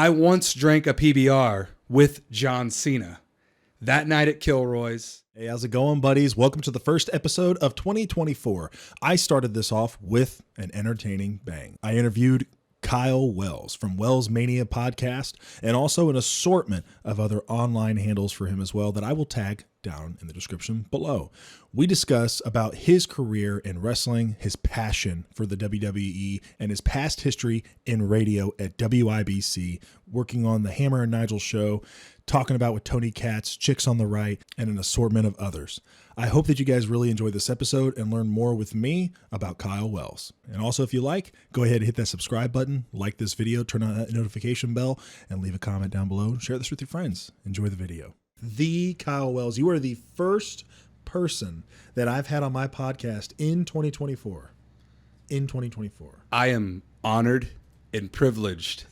I once drank a PBR with John Cena that night at Kilroy's. Hey, how's it going, buddies? Welcome to the first episode of 2024. I started this off with an entertaining bang. I interviewed Kyle Wells from Wells Mania Podcast and also an assortment of other online handles for him as well that I will tag down in the description below. We discuss about his career in wrestling, his passion for the WWE, and his past history in radio at WIBC, working on the Hammer and Nigel show, talking about with Tony Katz, Chicks on the Right, and an assortment of others. I hope that you guys really enjoy this episode and learn more with me about Kyle Wells. And also, if you like, go ahead and hit that subscribe button, like this video, turn on that notification bell, and leave a comment down below. Share this with your friends. Enjoy the video. The Kyle Wells, you are the first person that I've had on my podcast in 2024. I am honored and privileged.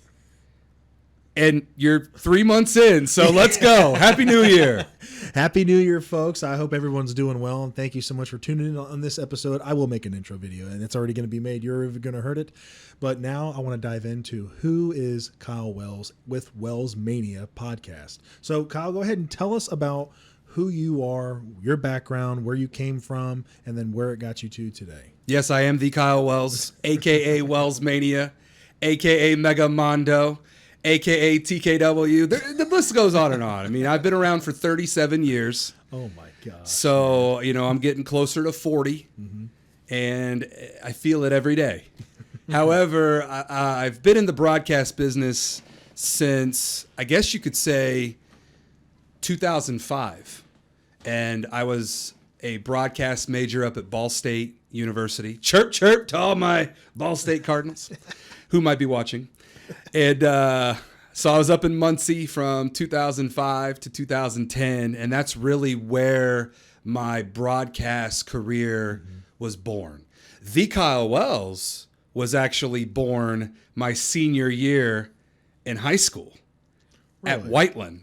And you're 3 months in, so let's go. Happy New Year. Happy New Year, folks. I hope everyone's doing well, and thank you so much for tuning in on this episode. I will make an intro video, and it's already going to be made. You're even going to hear it. But now I want to dive into who is Kyle Wells with Wells Mania Podcast. So, Kyle, go ahead and tell us about who you are, your background, where you came from, and then where it got you to today. Yes, I am the Kyle Wells, a.k.a. Wells Mania, a.k.a. Mega Mondo, a.k.a. TKW. The list goes on and on. I mean, I've been around for 37 years. Oh, my God. So, I'm getting closer to 40, and I feel it every day. However, I've been in the broadcast business since, I guess you could say, 2005. And I was a broadcast major up at Ball State University. Chirp, chirp to all my Ball State Cardinals who might be watching. And so I was up in Muncie from 2005 to 2010, and that's really where my broadcast career was born. The Kyle Wells was actually born my senior year in high school at Whiteland.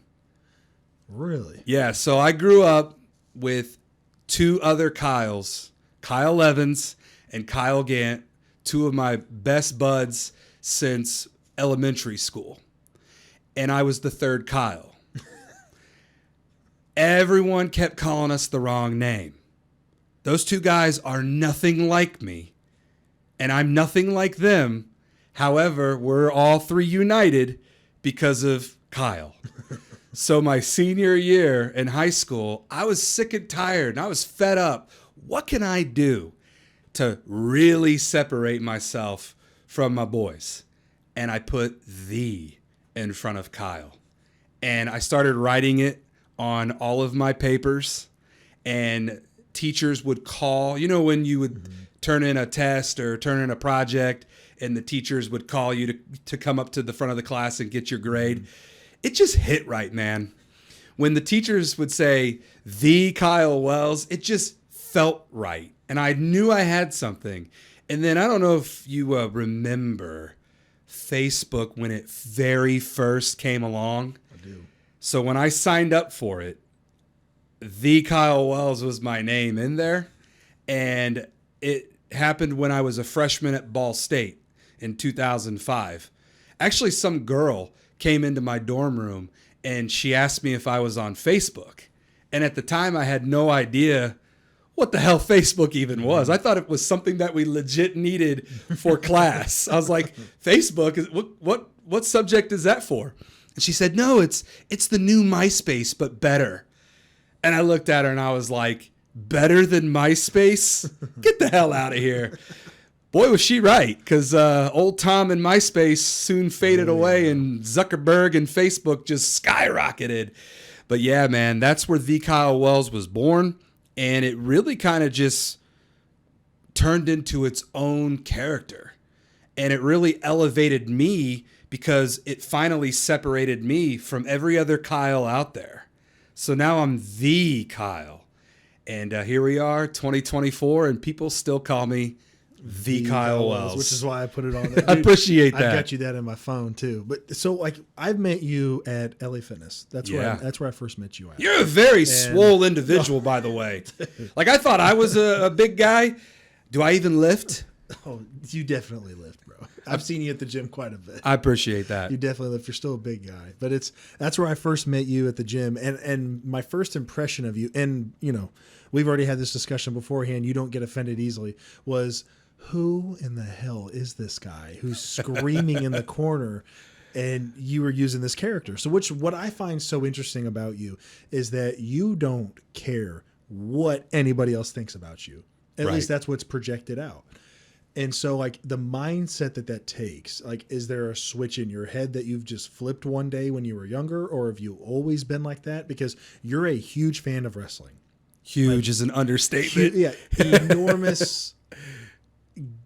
Really? Yeah, so I grew up with two other Kyles, Kyle Evans and Kyle Gant, two of my best buds since elementary school. And I was the third Kyle. Everyone kept calling us the wrong name. Those two guys are nothing like me, and I'm nothing like them. However, we're all three united because of Kyle. So my senior year in high school, I was sick and tired, and I was fed up. What can I do to really separate myself from my boys? And I put the in front of Kyle. And I started writing it on all of my papers, and teachers would call. You know, when you would turn in a test or turn in a project, and the teachers would call you to come up to the front of the class and get your grade. It just hit right, man. When the teachers would say, the Kyle Wells, it just felt right. And I knew I had something. And then I don't know if you remember Facebook when it very first came along. I do. So when I signed up for it, the Kyle Wells was my name in there. And it happened when I was a freshman at Ball State in 2005. Actually, some girl came into my dorm room and she asked me if I was on Facebook. And at the time I had no idea what the hell Facebook even was. I thought it was something that we legit needed for class. I was like, Facebook, what subject is that for? And she said, no, it's the new MySpace, but better. And I looked at her and I was like, better than MySpace? Get the hell out of here. Boy, was she right, because old Tom and MySpace soon faded away, and Zuckerberg and Facebook just skyrocketed. But yeah, man, that's where the Kyle Wells was born, and it really kind of just turned into its own character. And it really elevated me because it finally separated me from every other Kyle out there. So now I'm the Kyle. And here we are, 2024, and people still call me the Kyle Wells, which is why I put it on there. I appreciate that. I got you that in my phone too. But so, like, I've met you at LA Fitness. That's where I first met you at. You're a very swole individual, by the way. Like, I thought I was a big guy. Do I even lift? Oh, you definitely lift, bro. I've seen you at the gym quite a bit. I appreciate that. You definitely lift. You're still a big guy, but that's where I first met you at the gym, and my first impression of you, and we've already had this discussion beforehand. You don't get offended easily. Was who in the hell is this guy who's screaming in the corner? And you were using this character. So what I find so interesting about you is that you don't care what anybody else thinks about you. At least that's what's projected out. And so like the mindset that takes, like, is there a switch in your head that you've just flipped one day when you were younger, or have you always been like that? Because you're a huge fan of wrestling. Huge is an understatement. Enormous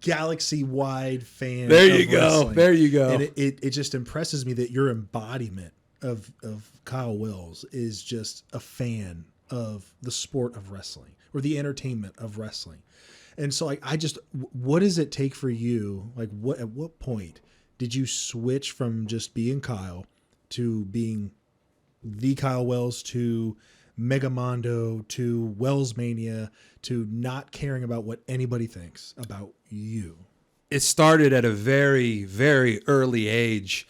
galaxy-wide fan. There you of go. wrestling. There you go. And it just impresses me that your embodiment of Kyle Wells is just a fan of the sport of wrestling or the entertainment of wrestling. And so like, what does it take for you? Like at what point did you switch from just being Kyle to being the Kyle Wells to Megamondo to Wells Mania to not caring about what anybody thinks about you? It started at a very, very early age.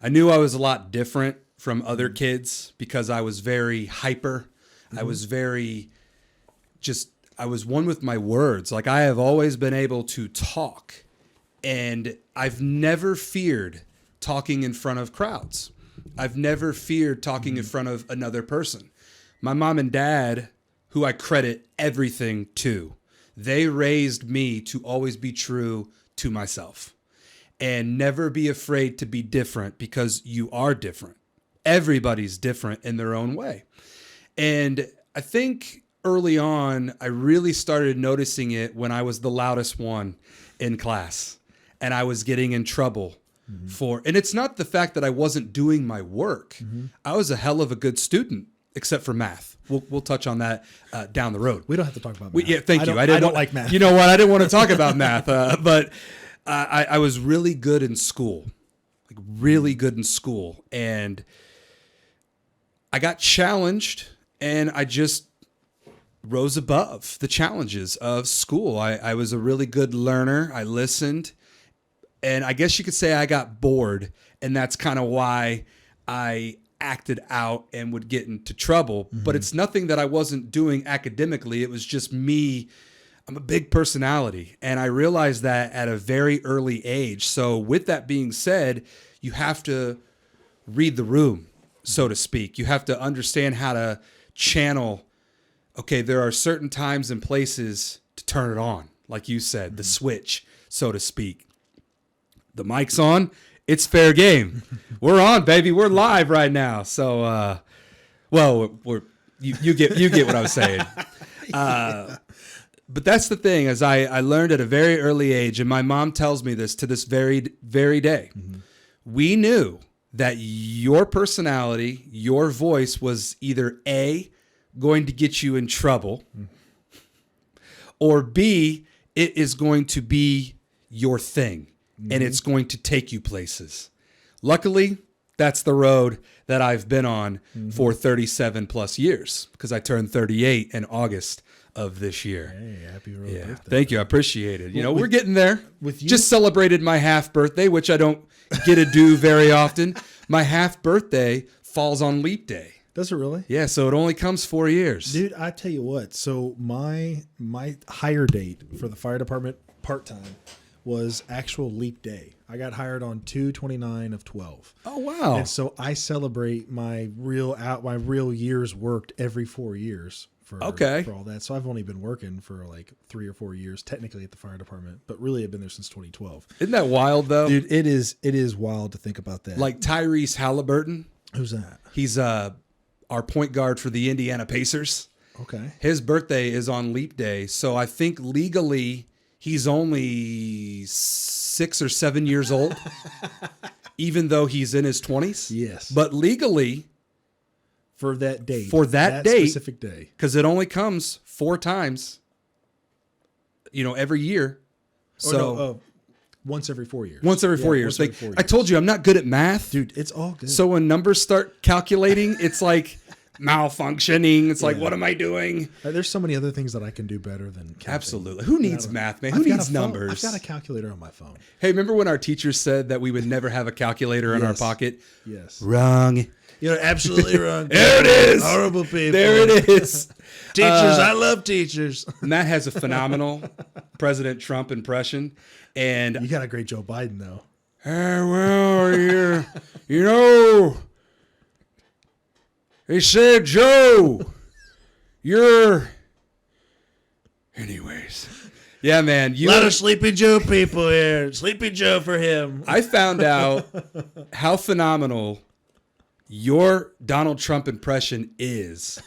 I knew I was a lot different from other kids because I was very hyper. I was I was one with my words. Like, I have always been able to talk, and I've never feared talking in front of crowds. I've never feared talking in front of another person. My mom and dad, who I credit everything to, they raised me to always be true to myself and never be afraid to be different, because you are different. Everybody's different in their own way. And I think early on, I really started noticing it when I was the loudest one in class and I was getting in trouble and it's not the fact that I wasn't doing my work. I was a hell of a good student, except for math. We'll touch on that down the road. We don't have to talk about math. Yeah, thank you. I don't like math. You know what? I didn't want to talk about math, but I was really good in school, like really good in school. And I got challenged, and I just rose above the challenges of school. I was a really good learner. I listened. And I guess you could say I got bored. And that's kind of why I acted out and would get into trouble. But it's nothing that I wasn't doing academically. It was just me. I'm a big personality. And I realized that at a very early age. So with that being said, you have to read the room, so to speak. You have to understand how to channel. Okay, there are certain times and places to turn it on. Like you said, the switch, so to speak. The mic's on. It's fair game. We're on, baby. We're live right now. So, you get what I was saying. But that's the thing, is I learned at a very early age, and my mom tells me this to this very, very day. We knew that your personality, your voice was either A, going to get you in trouble, or B, it is going to be your thing. And it's going to take you places. Luckily, that's the road that I've been on for 37 plus years, because I turned 38 in August of this year. Hey, happy birthday. Thank you. I appreciate it. We're getting there. With you, just celebrated my half birthday, which I don't get to do very often. My half birthday falls on leap day. Does it really? Yeah, so it only comes 4 years. Dude, I tell you what. So my hire date for the fire department part-time was actual leap day. I got hired on 2/29 of 12. Oh wow! And so I celebrate my real years worked every 4 years for all that. So I've only been working for like 3 or 4 years technically at the fire department, but really I've been there since 2012. Isn't that wild though? Dude, it is wild to think about that. Like Tyrese Halliburton. Who's that? He's our point guard for the Indiana Pacers. Okay. His birthday is on leap day, so I think legally he's only 6 or 7 years old, even though he's in his 20s. Yes. But legally, for that date, specific day, because it only comes 4 times, every year. So once every 4 years. Once every 4 years. I told you I'm not good at math, dude. It's all good. So when numbers start calculating, it's like malfunctioning. It's like, Yeah. what am I doing? There's so many other things that I can do better than counting. Absolutely. Who needs math, man? Who I've got needs a phone. numbers? I've got a calculator on my phone. Hey, remember when our teachers said that we would never have a calculator in our Yes. pocket? Yes. Wrong. You're absolutely wrong. There it is. Horrible people. There it is. Teachers, I love teachers. Matt has a phenomenal President Trump impression. And, You got a great Joe Biden, though. well, you know, they said, Joe, you're. Anyways. Yeah, man. A lot of Sleepy Joe people here. Sleepy Joe for him. I found out how phenomenal your Donald Trump impression is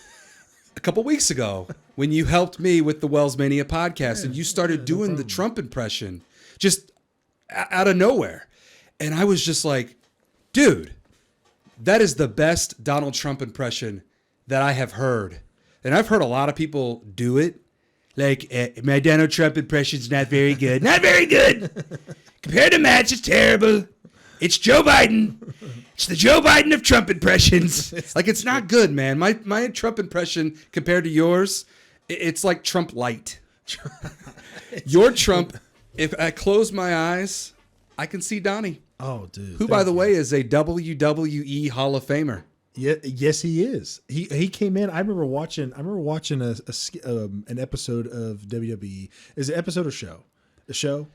a couple weeks ago when you helped me with the Wells Mania podcast and you started doing the Trump impression just out of nowhere. And I was just like, dude, that is the best Donald Trump impression that I have heard. And I've heard a lot of people do it. Like, my Donald Trump impression's not very good. Not very good. Compared to Matt's, it's terrible. It's Joe Biden. It's the Joe Biden of Trump impressions. Like, it's not good, man. My Trump impression compared to yours, it's like Trump light. Your Trump, if I close my eyes, I can see Donnie. Oh, dude. Who, by the way, is a WWE Hall of Famer. Yeah, yes, he is. He came in. I remember watching an episode of WWE. Is it episode or show? The show.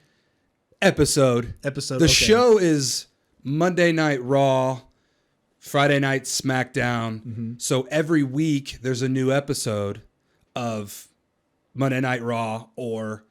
Episode. The Okay. show is Monday Night Raw, Friday Night SmackDown. Mm-hmm. So every week there's a new episode of Monday Night Raw or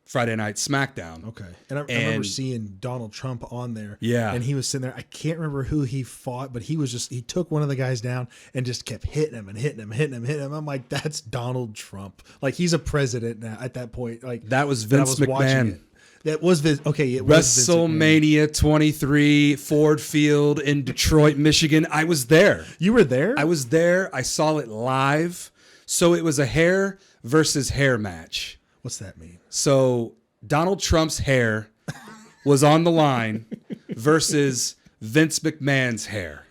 Friday Night SmackDown. Okay. And I remember seeing Donald Trump on there. Yeah. And he was sitting there. I can't remember who he fought, but he took one of the guys down and just kept hitting him and hitting him, hitting him, hitting him. I'm like, that's Donald Trump. Like, he's a president now at that point. Like, That was Vince McMahon. That was Vince. Okay. It was Vince McMahon. WrestleMania 23, Ford Field in Detroit, Michigan. I was there. You were there? I was there. I saw it live. So it was a hair versus hair match. What's that mean? So Donald Trump's hair was on the line versus Vince McMahon's hair.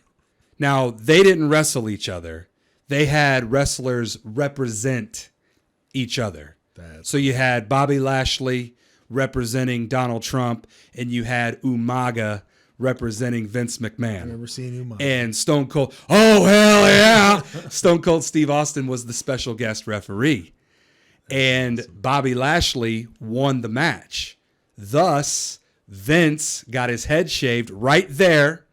Now, they didn't wrestle each other. They had wrestlers represent each other. So you had Bobby Lashley representing Donald Trump, and you had Umaga representing Vince McMahon. I remember seeing Umaga. And Stone Cold, oh, hell yeah. Stone Cold Steve Austin was the special guest referee. And Bobby Lashley won the match. Thus, Vince got his head shaved right there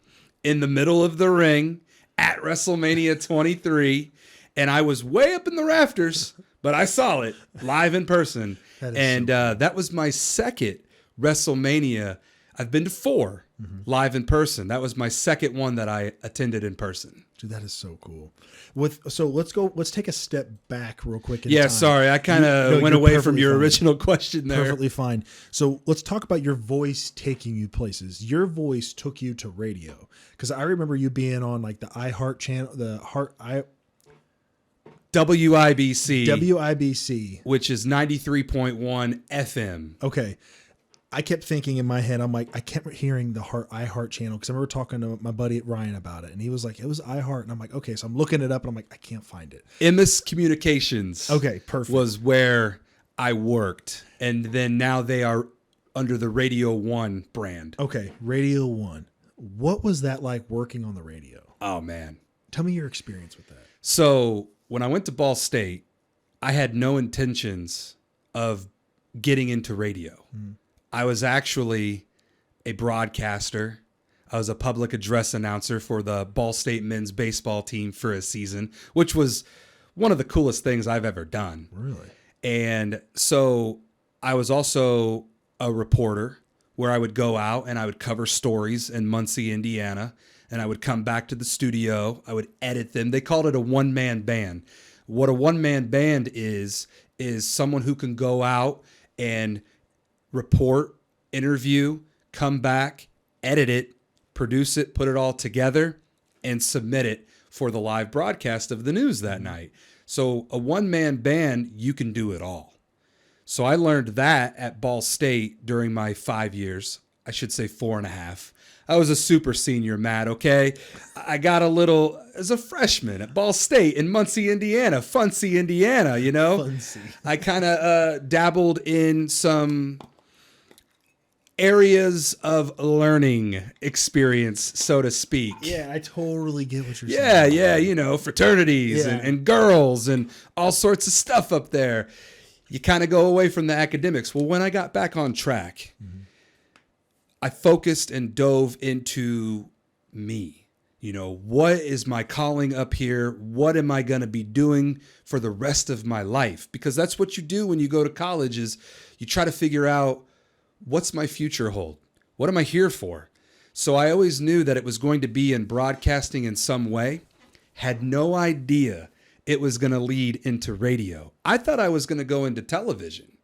in the middle of the ring at WrestleMania 23. And I was way up in the rafters, but I saw it live in person. That was my second WrestleMania. I've been to 4 live in person. That was my second one that I attended in person. Dude, that is so cool. Let's take a step back real quick. Yeah, time. sorry. I kind of went away from your fine. original question there. Perfectly fine. So let's talk about your voice taking you places. Your voice took you to radio. Because I remember you being on like the iHeart channel, WIBC, which is 93.1 FM. Okay. I kept thinking in my head, I'm like, I kept hearing the iHeart channel because I remember talking to my buddy Ryan about it, and he was like, it was iHeart, and I'm like, okay, so I'm looking it up, and I'm like, I can't find it. MS Communications. Okay, perfect. Was where I worked, and then now they are under the Radio One brand. Okay, Radio One. What was that like working on the radio? Oh man, tell me your experience with that. So when I went to Ball State, I had no intentions of getting into radio. I was actually a broadcaster. I was a public address announcer for the Ball State men's baseball team for a season, which was one of the coolest things I've ever done. Really? And so I was also a reporter where I would go out and I would cover stories in Muncie, Indiana, and I would come back to the studio. I would edit them. They called it a one-man band. What a one-man band is someone who can go out and report, interview, come back, edit it, produce it, put it all together, and submit it for the live broadcast of the news that night. So a one-man band, you can do it all. So I learned that at Ball State during my 5 years. I should say 4.5. I was a super senior, Matt, okay? I got a little, as a freshman at Ball State in Muncie, Indiana, Funcy, Indiana, you know? Funcy. I kind of dabbled in some areas of learning experience, so to speak. Yeah, I totally get what you're Yeah, saying. yeah, you know, fraternities Yeah. and girls and all sorts of stuff up there. You kind of go away from the academics. Well, when I got back on track, I focused and dove into me. You know, what is my calling up here? What am I going to be doing for the rest of my life? Because that's what you do when you go to college is you try to figure out, what's my future hold? What am I here for? So I always knew that it was going to be in broadcasting in some way. Had no idea it was going to lead into radio. I thought I was going to go into television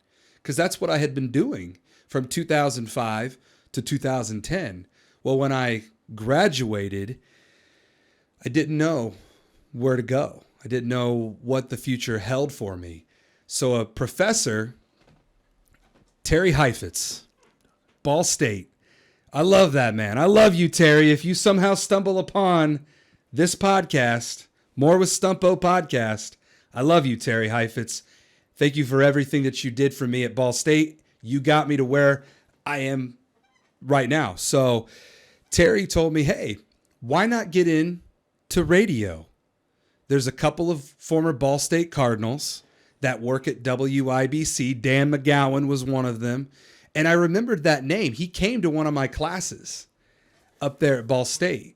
because that's what I had been doing from 2005 to 2010. Well, when I graduated, I didn't know where to go. I didn't know what the future held for me. So a professor, Terry Heifetz, Ball State. I love that man. I love you, Terry. If you somehow stumble upon this podcast, More with Stumpo podcast, I love you, Terry Heifetz. Thank you for everything that you did for me at Ball State. You got me to where I am right now. So Terry told me, hey, why not get into radio? There's a couple of former Ball State Cardinals that work at WIBC. Dan McGowan was one of them. And I remembered that name. He came to one of my classes up there at Ball State.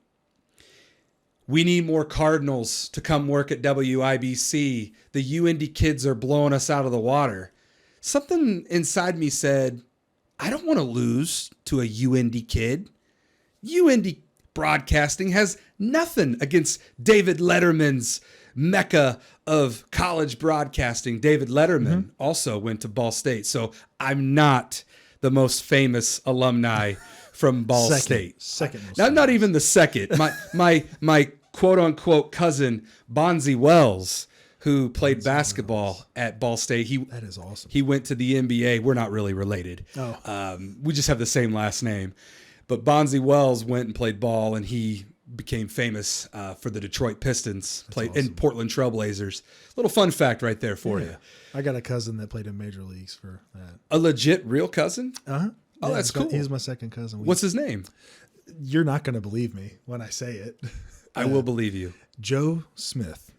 We need more Cardinals to come work at WIBC. The UIndy kids are blowing us out of the water. Something inside me said, I don't want to lose to a UIndy kid. UIndy broadcasting has nothing against David Letterman's mecca of college broadcasting. David Letterman also went to Ball State. So I'm not the most famous alumni from Ball State. Second most. Not even the second. My quote unquote cousin Bonzi Wells, who played basketball at Ball State. That is awesome. He went to the NBA. We're not really related. Oh. We just have the same last name. But Bonzi Wells went and played ball, and he became famous for the Detroit Pistons, played in Portland Trailblazers. Little fun fact right there for you. I got a cousin that played in major leagues for that. A legit real cousin? Uh-huh. Oh, Yeah, that's cool. He's my second cousin. What's his name? You're not going to believe me when I say it. I will believe you. Joe Smith.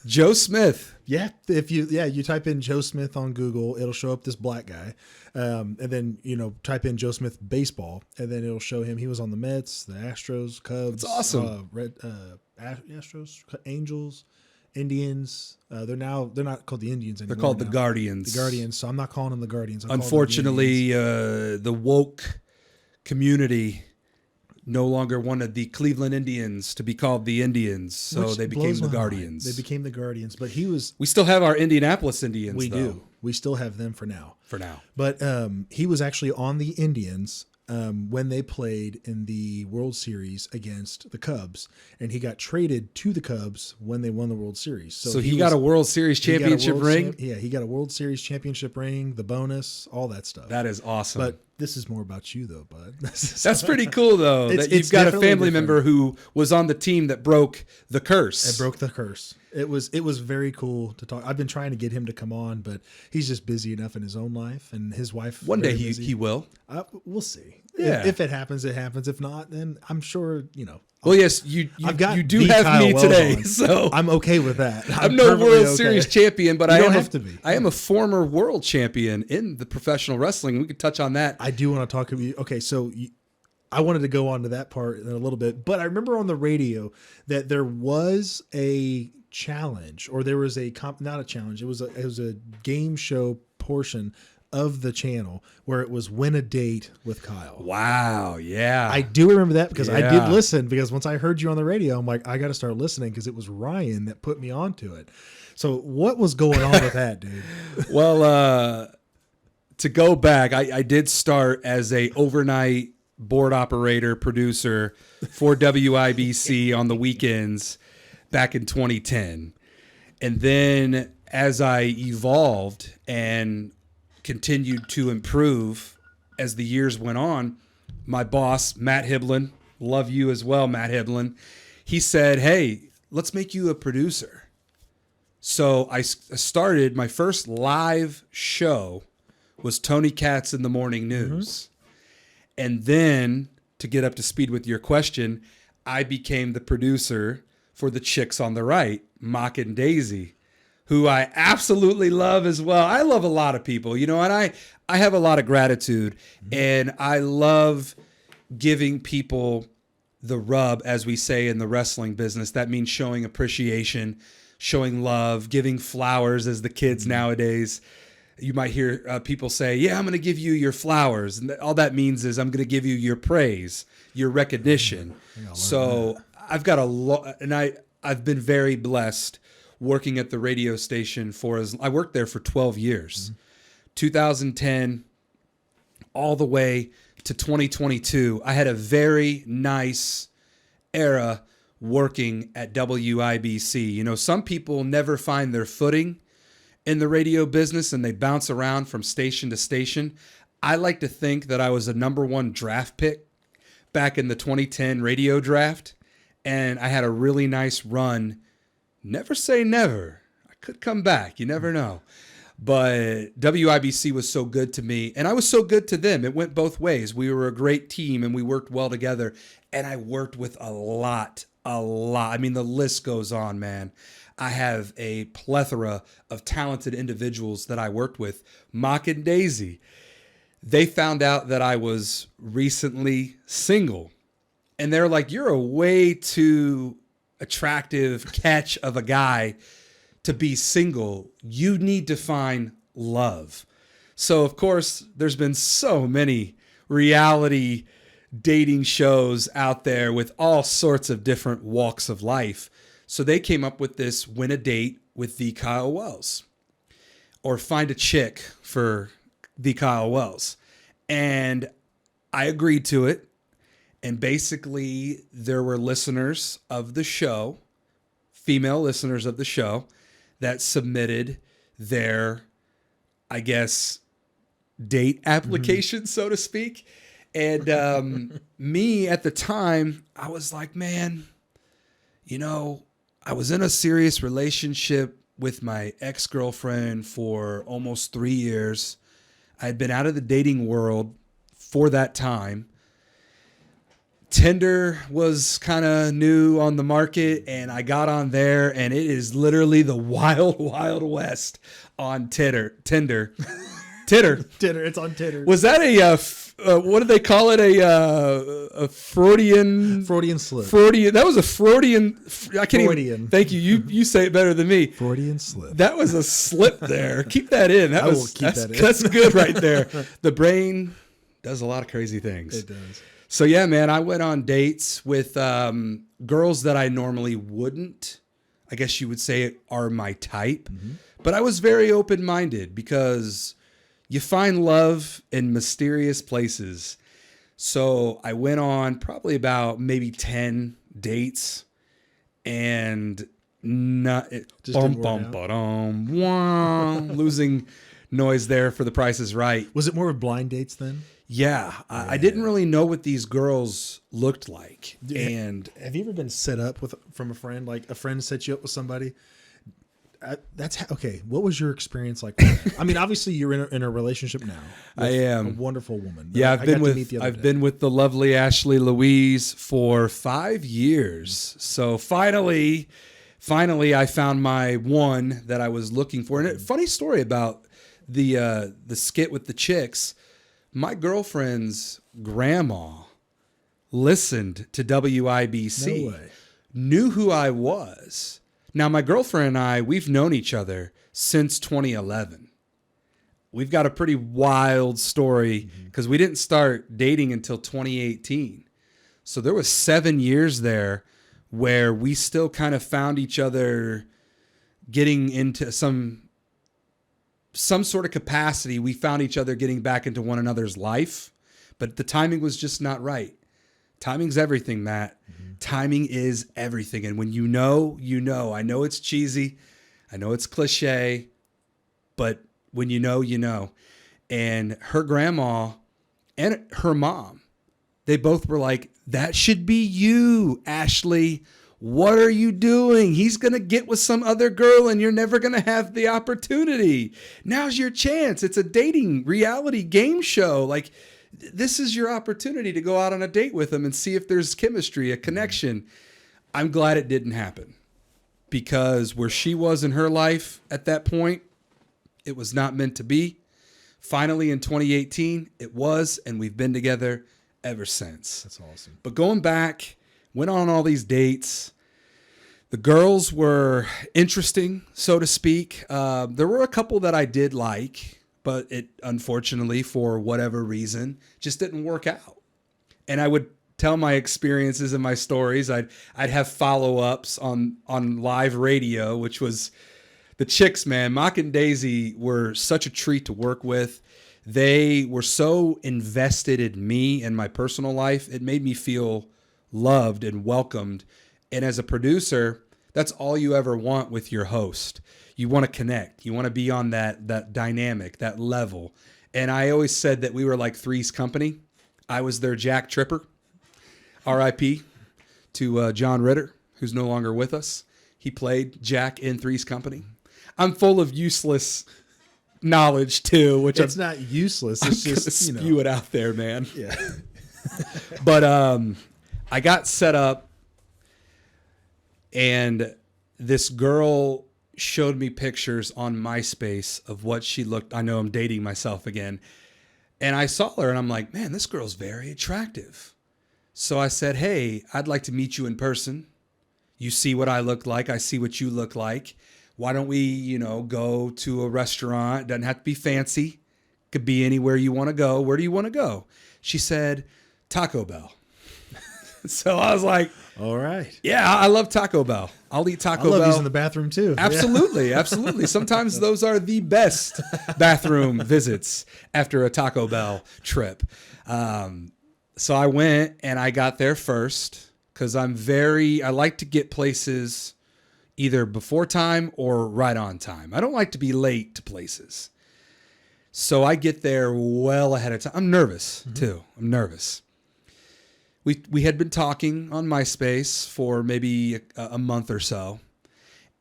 Joe Smith. Yeah, you type in Joe Smith on Google, it'll show up this black guy, and then type in Joe Smith baseball, and then it'll show him. He was on the Mets, the Astros, Cubs. That's awesome. Astros, Angels, Indians. They're not called the Indians anymore. They're called the now. Guardians. The Guardians. So I'm not calling them the Guardians. I'm calling them the Unfortunately, Indians. the woke community no longer wanted the Cleveland Indians to be called the Indians, so Which they became blows the my Guardians. mind. They became the Guardians, but he was. We still have our Indianapolis Indians, We though, do. We still have them for now. for now. But he was actually on the Indians when they played in the World Series against the Cubs, and he got traded to the Cubs when they won the World Series. So he got a World Series championship ring? He got a World Series championship ring, the bonus, all that stuff. That is awesome. But this is more about you, though, bud. That's pretty cool, though, It's- that you've it's got a definitely family different. member who was on the team that broke the curse. It broke the curse. It was very cool to talk. I've been trying to get him to come on, but he's just busy enough in his own life, and his wife. One day very he busy. will. We'll see. Yeah. If it happens, it happens. If not, then I'm sure Well, yes, you I've got do the have Kyle me Wells today, on. so I'm okay with that. I'm no perfectly World okay. Series champion, but You I don't am have to be. I am a former world champion in the professional wrestling. We could touch on that. I do want to talk to you. Okay, so I wanted to go on to that part in a little bit, but I remember on the radio that there was a challenge, or there was not a challenge. It was a game show portion of the channel where it was win a date with Kyle. Wow, yeah. I do remember that because I Yeah. did listen, because once I heard you on the radio, I'm like, I got to start listening, because it was Ryan that put me onto it. So what was going on with that, dude? Well, to go back, I did start as a overnight board operator producer for WIBC on the weekends back in 2010. And then as I evolved and continued to improve as the years went on, my boss, Matt Hiblin, love you as well, Matt Hiblin. He said, hey, let's make you a producer. So I started, my first live show was Tony Katz in the Morning News. And then, to get up to speed with your question, I became the producer for the Chicks on the Right, Mock and Daisy, who I absolutely love as well. I love a lot of people, and I have a lot of gratitude, and I love giving people the rub, as we say in the wrestling business. That means showing appreciation, showing love, giving flowers, as the kids nowadays. You might hear people say, yeah, I'm going to give you your flowers. And all that means is I'm going to give you your praise, your recognition. So I've got a lot, and I've been very blessed working at the radio station I worked there for 12 years, 2010 all the way to 2022. I had a very nice era working at WIBC. Some people never find their footing in the radio business and they bounce around from station to station. I like to think that I was a number 1 draft pick back in the 2010 radio draft, and I had a really nice run. Never say never. I could come back. You never know. But WIBC was so good to me, and I was so good to them. It went both ways. We were a great team, and we worked well together. And I worked with a lot. I mean, the list goes on, man. I have a plethora of talented individuals that I worked with. Mock and Daisy. They found out that I was recently single. And they're like, you're a way too attractive catch of a guy to be single. You need to find love. So, of course, there's been so many reality dating shows out there with all sorts of different walks of life. So they came up with this Win a Date with the Kyle Wells, or Find a Chick for the Kyle Wells. And I agreed to it. And basically, there were listeners of the show, female listeners of the show, that submitted their, I guess, date application, so to speak. And me at the time, I was like, man, I was in a serious relationship with my ex-girlfriend for almost 3 years. I had been out of the dating world for that time. Tinder was kind of new on the market, and I got on there, and it is literally the wild, wild west on Tinder. Tinder. It's on Tinder. Was that what do they call it? A Freudian slip. That was a Freudian. I can't Freudian. even. Thank you. You say it better than me. Freudian slip. That was a slip there. Keep that in. That's good right there. The brain does a lot of crazy things. It does. So yeah, man, I went on dates with girls that I normally wouldn't. I guess you would say are my type. But I was very open-minded because you find love in mysterious places. So I went on probably about maybe 10 dates, and losing noise there for The Price is Right. Was it more of blind dates then? Yeah, I didn't really know what these girls looked like. And have you ever been set up from a friend? Like a friend set you up with somebody? Okay. What was your experience like with that? I mean, obviously you're in a relationship now. I am a wonderful woman. Yeah, I've been with the lovely Ashley Louise for 5 years. So finally I found my one that I was looking for. And funny story about the skit with the chicks. My girlfriend's grandma listened to WIBC. No way. Knew who I was. Now, my girlfriend and I, we've known each other since 2011. We've got a pretty wild story because we didn't start dating until 2018. So there was 7 years there where we still kind of found each other getting into some sort of capacity. We found each other getting back into one another's life, but the timing was just not right. Timing's everything, Matt. Timing is everything. And when you know, you know. I know it's cheesy. I know it's cliche, but when you know, you know. And her grandma and her mom They both were like, that should be you, Ashley. What are you doing? He's going to get with some other girl and you're never going to have the opportunity. Now's your chance. It's a dating reality game show. Like, this is your opportunity to go out on a date with him and see if there's chemistry, a connection. I'm glad it didn't happen, because where she was in her life at that point, it was not meant to be. Finally, in 2018, it was, and we've been together ever since. That's awesome. But going back, went on all these dates. The girls were interesting, so to speak. There were a couple that I did like, but it, unfortunately, for whatever reason, just didn't work out. And I would tell my experiences and my stories. I'd have follow-ups on live radio, which was the chicks, man. Mock and Daisy were such a treat to work with. They were so invested in me and my personal life. It made me feel loved and welcomed. And as a producer, that's all you ever want with your host. You want to connect. You want to be on that dynamic, that level. And I always said that we were like Three's Company. I was their Jack Tripper. R.I.P. to John Ritter, who's no longer with us. He played Jack in Three's Company. I'm full of useless knowledge too, which It's not useless. It's I'm just, gonna spew it out there, man. Yeah. But I got set up, and this girl showed me pictures on MySpace of what she looked. I know I'm dating myself again. And I saw her and I'm like, man, this girl's very attractive. So I said, hey, I'd like to meet you in person. You see what I look like. I see what you look like. Why don't we, go to a restaurant? It doesn't have to be fancy. Could be anywhere you want to go. Where do you want to go? She said, Taco Bell. So I was like, All right. yeah, I love Taco Bell. I'll eat Taco I love Bell. using the bathroom too. Absolutely, absolutely. Sometimes those are the best bathroom visits after a Taco Bell trip. So I went and I got there first because I like to get places either before time or right on time. I don't like to be late to places. So I get there well ahead of time. I'm nervous too. I'm nervous. We had been talking on MySpace for maybe a month or so,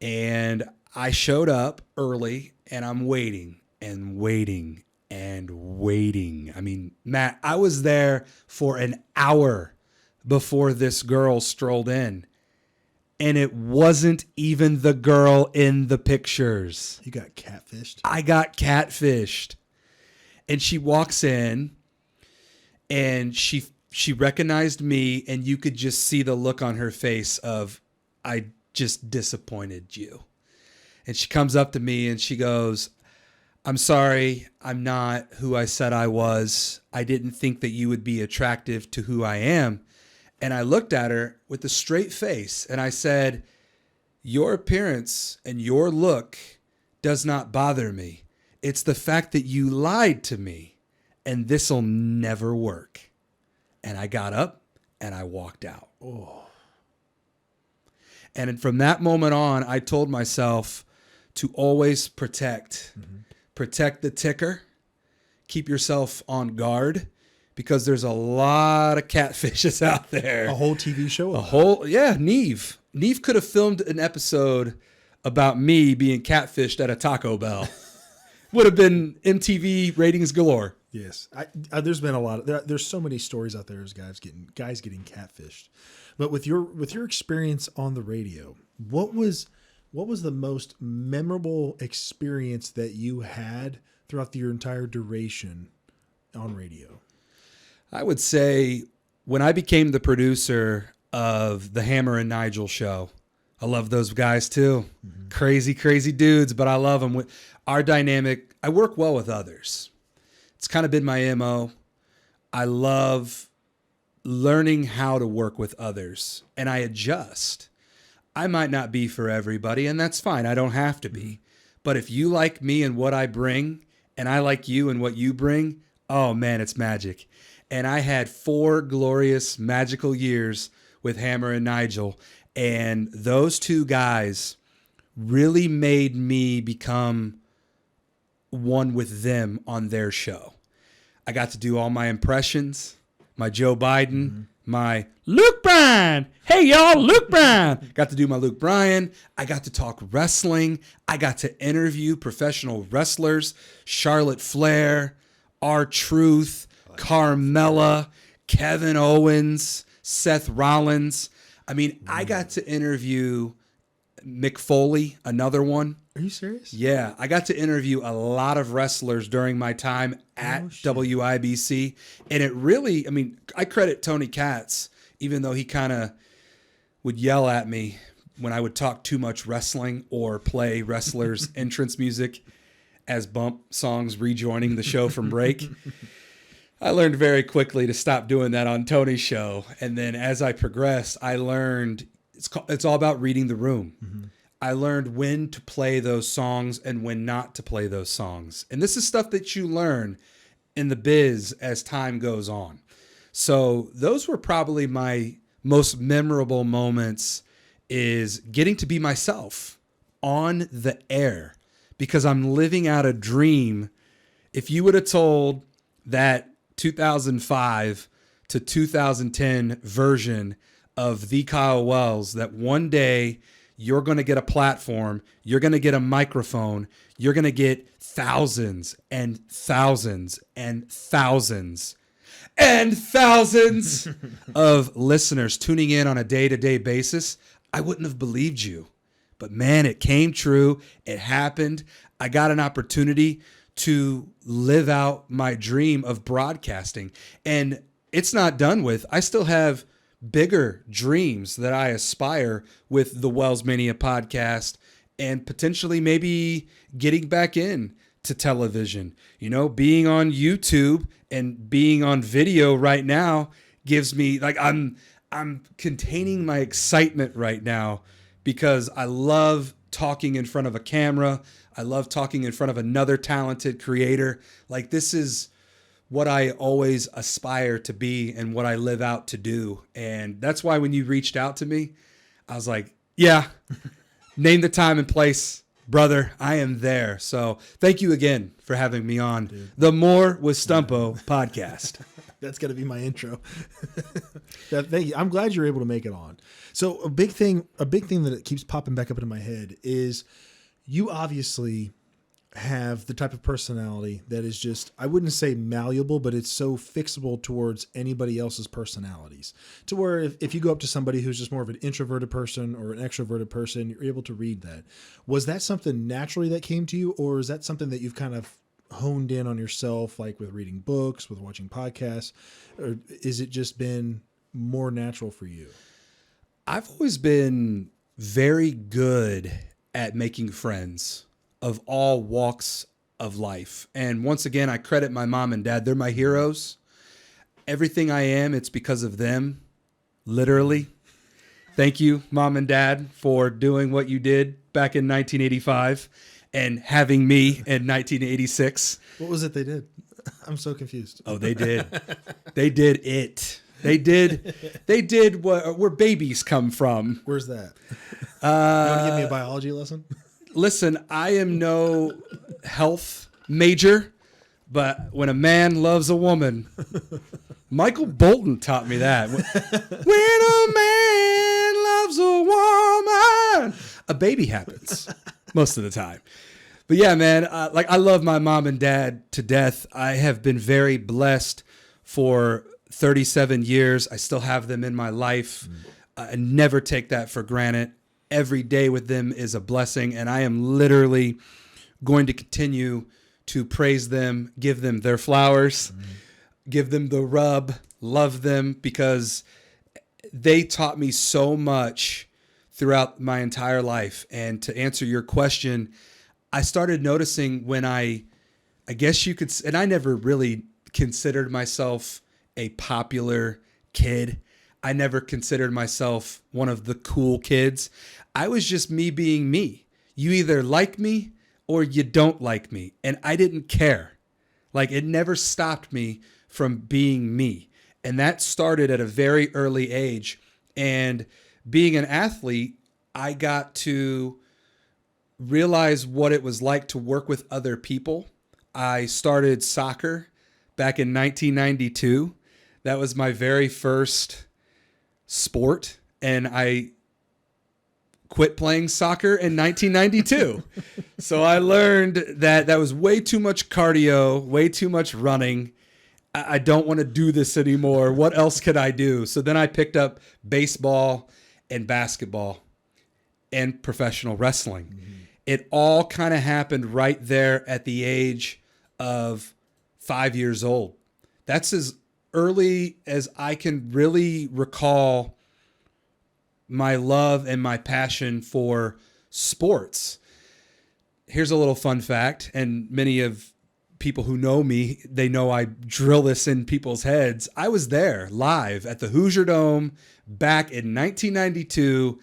and I showed up early, and I'm waiting and waiting and waiting. I mean, Matt, I was there for an hour before this girl strolled in, and it wasn't even the girl in the pictures. You got catfished? I got catfished. And she walks in, and she recognized me, and you could just see the look on her face of, I just disappointed you. And she comes up to me and she goes, I'm sorry, I'm not who I said I was. I didn't think that you would be attractive to who I am. And I looked at her with a straight face and I said, your appearance and your look does not bother me. It's the fact that you lied to me, and this'll never work. And I got up and I walked out. Oh. And from that moment on, I told myself to always protect the ticker, keep yourself on guard, because there's a lot of catfishes out there. A whole TV show? Neve. Neve could have filmed an episode about me being catfished at a Taco Bell. Would have been MTV ratings galore. Yes, there's been a lot. There's so many stories out there of guys getting catfished. But with your experience on the radio, what was the most memorable experience that you had throughout your entire duration on radio? I would say when I became the producer of the Hammer and Nigel show, I love those guys too. Mm-hmm. Crazy dudes, but I love them. With our dynamic, I work well with others. It's kind of been my MO. I love learning how to work with others, and I adjust. I might not be for everybody, and that's fine. I don't have to be. But if you like me and what I bring, and I like you and what you bring, oh man, it's magic. And I had 4 glorious, magical years with Hammer and Nigel, and those 2 guys really made me become one with them on their show. I got to do all my impressions. my Joe Biden, my Luke Bryan. Hey, y'all, Luke Bryan. Got to do my Luke Bryan. I got to talk wrestling. I got to interview professional wrestlers, Charlotte Flair, R-Truth, Carmella, Kevin Owens, Seth Rollins. I mean, I got to interview Mick Foley, another one. Are you serious? Yeah, I got to interview a lot of wrestlers during my time at WIBC. And it really, I mean, I credit Tony Katz, even though he kind of would yell at me when I would talk too much wrestling or play wrestlers' entrance music as bump songs rejoining the show from break. I learned very quickly to stop doing that on Tony's show. And then as I progressed, I learned it's all about reading the room. Mm-hmm. I learned when to play those songs and when not to play those songs. And this is stuff that you learn in the biz as time goes on. So those were probably my most memorable moments, is getting to be myself on the air, because I'm living out a dream. If you would have told that 2005 to 2010 version of the Kyle Wells that one day you're going to get a platform, you're going to get a microphone, you're going to get thousands and thousands and thousands and thousands of listeners tuning in on a day-to-day basis, I wouldn't have believed you. But man, it came true. It happened. I got an opportunity to live out my dream of broadcasting. And it's not done with. I still have bigger dreams that I aspire with the Wells Mania podcast, and potentially maybe getting back in to television. You know, being on YouTube and being on video right now gives me, like, I'm containing my excitement right now, because I love talking in front of a camera. I love talking in front of another talented creator. Like, this is what I always aspire to be and what I live out to do. And that's why when you reached out to me, I was like, yeah, name the time and place, brother. I am there. So thank you again for having me on the More with Stumpo podcast. That's got to be my intro. Thank you. I'm glad you're able to make it on. So a big thing that it keeps popping back up into my head is you obviously have the type of personality that is just, I wouldn't say malleable, but it's so fixable towards anybody else's personalities, to where if you go up to somebody who's just more of an introverted person or an extroverted person, you're able to read that. Was that something naturally that came to you, or is that something that you've kind of honed in on yourself, like with reading books, with watching podcasts, or is it just been more natural for you? I've always been very good at making friends of all walks of life. And once again, I credit my mom and dad. They're my heroes. Everything I am, it's because of them, literally. Thank you, Mom and Dad, for doing what you did back in 1985 and having me in 1986. What was it they did? I'm so confused. Oh, they did. They did it. They did where babies come from. Where's that? You want to give me a biology lesson? Listen, I am no health major, but when a man loves a woman, Michael Bolton taught me that. When a man loves a woman, a baby happens most of the time. But yeah, man, I love my mom and dad to death. I have been very blessed for 37 years. I still have them in my life. I never take that for granted. Every day with them is a blessing, and I am literally going to continue to praise them, give them their flowers, give them the rub, love them, because they taught me so much throughout my entire life. And to answer your question, I started noticing when I guess you could, and I never really considered myself a popular kid. I never considered myself one of the cool kids. I was just me being me. You either like me or you don't like me. And I didn't care. Like, it never stopped me from being me. And that started at a very early age. And being an athlete, I got to realize what it was like to work with other people. I started soccer back in 1992. That was my very first sport, and I quit playing soccer in 1992. So I learned that that was way too much cardio, way too much running. I don't want to do this anymore. What else could I do? So then I picked up baseball and basketball and professional wrestling. Mm-hmm. It all kind of happened right there at the age of 5 years old. That's as early as I can really recall my love and my passion for sports. Here's a little fun fact, and many of people who know me, they know I drill this in people's heads. I was there live at the Hoosier Dome back in 1992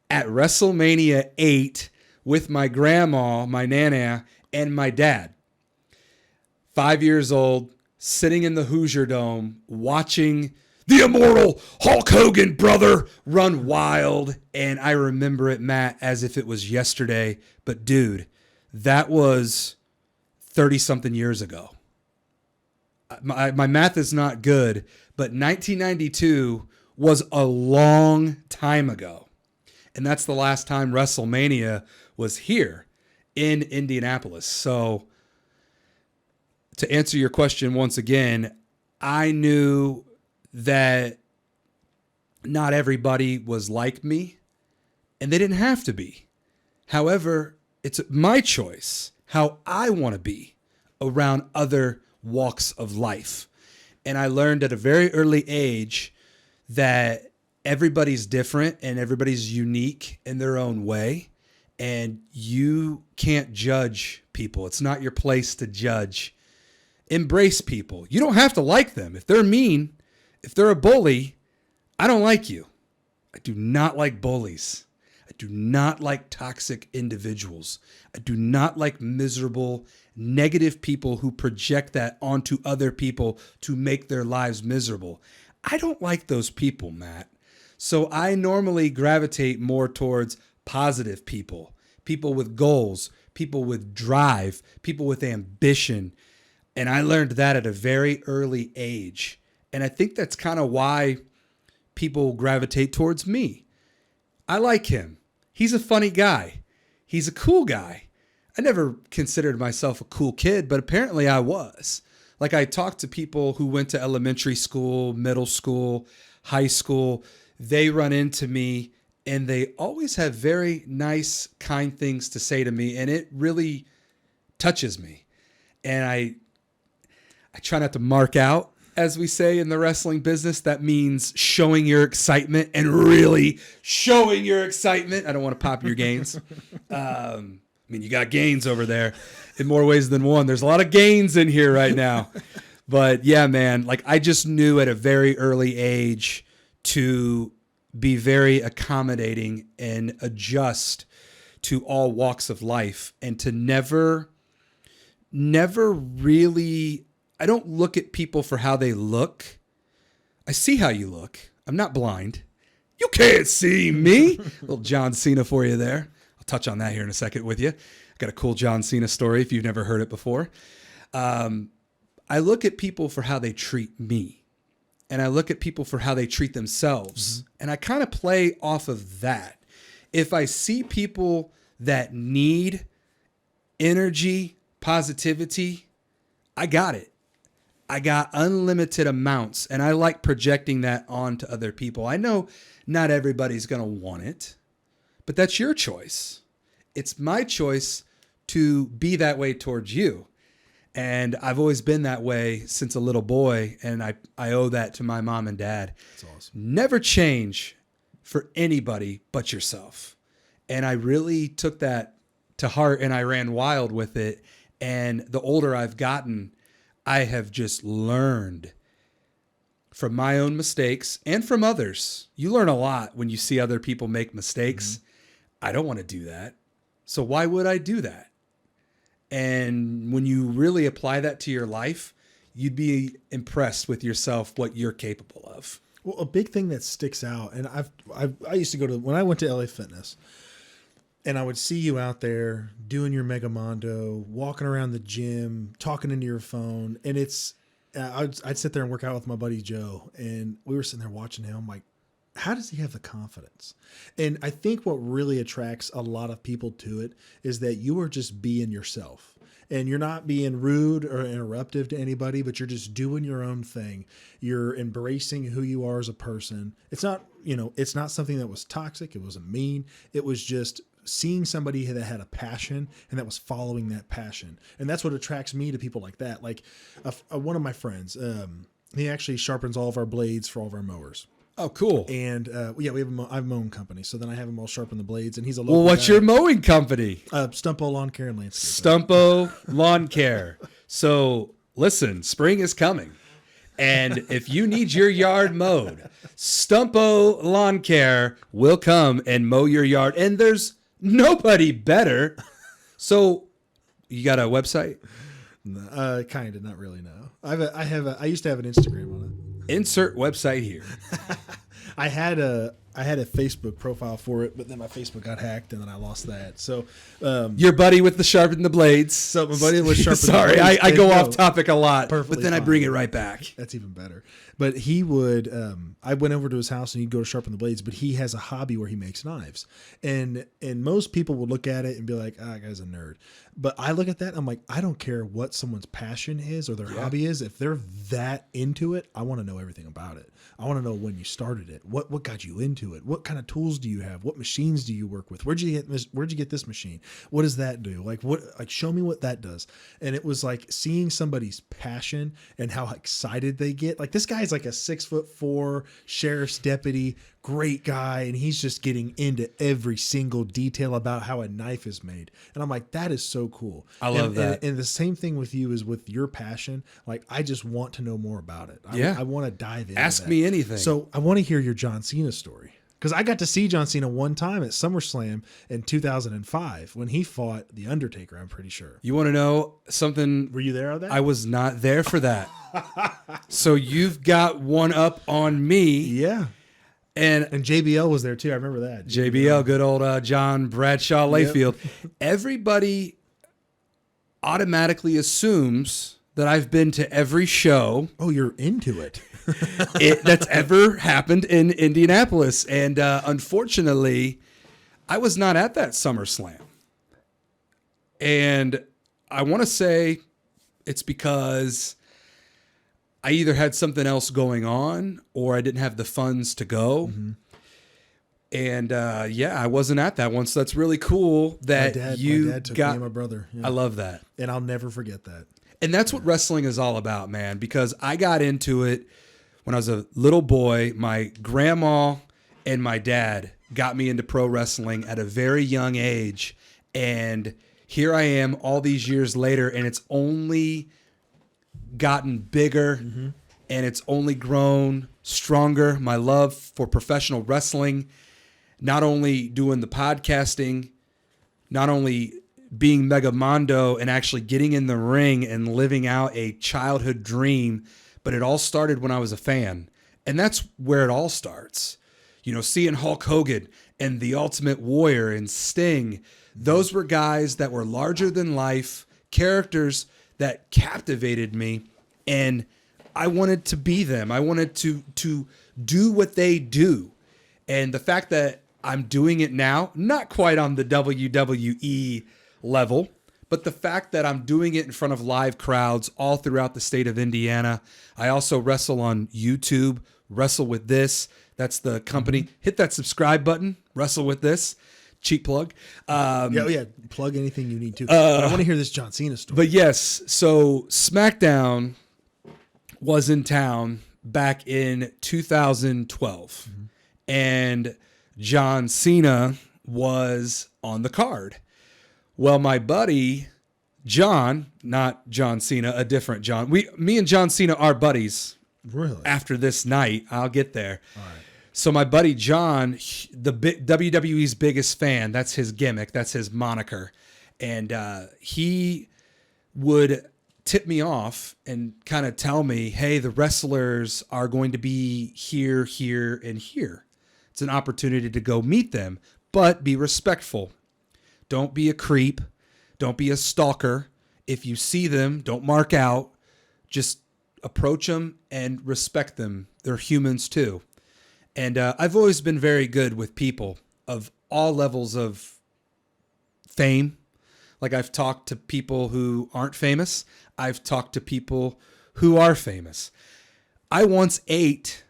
at WrestleMania 8 with my grandma, my nana, and my dad. 5 years old, sitting in the Hoosier Dome, watching the immortal Hulk Hogan brother run wild. And I remember it, Matt, as if it was yesterday. But dude, that was 30-something years ago. My math is not good, but 1992 was a long time ago. And that's the last time WrestleMania was here in Indianapolis. So to answer your question once again, I knew that not everybody was like me, and they didn't have to be. However, it's my choice how I want to be around other walks of life. And I learned at a very early age that everybody's different and everybody's unique in their own way. And you can't judge people. It's not your place to judge. Embrace people. You don't have to like them. If they're mean, if they're a bully, I don't like you. I do not like bullies. I do not like toxic individuals. I do not like miserable, negative people who project that onto other people to make their lives miserable. I don't like those people, Matt. So I normally gravitate more towards positive people, people with goals, people with drive, people with ambition. And I learned that at a very early age. And I think that's kind of why people gravitate towards me. I like him. He's a funny guy. He's a cool guy. I never considered myself a cool kid, but apparently I was. Like, I talked to people who went to elementary school, middle school, high school. They run into me and they always have very nice, kind things to say to me. And it really touches me. And I try not to mark out, as we say in the wrestling business. That means showing your excitement and really showing your excitement. I don't want to pop your gains. I mean, you got gains over there in more ways than one. There's a lot of gains in here right now. But yeah, man, like, I just knew at a very early age to be very accommodating and adjust to all walks of life, and to never really, I don't look at people for how they look. I see how you look. I'm not blind. You can't see me. Little John Cena for you there. I'll touch on that here in a second with you. I got a cool John Cena story if you've never heard it before. I look at people for how they treat me. And I look at people for how they treat themselves. Mm-hmm. And I kind of play off of that. If I see people that need energy, positivity, I got it. I got unlimited amounts, and I like projecting that onto other people. I know not everybody's going to want it, but that's your choice. It's my choice to be that way towards you. And I've always been that way since a little boy, and I owe that to my mom and dad. That's awesome. Never change for anybody but yourself. And I really took that to heart, and I ran wild with it. And the older I've gotten, I have just learned from my own mistakes and from others. You learn a lot when you see other people make mistakes. Mm-hmm. I don't want to do that. So why would I do that? And when you really apply that to your life, you'd be impressed with yourself, what you're capable of. Well, a big thing that sticks out, and I used to go to, when I went to LA Fitness, and I would see you out there doing your Mega Mondo, walking around the gym, talking into your phone. And it's I'd sit there and work out with my buddy Joe, and we were sitting there watching him. I'm like, how does he have the confidence? And I think what really attracts a lot of people to it is that you are just being yourself. And you're not being rude or interruptive to anybody, but you're just doing your own thing. You're embracing who you are as a person. It's not, it's not something that was toxic. It wasn't mean. It was just seeing somebody that had a passion and that was following that passion. And that's what attracts me to people like that. Like one of my friends, he actually sharpens all of our blades for all of our mowers. Oh, cool. And we have I have a mowing company, so then I have him all sharpen the blades, and he's a local Well, what's guy. your mowing company? Stumpo Lawn Care and Landscape. Stumpo Lawn Care. So listen, spring is coming. And if you need your yard mowed, Stumpo Lawn Care will come and mow your yard. And there's nobody better. So you got a website? Kind of, not really. No, I used to have an Instagram on it. Insert website here. I had a Facebook profile for it, but then my Facebook got hacked, and then I lost that. So, Your buddy with the sharpen the blades. So my buddy was sharpening. Sorry, the blades. I go No, off topic a lot, perfectly but then I fine. bring it right back. That's even better. But he would, I went over to his house and he'd go to sharpen the blades, but he has a hobby where he makes knives. And most people would look at it and be like, that guy's a nerd. But I look at that and I'm like, I don't care what someone's passion is or their hobby is. If they're that into it, I want to know everything about it. I want to know when you started it. What got you into it? What kind of tools do you have? What machines do you work with? Where'd you get this machine? What does that do? Like show me what that does. And it was like seeing somebody's passion and how excited they get. Like this guy's like a 6'4" sheriff's deputy, great guy, and he's just getting into every single detail about how a knife is made. And I'm like, that is so cool. I love that. And the same thing with you is with your passion. Like, I just want to know more about it. I want to dive into Ask that. me anything. So I want to hear your John Cena story. Because I got to see John Cena one time at SummerSlam in 2005 when he fought The Undertaker, I'm pretty sure. You want to know something? Were you there on that? I was not there for that. So you've got one up on me. Yeah. And JBL was there too. I remember that. JBL, good old John Bradshaw Layfield. Everybody automatically assumes that I've been to every show. Oh, you're into it. That's ever happened in Indianapolis. And unfortunately, I was not at that SummerSlam. And I want to say it's because I either had something else going on or I didn't have the funds to go. Mm-hmm. And I wasn't at that one. So that's really cool that my dad took me and my brother. Yeah. I love that. And I'll never forget that. And that's what wrestling is all about, man, because I got into it when I was a little boy. My grandma and my dad got me into pro wrestling at a very young age. And here I am all these years later, and it's only gotten bigger and it's only grown stronger. My love for professional wrestling, not only doing the podcasting, not only being Mega Mondo and actually getting in the ring and living out a childhood dream, but it all started when I was a fan. And that's where it all starts. You know, seeing Hulk Hogan and The Ultimate Warrior and Sting, those were guys that were larger than life, characters that captivated me, and I wanted to be them. I wanted to do what they do. And the fact that I'm doing it now, not quite on the WWE level, but the fact that I'm doing it in front of live crowds all throughout the state of Indiana. I also wrestle on YouTube, Wrestle With This. That's the company. Hit that subscribe button, Wrestle With This. Cheap plug. Plug anything you need to. But I want to hear this John Cena story. But yes, so SmackDown was in town back in 2012. And John Cena was on the card. Well, my buddy, John, not John Cena, a different John. Me and John Cena are buddies. Really? After this night, I'll get there. All right. So my buddy John, the WWE's biggest fan, that's his gimmick, that's his moniker. And he would tip me off and kind of tell me, hey, the wrestlers are going to be here, here, and here. It's an opportunity to go meet them, but be respectful. Don't be a creep. Don't be a stalker. If you see them, don't mark out. Just approach them and respect them. They're humans too. And I've always been very good with people of all levels of fame. Like I've talked to people who aren't famous. I've talked to people who are famous. I once ate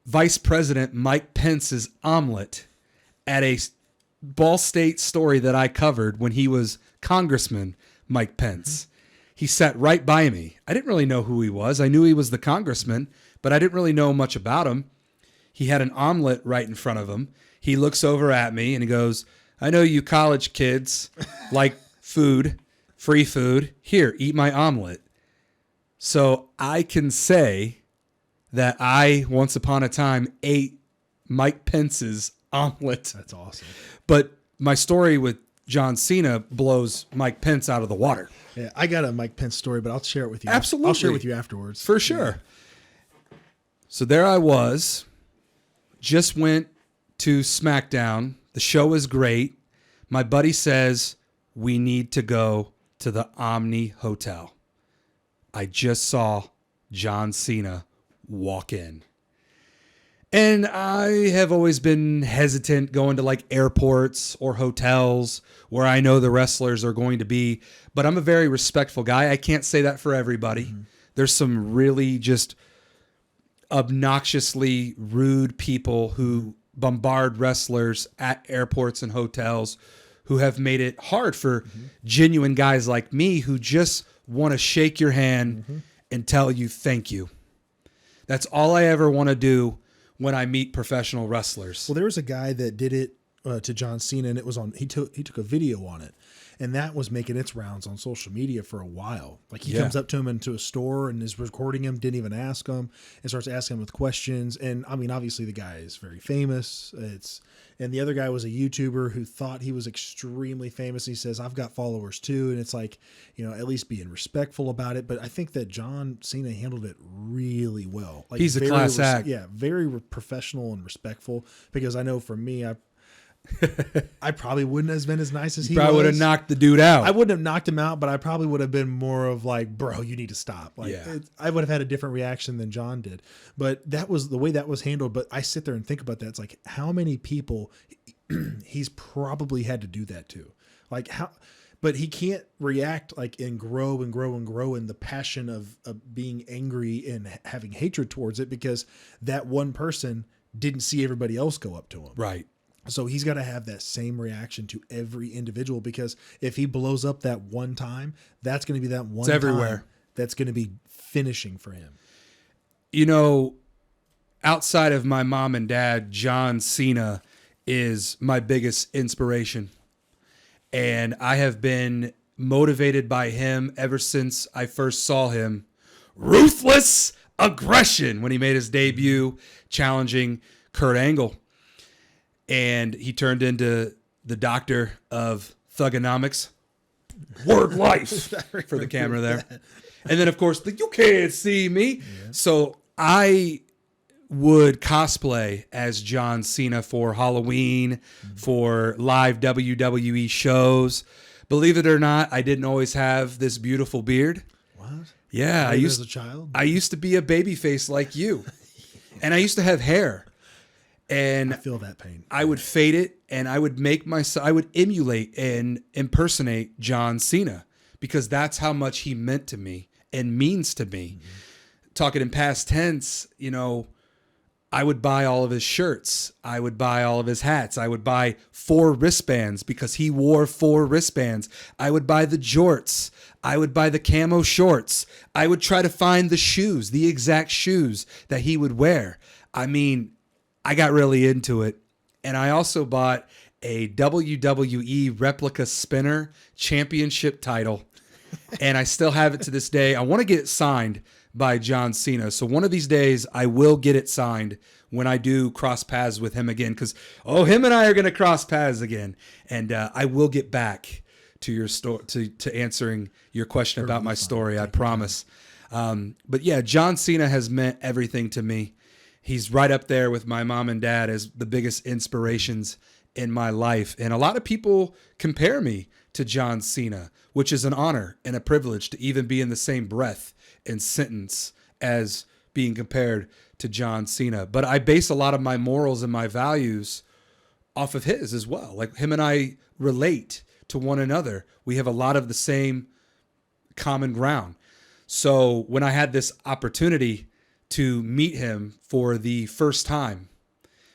Vice President Mike Pence's omelet at a Ball State story that I covered when he was Congressman Mike Pence. He sat right by me. I didn't really know who he was. I knew he was the congressman, but I didn't really know much about him. He had an omelet right in front of him. He looks over at me and he goes, I know you college kids like food, free food. Here, eat my omelet. So I can say that I, once upon a time, ate Mike Pence's omelet. That's awesome. But my story with John Cena blows Mike Pence out of the water. Yeah, I got a Mike Pence story, but I'll share it with you. Absolutely. I'll share it with you afterwards. For sure. Yeah. So there I was. Just went to SmackDown. The show is great. My buddy says, we need to go to the Omni Hotel. I just saw John Cena walk in. And I have always been hesitant going to like airports or hotels where I know the wrestlers are going to be, but I'm a very respectful guy. I can't say that for everybody. Mm-hmm. There's some really just obnoxiously rude people who bombard wrestlers at airports and hotels who have made it hard for genuine guys like me who just want to shake your hand and tell you thank you. That's all I ever want to do when I meet professional wrestlers. Well, there was a guy that did it to John Cena, and it was on. He took a video on it, and that was making its rounds on social media for a while. Like he comes up to him into a store and is recording him, didn't even ask him, and starts asking him with questions. And I mean, obviously the guy is very famous. And the other guy was a YouTuber who thought he was extremely famous. He says, I've got followers too. And it's like, at least being respectful about it. But I think that John Cena handled it really well. Like he's a class act. Yeah, very professional and respectful. Because I know for me, I probably wouldn't have been as nice as he probably would have knocked the dude out. I wouldn't have knocked him out, but I probably would have been more of like, bro, you need to stop. Like, I would have had a different reaction than John did. But that was the way that was handled. But I sit there and think about that. It's like, how many people he's probably had to do that to? Like, how? But he can't react like and grow and grow and grow in the passion of being angry and having hatred towards it because that one person didn't see everybody else go up to him. Right. So he's got to have that same reaction to every individual because if he blows up that one time, that's going to be that one it's everywhere. Time that's going to be finishing for him. Outside of my mom and dad, John Cena is my biggest inspiration. And I have been motivated by him ever since I first saw him. Ruthless aggression when he made his debut challenging Kurt Angle. And he turned into the doctor of Thugonomics. Word life for the camera there. And then, of course, you can't see me. Yeah. So I would cosplay as John Cena for Halloween, for live WWE shows. Believe it or not, I didn't always have this beautiful beard. What? Yeah. As a child? I used to be a babyface like you. And I used to have hair. And I feel that pain. I would fade it and I would I would emulate and impersonate John Cena because that's how much he meant to me and means to me. Mm-hmm. Talking in past tense, I would buy all of his shirts. I would buy all of his hats. I would buy 4 wristbands because he wore 4 wristbands. I would buy the jorts. I would buy the camo shorts. I would try to find the shoes, the exact shoes that he would wear. I mean, I got really into it. And I also bought a WWE replica spinner championship title. And I still have it to this day. I want to get it signed by John Cena. So one of these days I will get it signed when I do cross paths with him again. Because, him and I are going to cross paths again. And I will get back to your story, to answering your question about my story. I promise. But yeah, John Cena has meant everything to me. He's right up there with my mom and dad as the biggest inspirations in my life. And a lot of people compare me to John Cena, which is an honor and a privilege to even be in the same breath and sentence as being compared to John Cena. But I base a lot of my morals and my values off of his as well. Like him and I relate to one another. We have a lot of the same common ground. So when I had this opportunity to meet him for the first time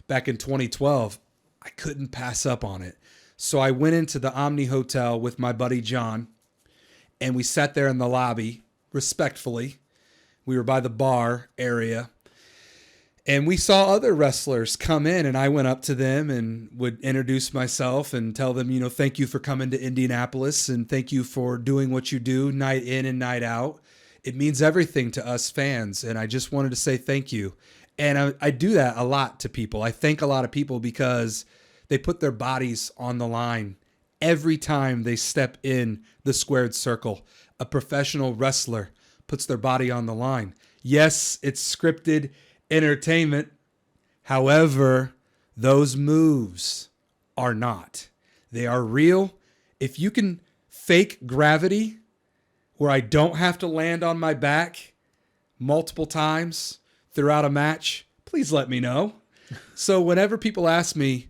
back in 2012, I couldn't pass up on it. So I went into the Omni Hotel with my buddy John, and we sat there in the lobby respectfully. We were by the bar area, and we saw other wrestlers come in, and I went up to them and would introduce myself and tell them, you know, thank you for coming to Indianapolis and thank you for doing what you do night in and night out. It means everything to us fans, and I just wanted to say thank you. And I do that a lot to people. I thank a lot of people because they put their bodies on the line every time they step in the squared circle. A professional wrestler puts their body on the line. Yes, it's scripted entertainment. However, those moves are not. They are real. If you can fake gravity where I don't have to land on my back multiple times throughout a match, please let me know. So whenever people ask me,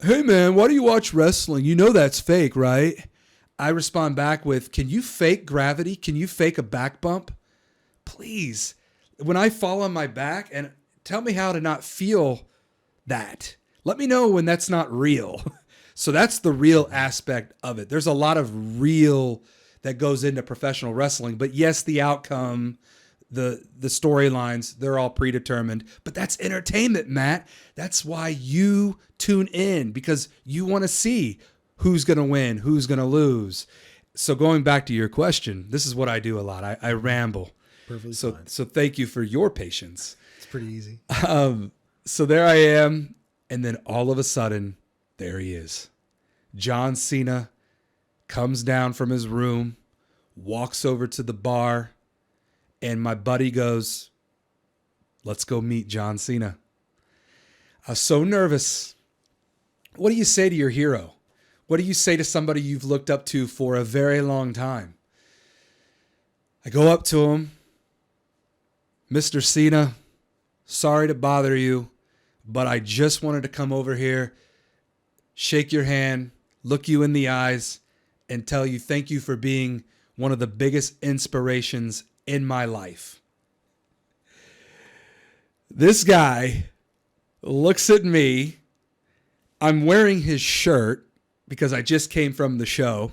hey man, why do you watch wrestling? You know that's fake, right? I respond back with, can you fake gravity? Can you fake a back bump? Please. When I fall on my back, and tell me how to not feel that. Let me know when that's not real. So that's the real aspect of it. There's a lot of real that goes into professional wrestling. But yes, the outcome, the storylines, they're all predetermined. But that's entertainment, Matt. That's why you tune in, because you want to see who's going to win, who's going to lose. So going back to your question, this is what I do a lot. I ramble. Perfectly fine. So thank you for your patience. It's pretty easy. So there I am. And then all of a sudden, there he is. John Cena comes down from his room, walks over to the bar, and my buddy goes, let's go meet John Cena. I was so nervous. What do you say to your hero? What do you say to somebody you've looked up to for a very long time? I go up to him. Mr. Cena, sorry to bother you, but I just wanted to come over here, shake your hand, look you in the eyes, and tell you thank you for being one of the biggest inspirations in my life. This guy looks at me. I'm wearing his shirt because I just came from the show.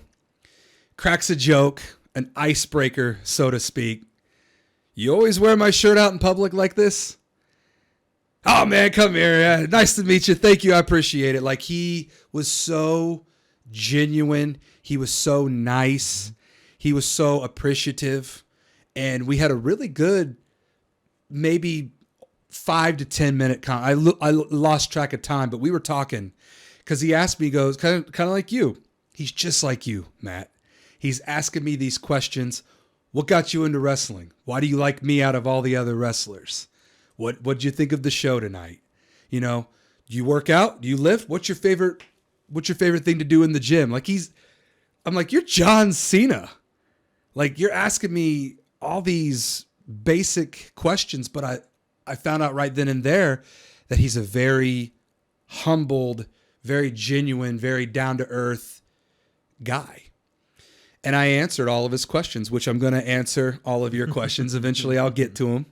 Cracks a joke, an icebreaker, so to speak. You always wear my shirt out in public like this? Oh man, come here. Yeah, nice to meet you. Thank you. I appreciate it. Like, he was so genuine. He was so nice. He was so appreciative. And we had a really good, maybe 5 to 10 minute I lost track of time, but we were talking because he asked me, he goes, kind of like you. He's just like you, Matt. He's asking me these questions. What got you into wrestling? Why do you like me out of all the other wrestlers? What'd you think of the show tonight? You know, do you work out? Do you lift? What's your favorite thing to do in the gym? Like, I'm like, you're John Cena. Like, you're asking me all these basic questions, but I found out right then and there that he's a very humbled, very genuine, very down-to-earth guy. And I answered all of his questions, which I'm going to answer all of your questions. Eventually I'll get to them.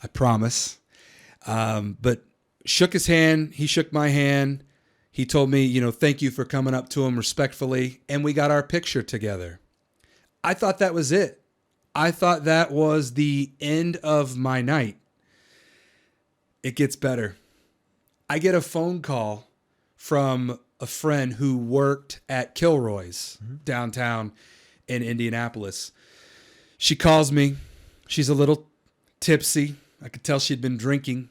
I promise. But shook his hand. He shook my hand. He told me, you know, thank you for coming up to him respectfully. And we got our picture together. I thought that was it. I thought that was the end of my night. It gets better. I get a phone call from a friend who worked at Kilroy's downtown in Indianapolis. She calls me. She's a little tipsy. I could tell she'd been drinking.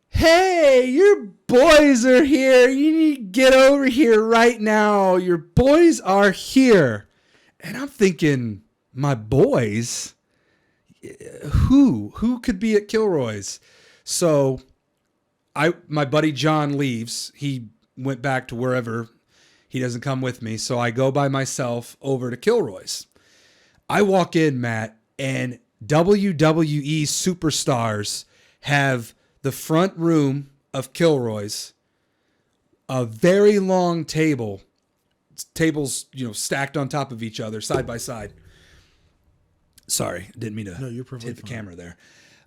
Hey, your boys are here. You need to get over here right now. Your boys are here. And I'm thinking, my boys? Who could be at Kilroy's? So my buddy John leaves. He went back to wherever. He doesn't come with me. So I go by myself over to Kilroy's. I walk in, Matt, and WWE superstars have the front room of Kilroy's, a very long tables, stacked on top of each other, side by side. Sorry, didn't mean to hit the camera there.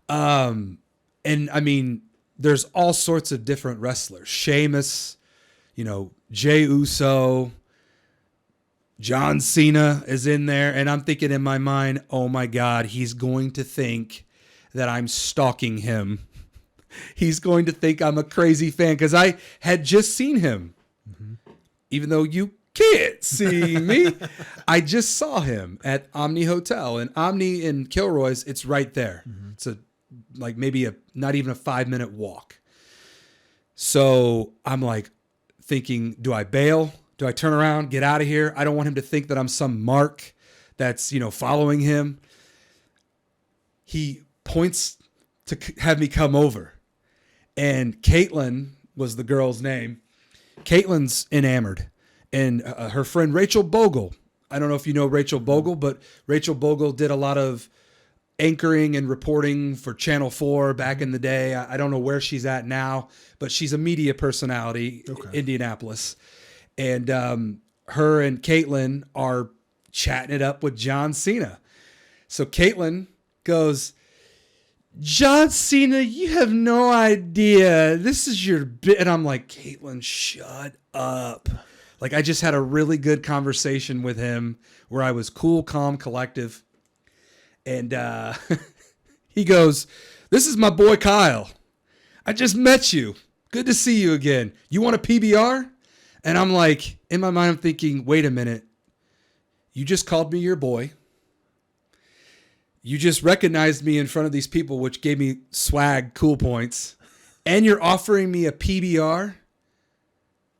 And I mean, there's all sorts of different wrestlers. Sheamus, Jey Uso, John Cena is in there. And I'm thinking in my mind, oh my God, he's going to think that I'm stalking him. He's going to think I'm a crazy fan because I had just seen him. Mm-hmm. Even though you can't see me, I just saw him at Omni Hotel. And Omni in Kilroy's, it's right there. Mm-hmm. It's maybe not even a 5-minute walk. So I'm like thinking, do I bail? Do I turn around, get out of here? I don't want him to think that I'm some mark that's, following him. He points to have me come over. And Caitlin was the girl's name. Caitlin's enamored. And her friend Rachel Bogle. I don't know if you know Rachel Bogle, but Rachel Bogle did a lot of anchoring and reporting for Channel 4 back in the day. I don't know where she's at now, but she's a media personality, Indianapolis. And her and Caitlin are chatting it up with John Cena. So Caitlin goes, John Cena, you have no idea. This is your bit. And I'm like, Caitlin, shut up. Like, I just had a really good conversation with him where I was cool, calm, collective. And he goes, this is my boy Kyle. I just met you. Good to see you again. You want a PBR? And I'm like, in my mind, I'm thinking, wait a minute. You just called me your boy. You just recognized me in front of these people, which gave me swag, cool points. And you're offering me a PBR?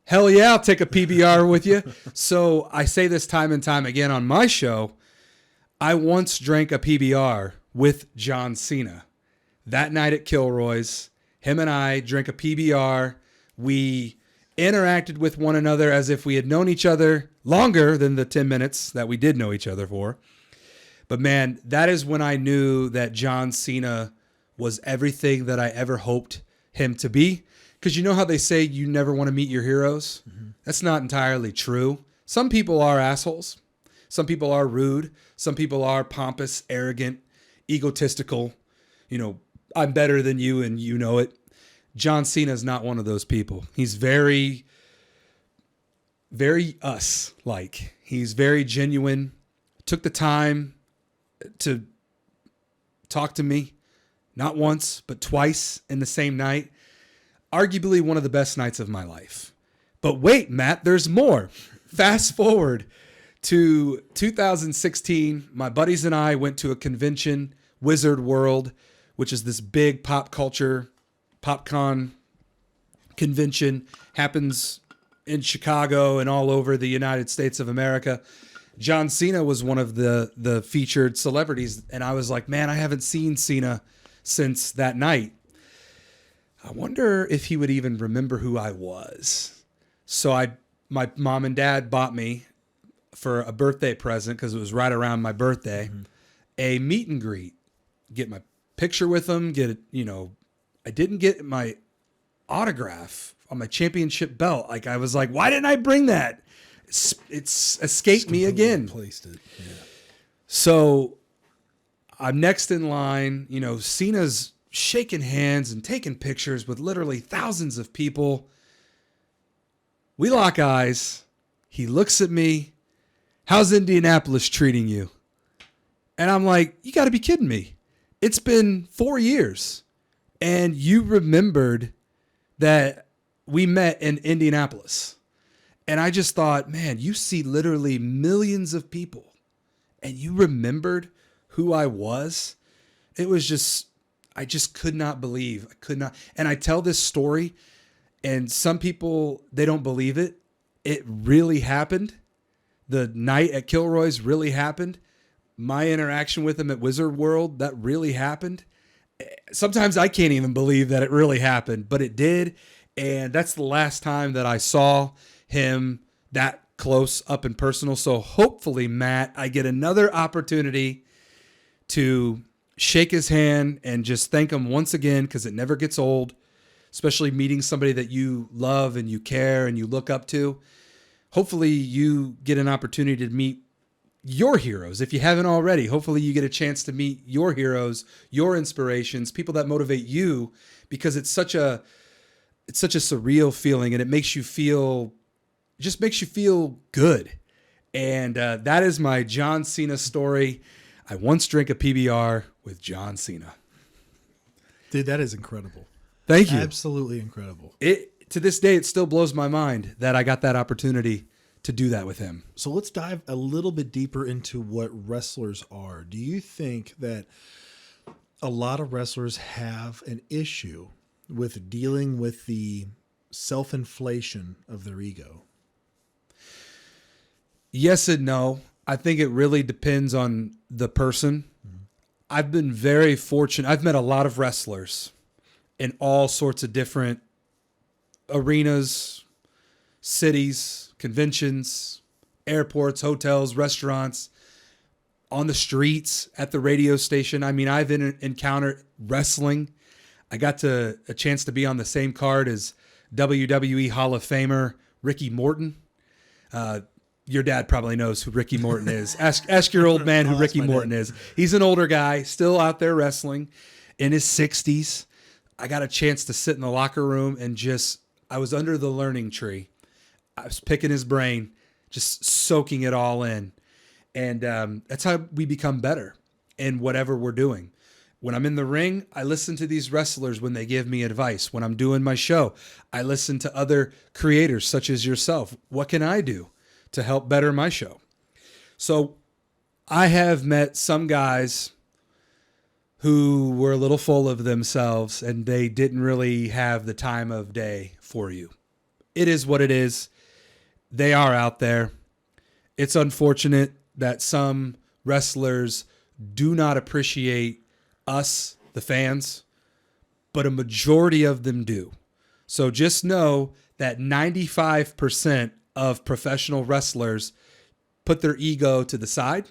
Hell yeah, I'll take a PBR with you. So I say this time and time again on my show. I once drank a PBR with John Cena. That night at Kilroy's, him and I drank a PBR. We interacted with one another as if we had known each other longer than the 10 minutes that we did know each other for. But man, that is when I knew that John Cena was everything that I ever hoped him to be. Because you know how they say you never want to meet your heroes? Mm-hmm. That's not entirely true. Some people are assholes. Some people are rude. Some people are pompous, arrogant, egotistical. I'm better than you and you know it. John Cena is not one of those people. He's very, very us-like. He's very genuine. Took the time to talk to me, not once, but twice in the same night. Arguably one of the best nights of my life. But wait, Matt, there's more. Fast forward to 2016. My buddies and I went to a convention, Wizard World, which is this big pop culture, PopCon convention. Happens in Chicago and all over the United States of America. John Cena was one of the featured celebrities. And I was like, man, I haven't seen Cena since that night. I wonder if he would even remember who I was. So my mom and dad bought me for a birthday present, because it was right around my birthday, a meet and greet. Get my picture with him. I didn't get my autograph on my championship belt. Like, I was like, why didn't I bring that? It's escaped me again. Placed it. Yeah. So I'm next in line. Cena's shaking hands and taking pictures with literally thousands of people. We lock eyes. He looks at me. How's Indianapolis treating you? And I'm like, you got to be kidding me. It's been 4 years. And you remembered that we met in Indianapolis. And I just thought, man, you see literally millions of people. And you remembered who I was. It was just, I just could not believe. I could not. And I tell this story, and some people, they don't believe it. It really happened. The night at Kilroy's really happened. My interaction with him at Wizard World, that really happened. Sometimes I can't even believe that it really happened, but it did. And that's the last time that I saw him that close up and personal. So hopefully, Matt, I get another opportunity to shake his hand and just thank him once again, because it never gets old, especially meeting somebody that you love and you care and you look up to. Hopefully you get an opportunity to meet your heroes. If you haven't already, hopefully you get a chance to meet your heroes, your inspirations, people that motivate you, because it's such a surreal feeling, and it makes you feel good. And that is my John Cena story. I once drank a PBR with John Cena. Dude, that is incredible. Thank you. Absolutely incredible. To this day, it still blows my mind that I got that opportunity to do that with him. So let's dive a little bit deeper into what wrestlers are. Do you think that a lot of wrestlers have an issue with dealing with the self-inflation of their ego? Yes and no. I think it really depends on the person. I've been very fortunate. I've met a lot of wrestlers in all sorts of different arenas, cities, conventions, airports, hotels, restaurants, on the streets, at the radio station. I mean, I've encountered wrestling. I got a chance to be on the same card as WWE Hall of Famer Ricky Morton. Your dad probably knows who Ricky Morton is. Ask your old man who Ricky Morton is. He's an older guy, still out there wrestling in his 60s. I got a chance to sit in the locker room and I was under the learning tree. I was picking his brain, just soaking it all in. And that's how we become better in whatever we're doing. When I'm in the ring, I listen to these wrestlers when they give me advice. When I'm doing my show, I listen to other creators such as yourself. What can I do to help better my show? So I have met some guys who were a little full of themselves and they didn't really have the time of day for you. It is what it is. They are out there. It's unfortunate that some wrestlers do not appreciate us, the fans, but a majority of them do. So just know that 95% of professional wrestlers put their ego to the side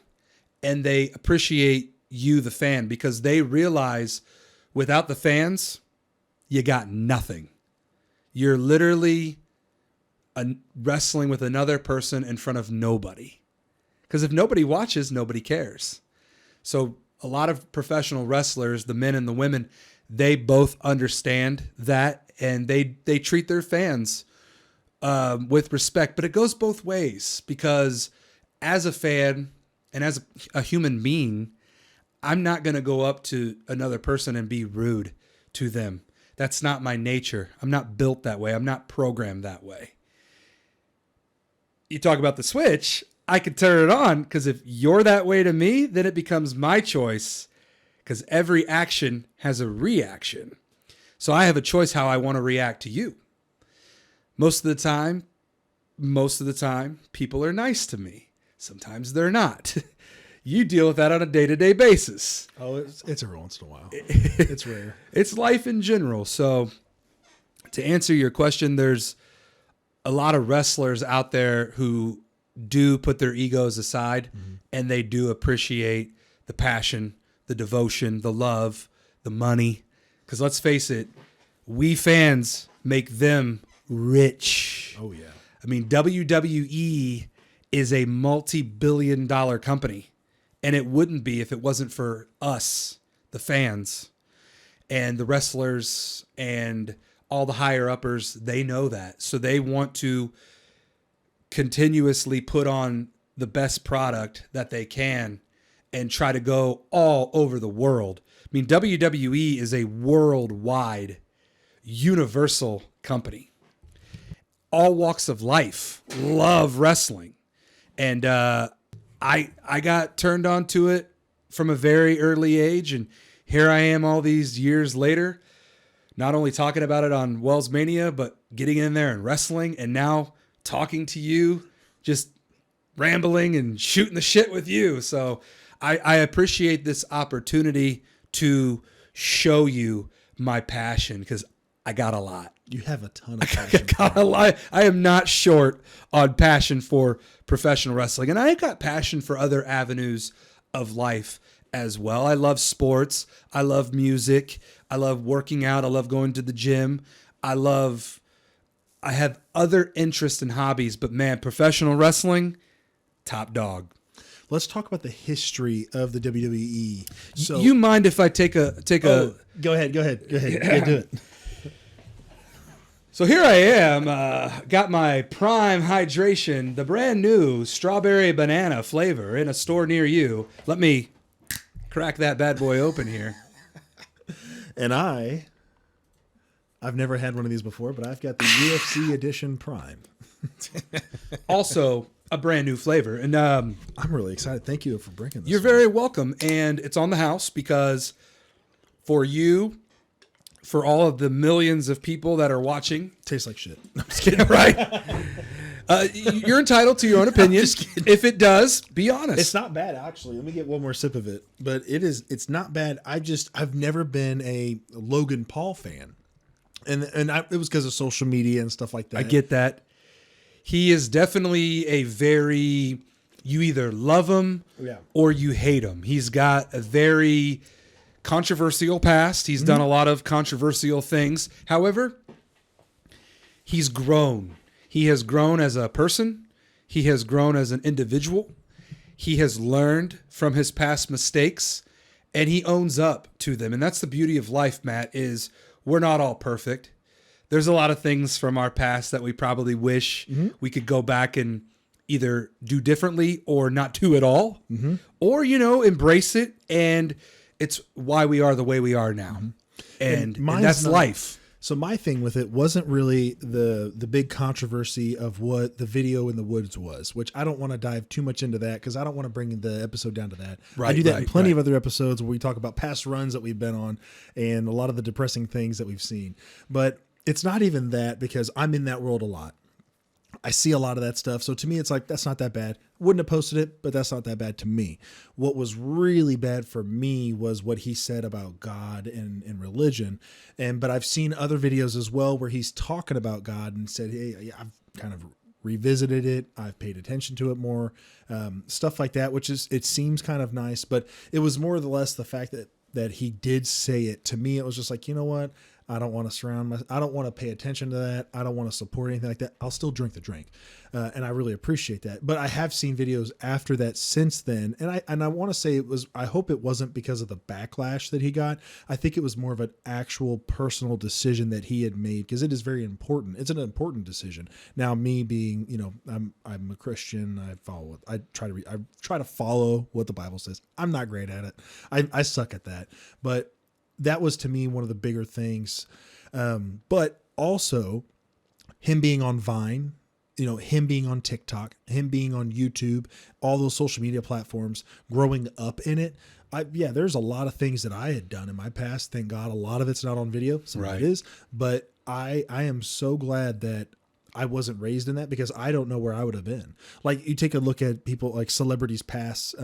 and they appreciate you, the fan, because they realize without the fans, you got nothing. You're literally wrestling with another person in front of nobody. Because if nobody watches, nobody cares. So a lot of professional wrestlers, the men and the women, they both understand that, and they treat their fans with respect. But it goes both ways, because as a fan and as a human being, I'm not going to go up to another person and be rude to them. That's not my nature. I'm not built that way. I'm not programmed that way. You talk about the switch, I could turn it on, because if you're that way to me, then it becomes my choice, because every action has a reaction. So I have a choice how I want to react to you. Most of the time, people are nice to me. Sometimes they're not. You deal with that on a day-to-day basis. Oh, it's every once in a while. It's rare. It's life in general. So to answer your question, there's a lot of wrestlers out there who do put their egos aside, and they do appreciate the passion, the devotion, the love, the money. Because let's face it, we fans make them rich. Oh, yeah. I mean, WWE is a multi-billion-dollar company, and it wouldn't be if it wasn't for us, the fans, and the wrestlers, and all the higher-uppers. They know that. So they want to continuously put on the best product that they can and try to go all over the world. I mean, WWE is a worldwide, universal company. All walks of life love wrestling. And I got turned on to it from a very early age. And here I am all these years later, not only talking about it on Wells Mania, but getting in there and wrestling, and now talking to you, just rambling and shooting the shit with you. So I appreciate this opportunity to show you my passion, because I got a lot. You have a ton of passion. I got a lot. I am not short on passion for professional wrestling, and I got passion for other avenues of life as well. I love sports. I love music. I love working out. I love going to the gym. I have other interests and hobbies, but man, professional wrestling, top dog. Let's talk about the history of the WWE. So You mind if I take a go ahead. Yeah, do it. So here I am, got my Prime Hydration, the brand new strawberry banana flavor in a store near you. Let me crack that bad boy open here. And I've never had one of these before, but I've got the UFC Edition Prime. Also, a brand new flavor. And I'm really excited. Thank you for bringing this. you're very welcome. And it's on the house because for you, for all of the millions of people that are watching, Tastes like shit. I'm just kidding. right? You're entitled to your own opinion. If it does, be honest. It's not bad, actually. Let me get one more sip of it. But it's not bad. I've never been a Logan Paul fan. And it was because of social media and stuff like that. I get that. He is definitely you either love him or you hate him. He's got a very controversial past. He's done a lot of controversial things. However, he's grown. He has grown as a person. He has grown as an individual. He has learned from his past mistakes and he owns up to them. And that's the beauty of life, Matt, is we're not all perfect. There's a lot of things from our past that we probably wish we could go back and either do differently or not do at all, or, embrace it. And it's why we are the way we are now. And that's life. So my thing with it wasn't really the big controversy of what the video in the woods was, which I don't want to dive too much into that because I don't want to bring the episode down to that. I do that in plenty of other episodes where we talk about past runs that we've been on and a lot of the depressing things that we've seen. But it's not even that because I'm in that world a lot. I see a lot of that stuff. So to me, it's like, that's not that bad. Wouldn't have posted it, but that's not that bad to me. What was really bad for me was what he said about God and religion. But I've seen other videos as well where he's talking about God and said, hey, I've kind of revisited it. I've paid attention to it more, stuff like that, it seems kind of nice, but it was more or less the fact that he did say it. To me, it was just like, you know what? I don't want to I don't want to pay attention to that. I don't want to support anything like that. I'll still drink the drink. And I really appreciate that. But I have seen videos after that since then. And I want to say I hope it wasn't because of the backlash that he got. I think it was more of an actual personal decision that he had made because it is very important. It's an important decision. Now, me being, I'm a Christian. I try to follow what the Bible says. I'm not great at it. I suck at that. But that was to me one of the bigger things. But also him being on Vine, him being on TikTok, him being on YouTube, all those social media platforms, growing up in it. There's a lot of things that I had done in my past. Thank God a lot of it's not on video. Some of it is, but I am so glad that I wasn't raised in that because I don't know where I would have been. Like you take a look at people like celebrities past,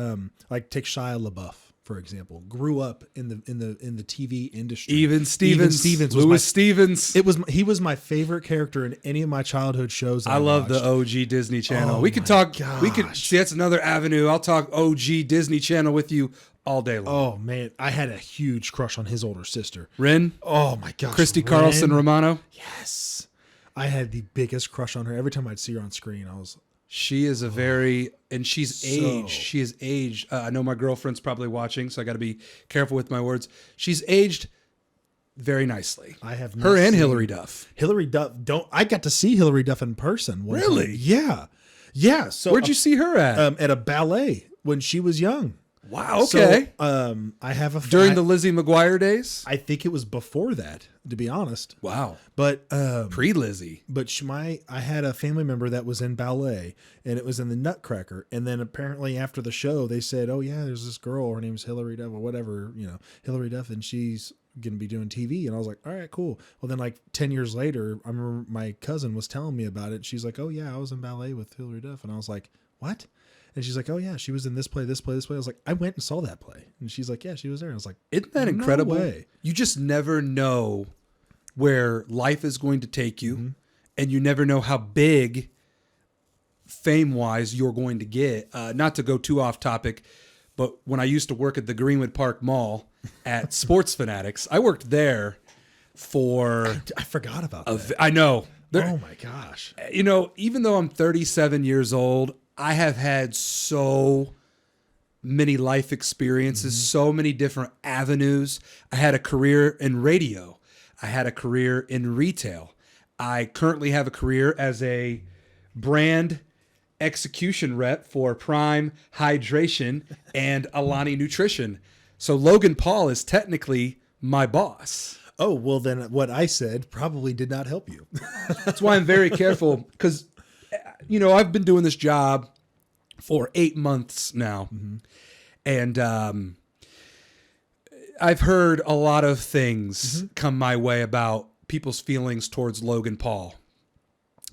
like take Shia LaBeouf, for example, grew up in the TV industry. Even Stevens, Louis Stevens. He was my favorite character in any of my childhood shows. I love the OG Disney Channel. We could talk. Gosh. We could see that's another avenue. I'll talk OG Disney Channel with you all day long. Oh man, I had a huge crush on his older sister, Ren. Oh my gosh, Christy Carlson Romano. Yes, I had the biggest crush on her. Every time I'd see her on screen, I was. She is she's aged. She is aged. I know my girlfriend's probably watching, so I got to be careful with my words. She's aged very nicely. I have her and Hillary Duff. Hillary Duff. I got to see Hillary Duff in person. Really? Yeah. Yeah. So where'd you see her at? At a ballet when she was young. Wow. Okay. So, I have a during the Lizzie McGuire days. I think it was before that, to be honest. Wow. But pre-Lizzie. But I had a family member that was in ballet, and it was in the Nutcracker. And then apparently after the show, they said, "Oh yeah, there's this girl. Her name's Hillary Duff or whatever. Hillary Duff, and she's going to be doing TV." And I was like, "All right, cool." Well, then like 10 years later, I remember my cousin was telling me about it. She's like, "Oh yeah, I was in ballet with Hillary Duff," and I was like, "What?" And she's like, "Oh yeah, she was in this play, this play, this play." I was like, "I went and saw that play." And she's like, "Yeah, she was there." And I was like, "Isn't that incredible?" No way. You just never know where life is going to take you, and you never know how big fame-wise you're going to get. Not to go too off topic, But when I used to work at the Greenwood Park Mall at Sports Fanatics, I worked there for. I forgot about that. I know. Oh my gosh. You know, even though I'm 37 years old, I have had so many life experiences, so many different avenues. I had a career in radio. I had a career in retail. I currently have a career as a brand execution rep for Prime Hydration and Alani Nutrition. So Logan Paul is technically my boss. Oh, well, then what I said probably did not help you. That's why I'm very careful because, you know, I've been doing this job for 8 months now. And I've heard a lot of things come my way about people's feelings towards Logan Paul.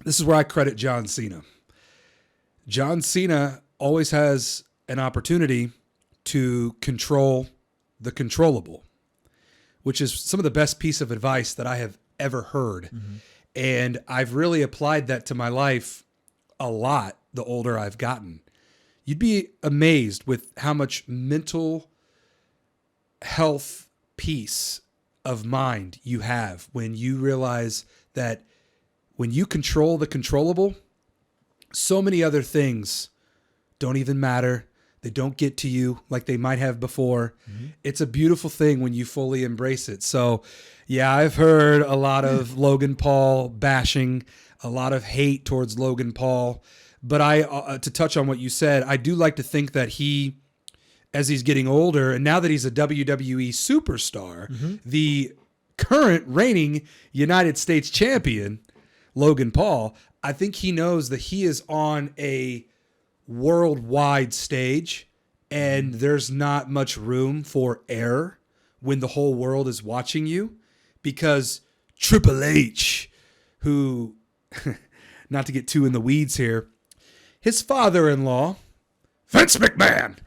This is where I credit John Cena. John Cena always has an opportunity to control the controllable, which is some of the best piece of advice that I have ever heard. And I've really applied that to my life a lot the older I've gotten. You'd be amazed with how much mental health peace of mind you have when you realize that when you control the controllable, so many other things don't even matter. They don't get to you like they might have before. It's a beautiful thing when you fully embrace it. So, yeah, I've heard a lot of Logan Paul bashing, a lot of hate towards Logan Paul. But to touch on what you said, I do like to think that he, as he's getting older, and now that he's a WWE superstar, the current reigning United States champion, Logan Paul, I think he knows that he is on a worldwide stage and there's not much room for error when the whole world is watching you, because Triple H, who, not to get too in the weeds here, his father-in-law, Vince McMahon,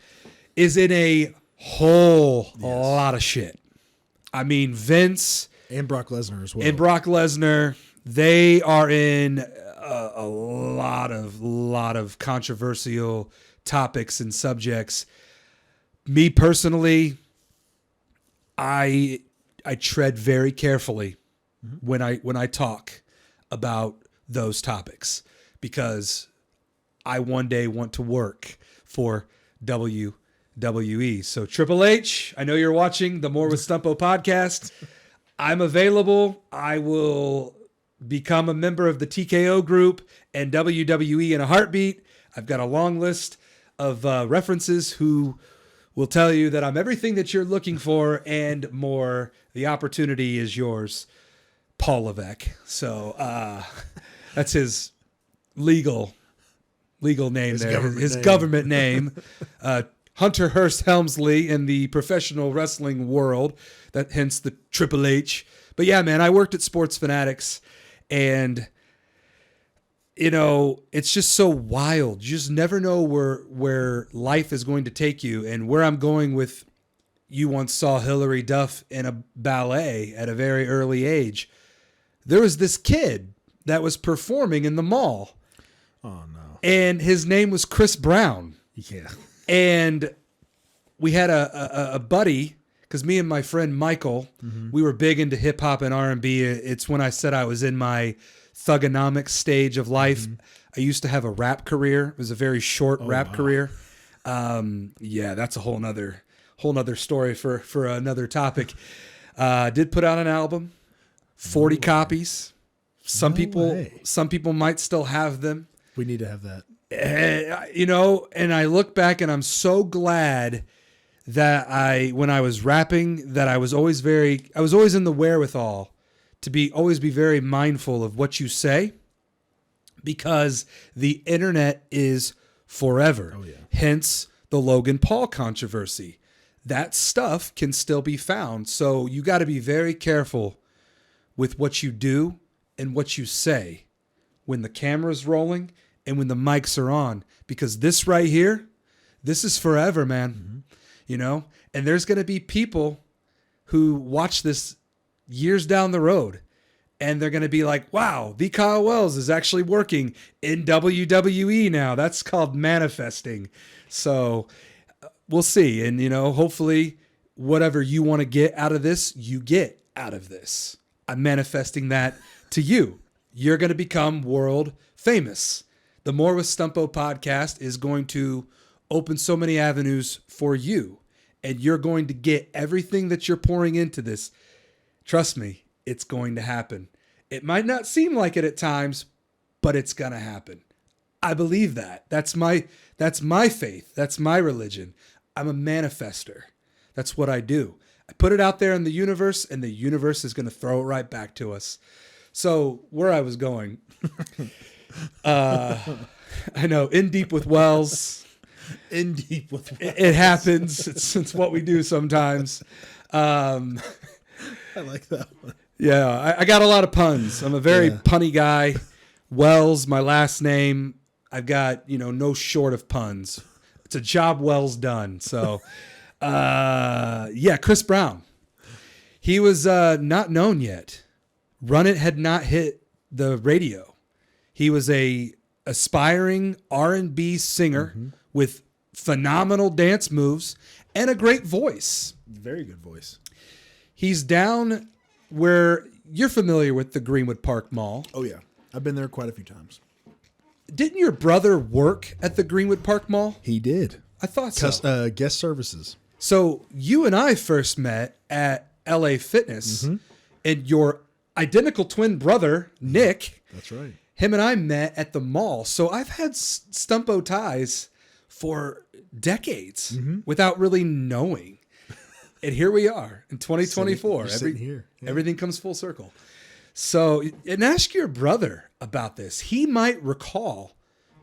is in a whole lot of shit. I mean, Vince And Brock Lesnar as well. and Brock Lesnar, they are in a lot of controversial topics and subjects. Me personally, I tread very carefully when I talk about those topics, because I one day want to work for WWE. So Triple H, I know you're watching the More with Stumpo podcast. I'm available. I will become a member of the TKO group and WWE in a heartbeat. I've got a long list of references who will tell you that I'm everything that you're looking for and more. The opportunity is yours, Paul Levesque. So that's his legal name there. His government name. Hunter Hearst Helmsley in the professional wrestling world. That hence the Triple H. But yeah, man, I worked at Sports Fanatics, and you know, it's just so wild. You just never know where life is going to take you. And where I'm going with, you once saw Hilary Duff in a ballet at a very early age. There was this kid that was performing in the mall. Oh, no. And his name was Chris Brown. Yeah. And we had a buddy, because me and my friend Michael, we were big into hip hop and R&B. It's when I said I was in my thugonomics stage of life. I used to have a rap career. It was a very short rap career. Yeah, that's a whole nother story for another topic. Did put out an album, 40 copies. Some people might still have them. We need to have that. You know, and I look back and I'm so glad that when I was rapping, that I was always in the wherewithal to always be very mindful of what you say, because the internet is forever. Oh, yeah. Hence the Logan Paul controversy. That stuff can still be found. So you got to be very careful with what you do and what you say when the camera's rolling and when the mics are on, because this right here, this is forever, man. You know, and there's going to be people who watch this years down the road, and they're going to be like, wow, the Kyle Wells is actually working in WWE now. That's called manifesting. So we'll see. And, hopefully whatever you want to get out of this, you get out of this. I'm manifesting that to you. You're going to become world famous. The More with Stumpo podcast is going to open so many avenues for you, and you're going to get everything that you're pouring into this. Trust me, it's going to happen. It might not seem like it at times, but it's going to happen. I believe that. That's my faith. That's my religion. I'm a manifester. That's what I do. I put it out there in the universe, and the universe is going to throw it right back to us. So where I was going, I know, in deep with Wells. In deep with Wells. It happens. It's what we do sometimes. I like that one. Yeah, I got a lot of puns. I'm a very punny guy. Wells, my last name. I've got, no short of puns. It's a job well done. So, Chris Brown. He was not known yet. Run It had not hit the radio. He was a aspiring R&B singer with phenomenal dance moves and a great voice. Very good voice. He's down where you're familiar with the Greenwood Park Mall. Oh, yeah. I've been there quite a few times. Didn't your brother work at the Greenwood Park Mall? He did. I thought so. Guest services. So you and I first met at LA Fitness, and your identical twin brother, Nick. That's right. Him and I met at the mall. So I've had Stumpo ties for decades without really knowing. And here we are in 2024. Sitting here. Yeah. Everything comes full circle. So, and ask your brother about this. He might recall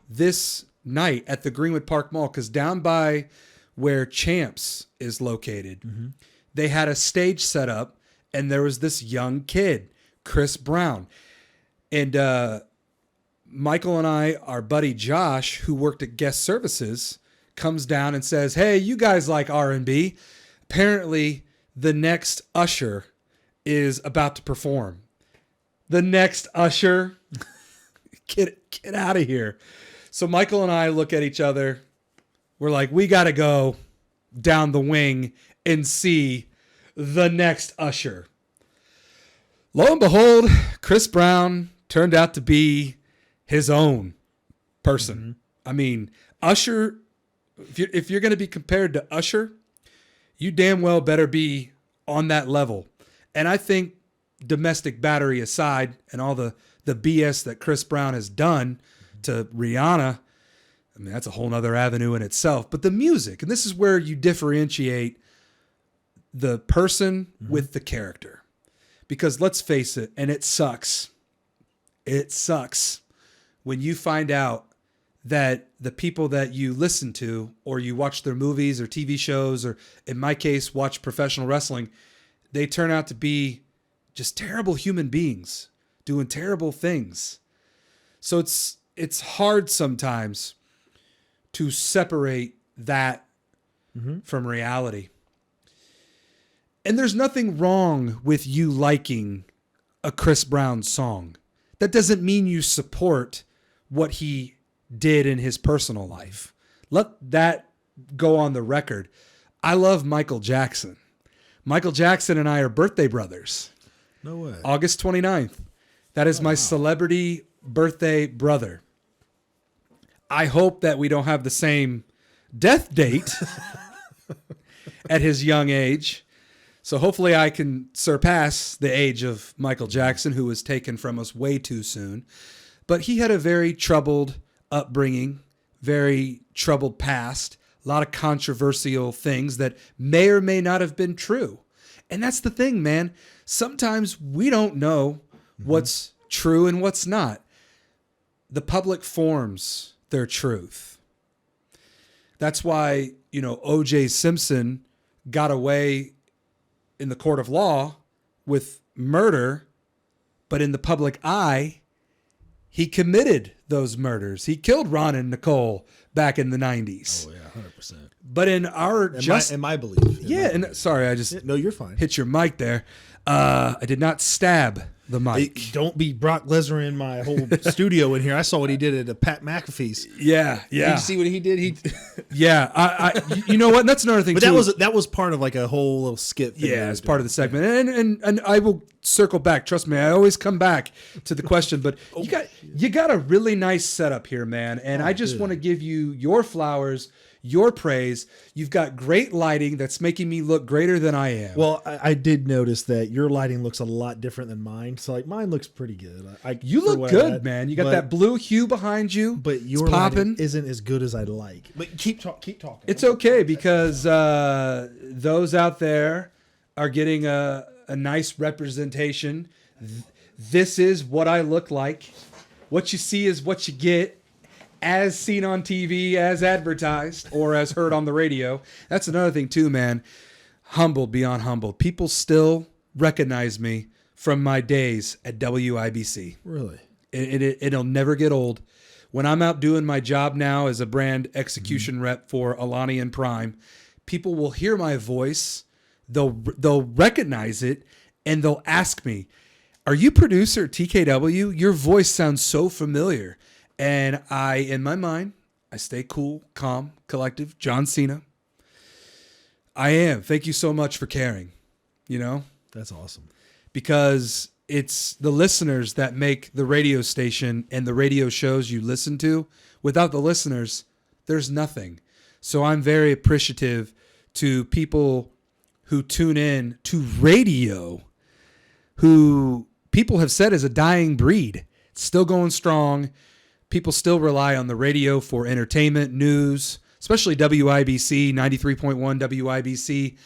this night at the Greenwood Park Mall, because down by where Champs is located, they had a stage set up, and there was this young kid, Chris Brown. And Michael and I, our buddy Josh, who worked at guest services, comes down and says, "Hey, you guys like R&B. Apparently, the next Usher is about to perform." The next Usher? Get out of here. So Michael and I look at each other. We're like, we got to go down the wing and see the next Usher. Lo and behold, Chris Brown turned out to be his own person. I mean, Usher, if you're going to be compared to Usher, you damn well better be on that level. And I think, domestic battery aside and all the BS that Chris Brown has done to Rihanna, I mean, that's a whole nother avenue in itself. But the music, and this is where you differentiate the person with the character. Because let's face it, and it sucks. It sucks when you find out that the people that you listen to, or you watch their movies or TV shows, or in my case, watch professional wrestling, they turn out to be just terrible human beings doing terrible things. So it's hard sometimes to separate that from reality. And there's nothing wrong with you liking a Chris Brown song. That doesn't mean you support what he did in his personal life. Let that go on the record. I love Michael Jackson. Michael Jackson and I are birthday brothers. No way. August 29th. That is my celebrity birthday brother. I hope that we don't have the same death date at his young age. So hopefully I can surpass the age of Michael Jackson, who was taken from us way too soon. But he had a very troubled upbringing, very troubled past, a lot of controversial things that may or may not have been true. And that's the thing, man. Sometimes we don't know what's true and what's not. The public forms their truth. That's why, O.J. Simpson got away in the court of law with murder, but in the public eye, he committed those murders. He killed Ron and Nicole back in the 90s. Oh, yeah, 100%. But in our in my belief. Sorry, I just no, you're fine. hit your mic there. I did not stab the mic. Don't be Brock Lesnar in my whole studio in here. I saw what he did at Pat McAfee's. Yeah. Did you see what he did? Yeah. You know what? And that's another thing But too. that was part of like a whole little skit thing. Yeah, it's part of the segment, and I will circle back. Trust me, I always come back to the question. But you got a really nice setup here, man, and I just want to give you your flowers, your praise. You've got great lighting that's making me look greater than I am. Well, I did notice that your lighting looks a lot different than mine. So like mine looks pretty good. You look good, man. You got that blue hue behind you. But your lighting isn't as good as I'd like. But keep talking. It's okay because those out there are getting a nice representation. This is what I look like. What you see is what you get. As seen on TV, as advertised, or as heard on the radio. That's another thing too, man. Humbled beyond humbled. People still recognize me from my days at WIBC. Really? It'll never get old. When I'm out doing my job now as a brand execution rep for Alani and Prime, people will hear my voice, they'll recognize it, and they'll ask me, "Are you producer TKW? Your voice sounds so familiar." And in my mind, I stay cool, calm, collective. John Cena. I am. Thank you so much for caring. You know? That's awesome. Because it's the listeners that make the radio station and the radio shows you listen to. Without the listeners, there's nothing. So I'm very appreciative to people who tune in to radio, who people have said is a dying breed. It's still going strong. People still rely on the radio for entertainment, news, especially WIBC, 93.1 WIBC.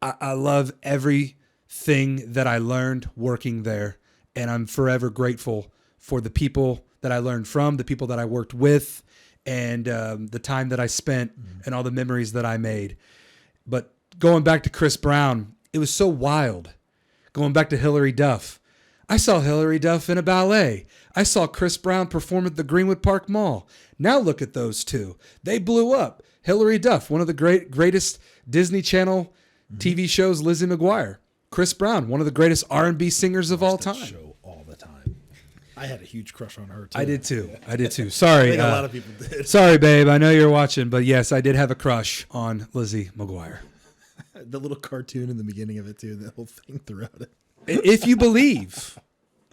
I love everything that I learned working there, and I'm forever grateful for the people that I learned from, the people that I worked with, and the time that I spent and all the memories that I made. But going back to Chris Brown, it was so wild. Going back to Hilary Duff. I saw Hilary Duff in a ballet. I saw Chris Brown perform at the Greenwood Park Mall. Now look at those two. They blew up. Hilary Duff, one of the greatest Disney Channel TV shows, Lizzie McGuire. Chris Brown, one of the greatest R&B singers of all time. Show all the time. I had a huge crush on her too. I did too. Sorry. I think a lot of people did. Sorry, babe. I know you're watching, but yes, I did have a crush on Lizzie McGuire. The little cartoon in the beginning of it too, the whole thing throughout it. If you believe.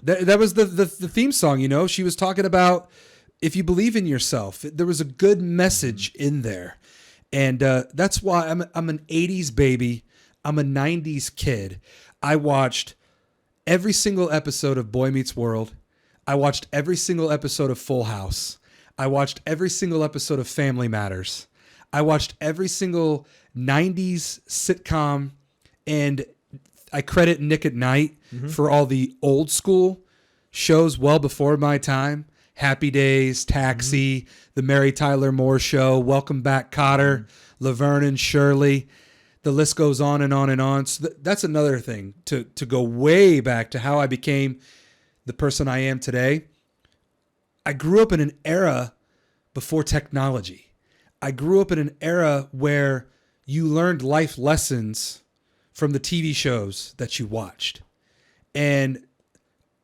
That was the theme song, you know. She was talking about if you believe in yourself. There was a good message in there. And that's why I'm an 80s baby. I'm a 90s kid. I watched every single episode of Boy Meets World. I watched every single episode of Full House. I watched every single episode of Family Matters. I watched every single 90s sitcom, and I credit Nick at Night for all the old school shows well before my time. Happy Days, Taxi, The Mary Tyler Moore Show, Welcome Back, Kotter, Laverne and Shirley. The list goes on and on and on. So that's another thing to go way back to how I became the person I am today. I grew up in an era before technology. I grew up in an era where you learned life lessons from the TV shows that you watched. And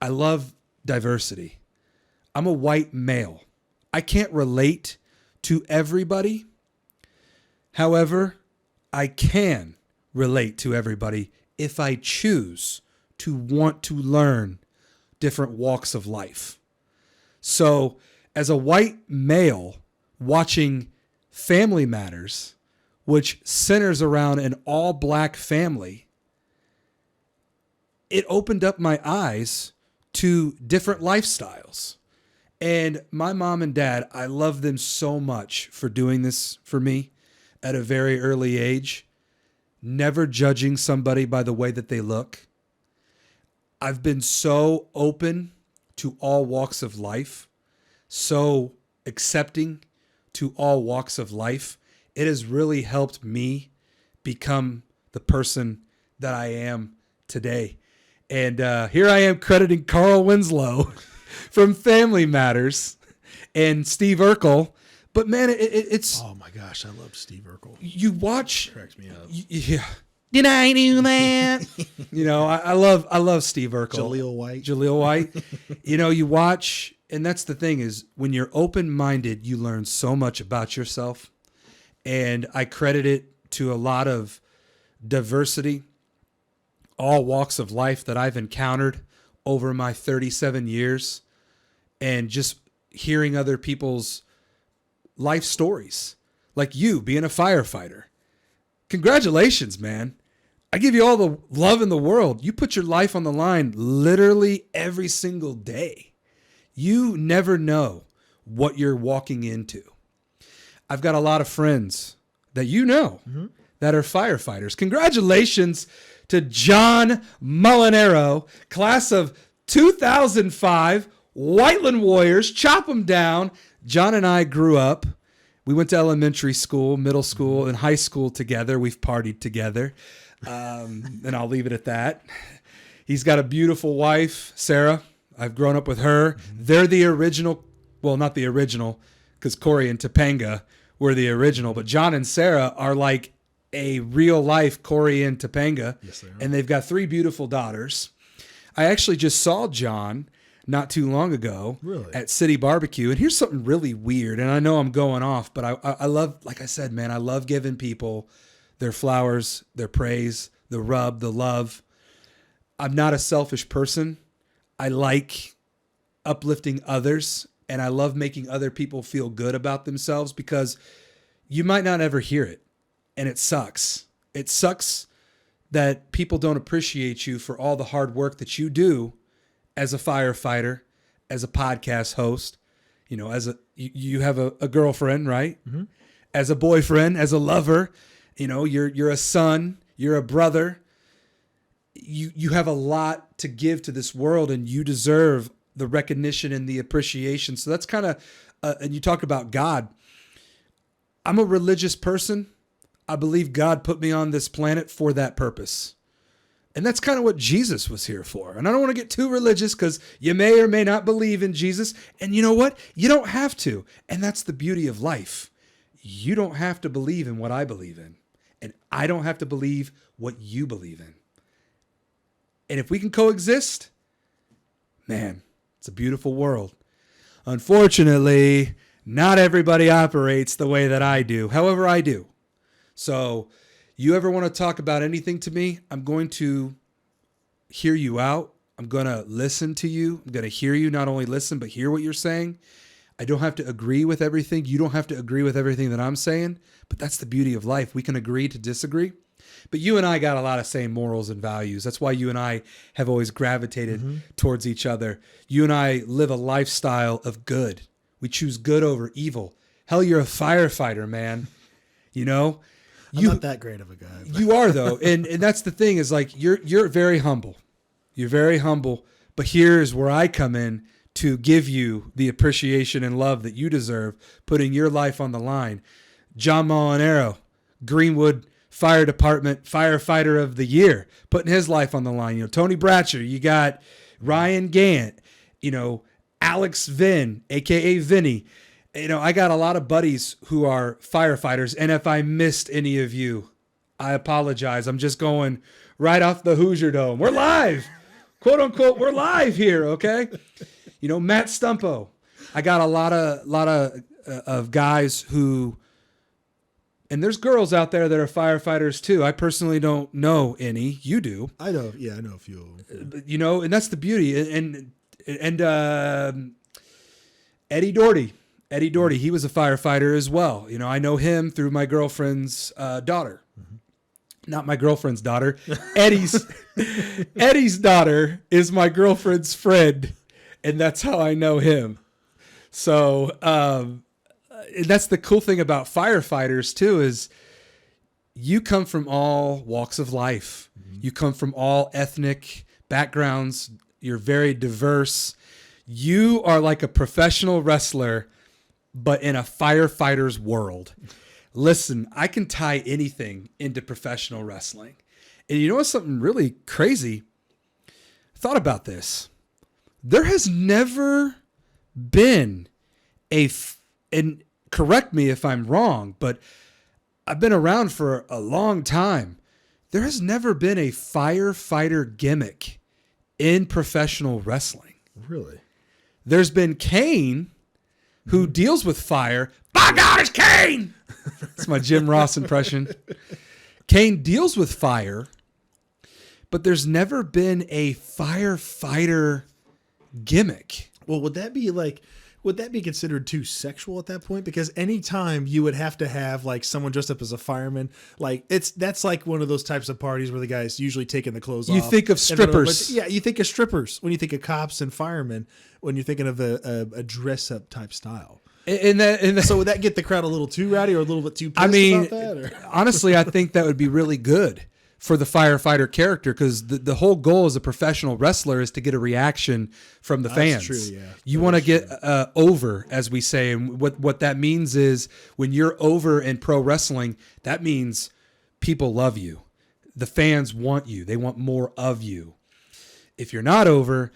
I love diversity. I'm a white male. I can't relate to everybody. However, I can relate to everybody if I choose to want to learn different walks of life. So, as a white male watching Family Matters, which centers around an all-black family, it opened up my eyes to different lifestyles. And my mom and dad, I love them so much for doing this for me at a very early age, never judging somebody by the way that they look. I've been so open to all walks of life, so accepting to all walks of life. It has really helped me become the person that I am today. And here I am crediting Carl Winslow from Family Matters and Steve Urkel. But man, it's... Oh my gosh, I love Steve Urkel. You watch... Cracks me up. Yeah. Did I do that? I love Steve Urkel. Jaleel White. You watch, and that's the thing is when you're open-minded, you learn so much about yourself. And I credit it to a lot of diversity, all walks of life that I've encountered over my 37 years, and just hearing other people's life stories, like you being a firefighter. Congratulations, man. I give you all the love in the world. You put your life on the line literally every single day. You never know what you're walking into. I've got a lot of friends that that are firefighters. Congratulations to John Molinaro, class of 2005, Whiteland Warriors. Chop them down. John and I grew up. We went to elementary school, middle school, and high school together. We've partied together. And I'll leave it at that. He's got a beautiful wife, Sarah. I've grown up with her. They're the original. Well, not the original, because Corey and Topanga were the original. But John and Sarah are like a real life Corey and Topanga. Yes, they are. And they've got 3 beautiful daughters. I actually just saw John not too long ago at City Barbecue. And here's something really weird. And I know I'm going off, but I love, like I said, man, I love giving people their flowers, their praise, the rub, the love. I'm not a selfish person. I like uplifting others, and I love making other people feel good about themselves, because you might not ever hear it, and it sucks. It sucks that people don't appreciate you for all the hard work that you do as a firefighter, as a podcast host, you have a girlfriend, right? Mm-hmm. As a boyfriend, as a lover, you're a son, you're a brother. You have a lot to give to this world, and you deserve the recognition and the appreciation. So that's kind of, and you talk about God. I'm a religious person. I believe God put me on this planet for that purpose. And that's kind of what Jesus was here for. And I don't want to get too religious, because you may or may not believe in Jesus. And you know what? You don't have to. And that's the beauty of life. You don't have to believe in what I believe in. And I don't have to believe what you believe in. And if we can coexist, man, it's a beautiful world. Unfortunately, not everybody operates the way that I do. However, I do. So you ever want to talk about anything to me, I'm going to hear you out. I'm going to listen to you. I'm going to hear you, not only listen, but hear what you're saying. I don't have to agree with everything. You don't have to agree with everything that I'm saying, but that's the beauty of life. We can agree to disagree. But you and I got a lot of same morals and values. That's why you and I have always gravitated towards each other. You and I live a lifestyle of good. We choose good over evil. Hell, you're a firefighter, man. I'm not that great of a guy. But. You are, though. And that's the thing is, like, you're very humble. You're very humble. But here's where I come in to give you the appreciation and love that you deserve, putting your life on the line. John Molinaro, Greenwood Fire Department Firefighter of the Year, putting his life on the line. Tony Bratcher, you got Ryan Gant, Alex Vinn, a.k.a. Vinny. I got a lot of buddies who are firefighters, and if I missed any of you, I apologize. I'm just going right off the Hoosier Dome. We're live, quote unquote. We're live here, okay? Matt Stumpo. I got a lot of guys who, and there's girls out there that are firefighters too. I personally don't know any. You do. I know. Yeah, I know a few. And that's the beauty. And Eddie Doherty. Eddie Doherty, he was a firefighter as well. I know him through my girlfriend's daughter. Mm-hmm. Not my girlfriend's daughter. Eddie's daughter is my girlfriend's friend, and that's how I know him. So that's the cool thing about firefighters too, is you come from all walks of life. Mm-hmm. You come from all ethnic backgrounds. You're very diverse. You are like a professional wrestler, but in a firefighter's world. Listen, I can tie anything into professional wrestling. And you know what's something really crazy? I thought about this. There has never been and correct me if I'm wrong, but I've been around for a long time. there has never been a firefighter gimmick in professional wrestling. Really? There's been Kane, who deals with fire. By God, it's Kane! That's my Jim Ross impression. Kane deals with fire, but there's never been a firefighter gimmick. Well, would that be considered too sexual at that point? Because anytime you would have to have like someone dressed up as a fireman, like that's like one of those types of parties where the guy's usually taking the clothes off. You think of strippers. Yeah, you think of strippers when you think of cops and firemen, when you're thinking of a dress up type style. So would that get the crowd a little too rowdy or a little bit too pissed about that? Or? Honestly, I think that would be really good for the firefighter character, because the whole goal as a professional wrestler is to get a reaction from the fans. That's true, yeah. You want to get over, as we say, and what that means is when you're over in pro wrestling, that means people love you. The fans want you. They want more of you. If you're not over,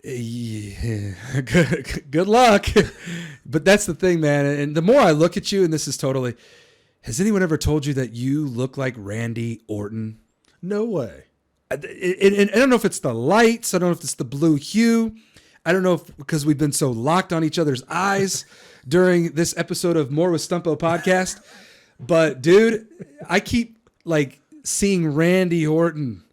good luck. But that's the thing, man. And the more I look at you, and this is totally... Has anyone ever told you that you look like Randy Orton? No way. And I don't know if it's the lights. I don't know if it's the blue hue. I don't know if because we've been so locked on each other's eyes during this episode of More with Stumpo podcast. But dude, I keep like seeing Randy Orton.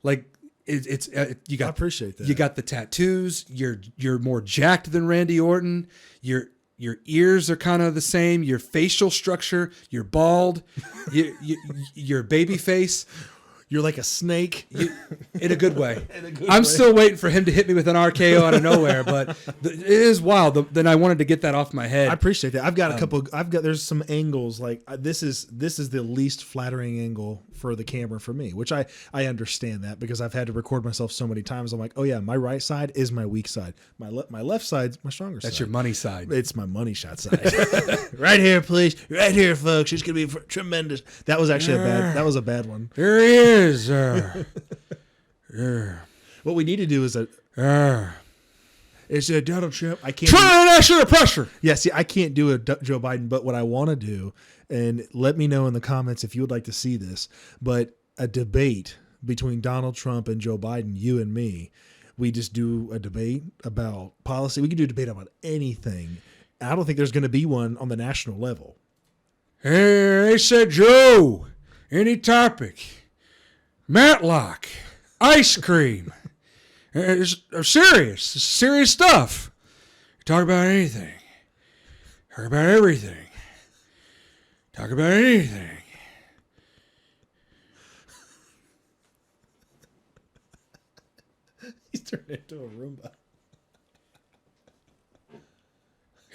Like it's you got. I appreciate that. You got the tattoos. You're more jacked than Randy Orton. Your ears are kind of the same. Your facial structure, you're bald. Your baby face. You're like a snake. In a good way. I'm still waiting for him to hit me with an RKO out of nowhere, but it is wild. Then I wanted to get that off my head. I appreciate that. I've got there's some angles like this is the least flattering angle for the camera for me, which I understand that because I've had to record myself so many times. I'm like, oh yeah, my right side is my weak side. My left side's my stronger side. That's your money side. It's my money shot side. Right here, please. Right here, folks. It's going to be tremendous. That was actually a bad one. There he is. What we need to do is Donald Trump. I can't. International pressure. Yeah, see, I can't do a Joe Biden, but what I want to do, and let me know in the comments if you would like to see this, but a debate between Donald Trump and Joe Biden, you and me. We just do a debate about policy. We can do a debate about anything. I don't think there's going to be one on the national level. Hey, they said, Joe, any topic. Matlock, ice cream. It's serious stuff. Talk about anything. Talk about everything. Talk about anything. He's turned into a Roomba.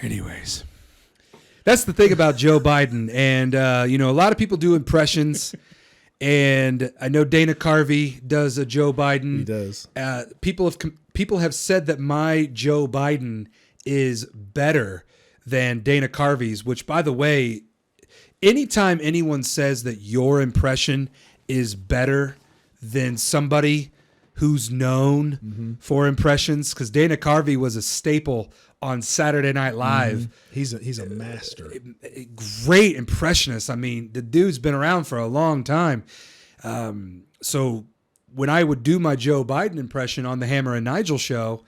Anyways, that's the thing about Joe Biden. And, a lot of people do impressions. And I know Dana Carvey does a Joe Biden. He does. People have said that my Joe Biden is better than Dana Carvey's, which, by the way, anytime anyone says that your impression is better than somebody who's known for impressions, because Dana Carvey was a staple on Saturday Night Live. He's a master. Great impressionist. I mean, the dude's been around for a long time. So when I would do my Joe Biden impression on the Hammer and Nigel show,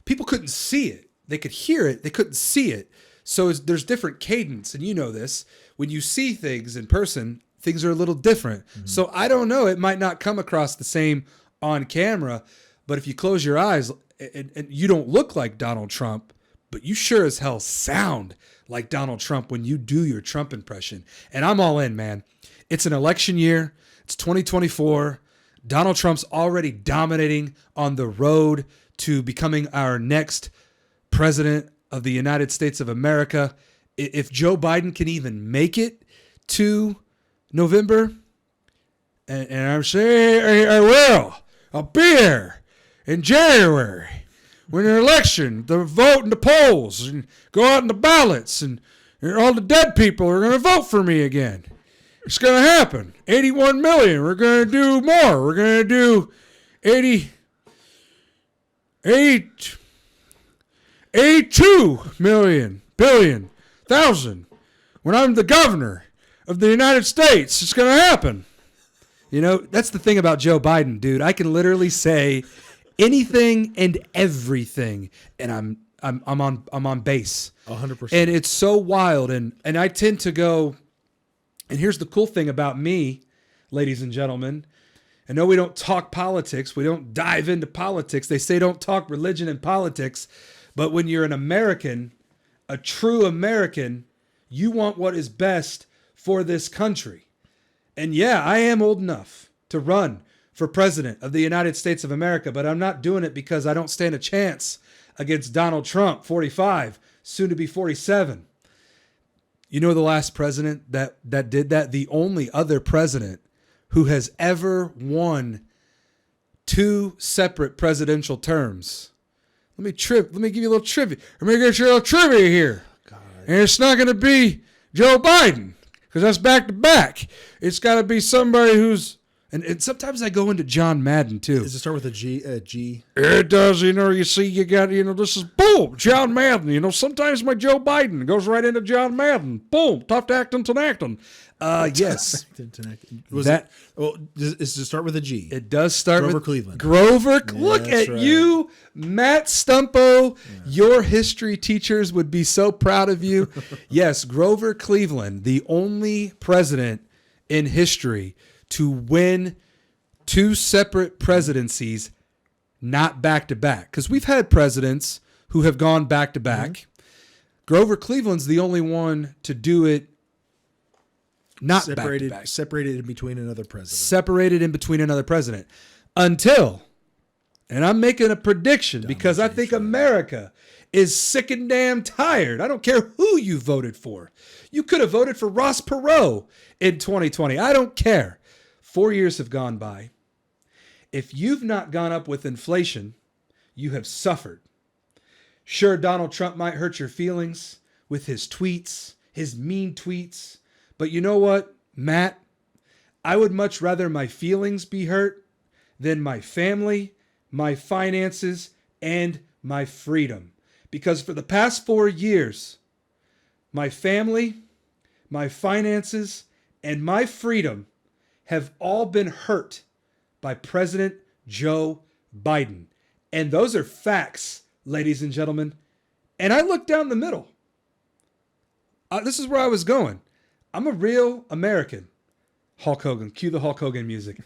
people couldn't see it. They could hear it. They couldn't see it. So there's different cadence. And you know this. When you see things in person, things are a little different. So I don't know. It might not come across the same on camera. But if you close your eyes and you don't look like Donald Trump, but you sure as hell sound like Donald Trump when you do your Trump impression. And I'm all in, man. It's an election year. It's 2024. Donald Trump's already dominating on the road to becoming our next president of the United States of America. If Joe Biden can even make it to November, and I'm saying I will. I'll be here in January. When an election, the vote in the polls, and go out in the ballots, and all the dead people are going to vote for me again. It's going to happen. 81 million. We're going to do more. We're going to do 82 million, billion, thousand. When I'm the governor of the United States, it's going to happen. You know, that's the thing about Joe Biden, dude. I can literally say anything and everything, and I'm on base. 100%. And it's so wild, and I tend to go. And here's the cool thing about me, ladies and gentlemen. I know we don't talk politics. We don't dive into politics. They say don't talk religion and politics. But when you're an American, a true American, you want what is best for this country. And yeah, I am old enough to run for president of the United States of America, but I'm not doing it because I don't stand a chance against Donald Trump, 45, soon to be 47. You know the last president that did that? The only other president who has ever won 2 separate presidential terms. Let me give you a little trivia. Let me get you a little trivia here. God. And it's not going to be Joe Biden, because that's back to back. It's got to be somebody who's, and sometimes I go into John Madden too. Does it start with a G? G? It does. You see, you got, this is boom, John Madden. Sometimes my Joe Biden goes right into John Madden. Boom, tough acting to acting. Yes. Does it start with a G? It does start Grover with Cleveland. Grover. Look at right. You, Matt Stumpo. Yeah. Your history teachers would be so proud of you. Yes, Grover Cleveland, the only president in history to win 2 separate presidencies, not back to back. Because we've had presidents who have gone back to back. Grover Cleveland's the only one to do it. Not separated, back to back. Separated in between another president. Separated in between another president. Until, and I'm making a prediction because I think America is sick and damn tired. I don't care who you voted for. You could have voted for Ross Perot in 2020. I don't care. 4 years have gone by. If you've not gone up with inflation, you have suffered. Sure, Donald Trump might hurt your feelings with his tweets, his mean tweets. But you know what, Matt? I would much rather my feelings be hurt than my family, my finances, and my freedom. Because for the past 4 years, my family, my finances, and my freedom have all been hurt by President Joe Biden. And those are facts, ladies and gentlemen. And I look down the middle. This is where I was going. I'm a real American. Hulk Hogan. Cue the Hulk Hogan music.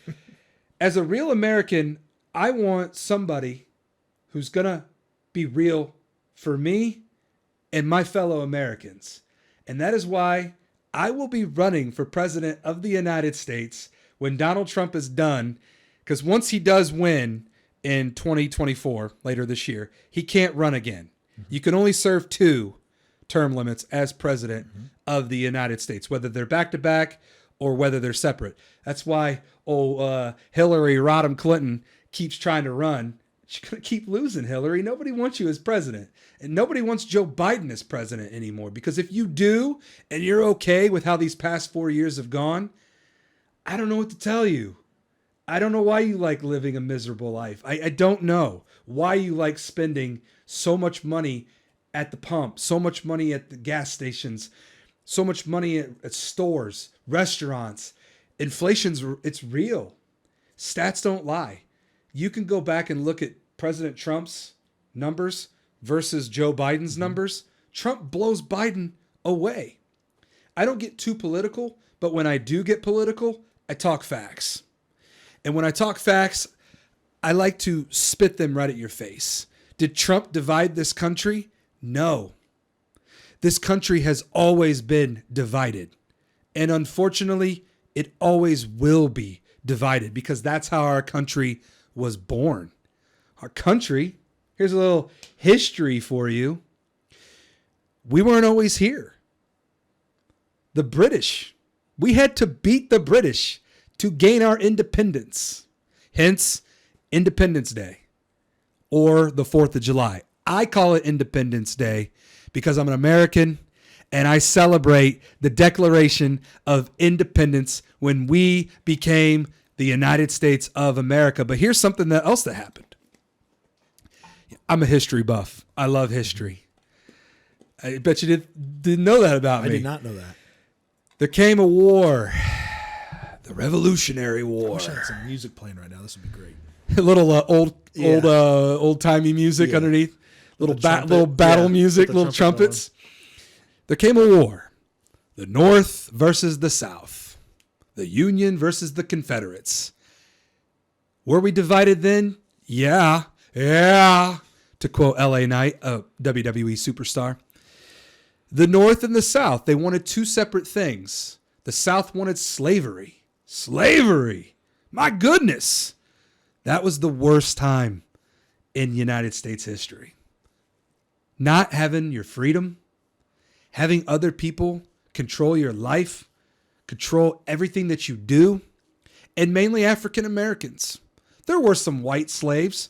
As a real American, I want somebody who's going to be real for me and my fellow Americans. And that is why I will be running for president of the United States when Donald Trump is done. Because once he does win in 2024, later this year, he can't run again. You can only serve 2 term limits as president of the United States, whether they're back-to-back or whether they're separate. That's why Hillary Rodham Clinton keeps trying to run. She's going to keep losing, Hillary. Nobody wants you as president. And nobody wants Joe Biden as president anymore. Because if you do, and you're okay with how these past 4 years have gone, I don't know what to tell you. I don't know why you like living a miserable life. I don't know why you like spending so much money at the pump, so much money at the gas stations, so much money at stores, restaurants. It's real. Stats don't lie. You can go back and look at President Trump's numbers versus Joe Biden's numbers. Trump blows Biden away. I don't get too political, but when I do get political, I talk facts. And when I talk facts, I like to spit them right at your face. Did Trump divide this country? No. This country has always been divided. And unfortunately, it always will be divided because that's how our country was born. Our country, here's a little history for you. We weren't always here. The British, we had to beat the British to gain our independence. Hence, Independence Day or the 4th of July. I call it Independence Day because I'm an American and I celebrate the Declaration of Independence when we became the United States of America. But here's something else that happened. I'm a history buff. I love history. I bet you didn't know that about me. I did not know that. There came a war The Revolutionary War. I wish I had some music playing right now. This would be great. A little old timey music underneath. Little battle music, little trumpets. There came a war. The North versus the South. The Union versus the Confederates. Were we divided then? Yeah. To quote LA Knight, a WWE superstar. The North and the South, they wanted two separate things. The South wanted slavery. Slavery! My goodness! That was the worst time in United States history. Not having your freedom, having other people control your life, control everything that you do, and mainly African Americans. There were some white slaves,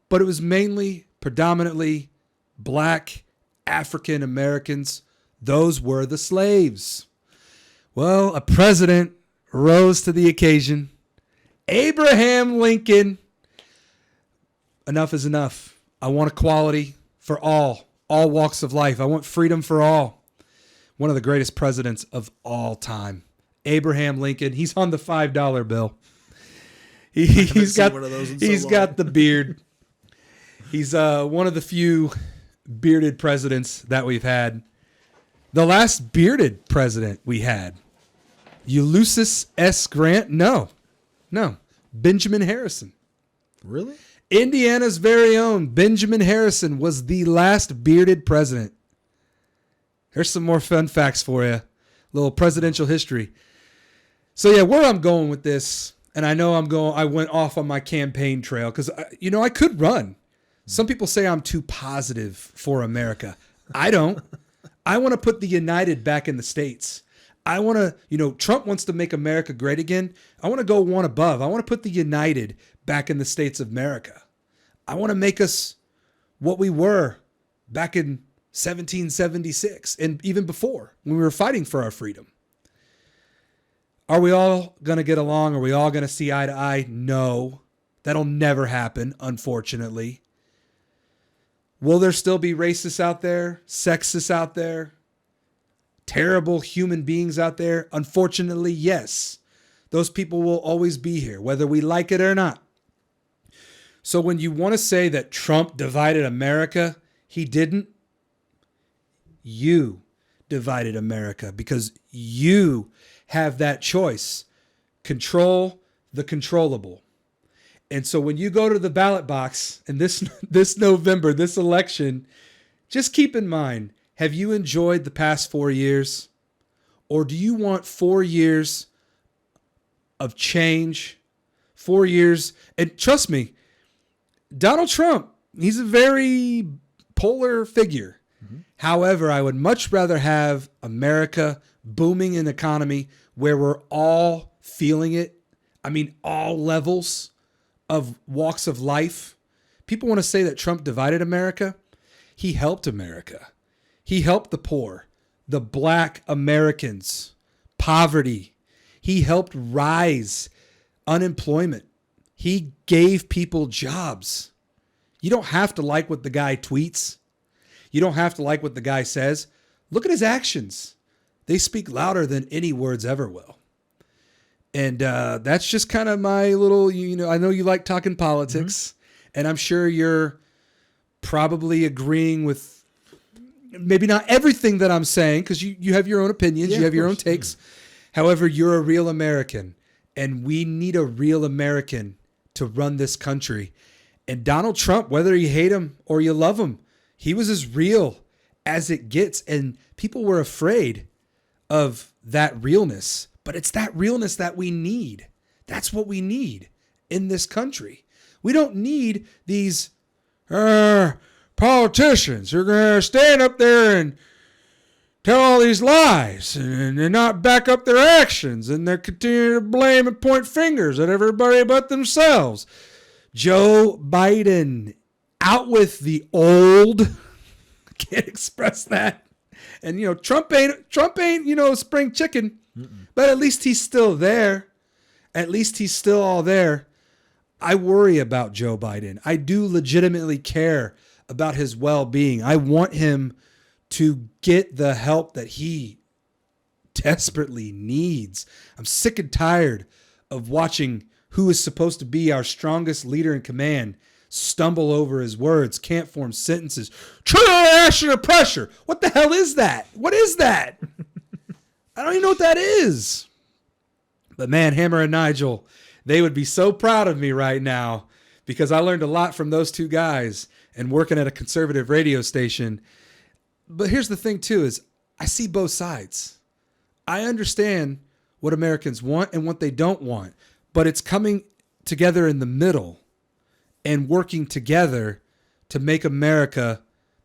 but it was mainly, predominantly, black African Americans. Those were the slaves. Well, a president rose to the occasion. Abraham Lincoln. Enough is enough. I want equality for all walks of life. I want freedom for all. One of the greatest presidents of all time. Abraham Lincoln. He's on the $5 bill. He's got the beard. He's one of the few bearded presidents that we've had. The last bearded president we had, Ulysses S. Grant? No. Benjamin Harrison. Really? Indiana's very own Benjamin Harrison was the last bearded president. Here's some more fun facts for you. Little presidential history. So yeah, where I'm going with this, and I know I went off on my campaign trail because, I could run. Some people say I'm too positive for America. I don't. I want to put the United back in the States. I want to, Trump wants to make America great again. I want to go one above. I want to put the United back in the States of America. I want to make us what we were back in 1776 and even before when we were fighting for our freedom. Are we all going to get along? Are we all going to see eye to eye? No. That'll never happen, unfortunately. Will there still be racists out there, sexists out there, terrible human beings out there? Unfortunately, yes. Those people will always be here, whether we like it or not. So when you want to say that Trump divided America, he didn't. You divided America because you have that choice. Control the controllable. And so when you go to the ballot box in this November, this election, just keep in mind, have you enjoyed the past 4 years? Or do you want 4 years of change? 4 years, and trust me, Donald Trump, he's a very polar figure. Mm-hmm. However, I would much rather have America booming in economy where we're all feeling it. I mean, all levels of walks of life. People want to say that Trump divided America. He helped America. He helped the poor, the black Americans, poverty. He helped rise unemployment. He gave people jobs. You don't have to like what the guy tweets. You don't have to like what the guy says. Look at his actions. They speak louder than any words ever will. And that's just kind of my little, I know you like talking politics, and I'm sure you're probably agreeing with maybe not everything that I'm saying, because you have your own opinions, you have your own takes. However, you're a real American, and we need a real American to run this country. And Donald Trump, whether you hate him or you love him, he was as real as it gets. And people were afraid of that realness. But it's that realness that we need. That's what we need in this country. We don't need these politicians who are going to stand up there and tell all these lies and not back up their actions, and they're continuing to blame and point fingers at everybody but themselves. Joe Biden, out with the old. I can't express that. And Trump ain't spring chicken, but at least he's still there. At least he's still all there. I worry about Joe Biden. I do legitimately care about his well-being. I want him to get the help that he desperately needs. I'm sick and tired of watching who is supposed to be our strongest leader in command stumble over his words, can't form sentences. International pressure. What the hell is that? What is that? I don't even know what that is. But man, Hammer and Nigel, they would be so proud of me right now because I learned a lot from those two guys and working at a conservative radio station. But here's the thing too, is I see both sides. I understand what Americans want and what they don't want, but it's coming together in the middle and working together to make America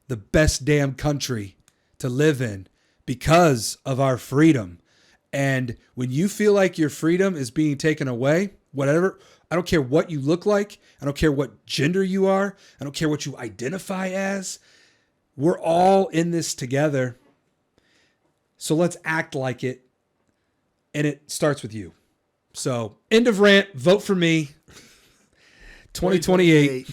the best damn country to live in because of our freedom. And when you feel like your freedom is being taken away, whatever, I don't care what you look like. I don't care what gender you are. I don't care what you identify as. We're all in this together. So let's act like it. And it starts with you. So end of rant. Vote for me. 2028.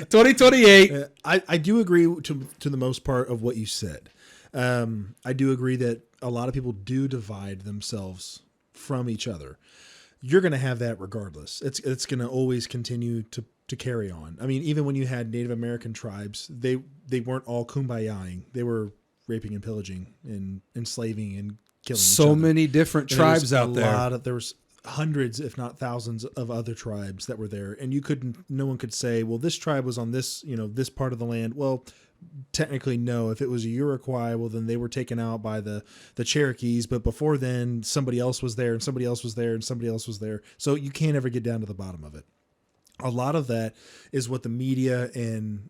2028. I do agree to the most part of what you said. I do agree that a lot of people do divide themselves from each other. You're going to have that regardless. It's going to always continue to carry on. I mean, even when you had Native American tribes, they weren't all kumbayaing. They were raping and pillaging and enslaving and killing each other. So many different tribes out there. There was hundreds, if not thousands, of other tribes that were there, and no one could say, well, this tribe was on this, this part of the land. Well, technically, no. If it was a Iroquois, well, then they were taken out by the Cherokees. But before then, somebody else was there, and somebody else was there, and somebody else was there. So you can't ever get down to the bottom of it. A lot of that is what the media and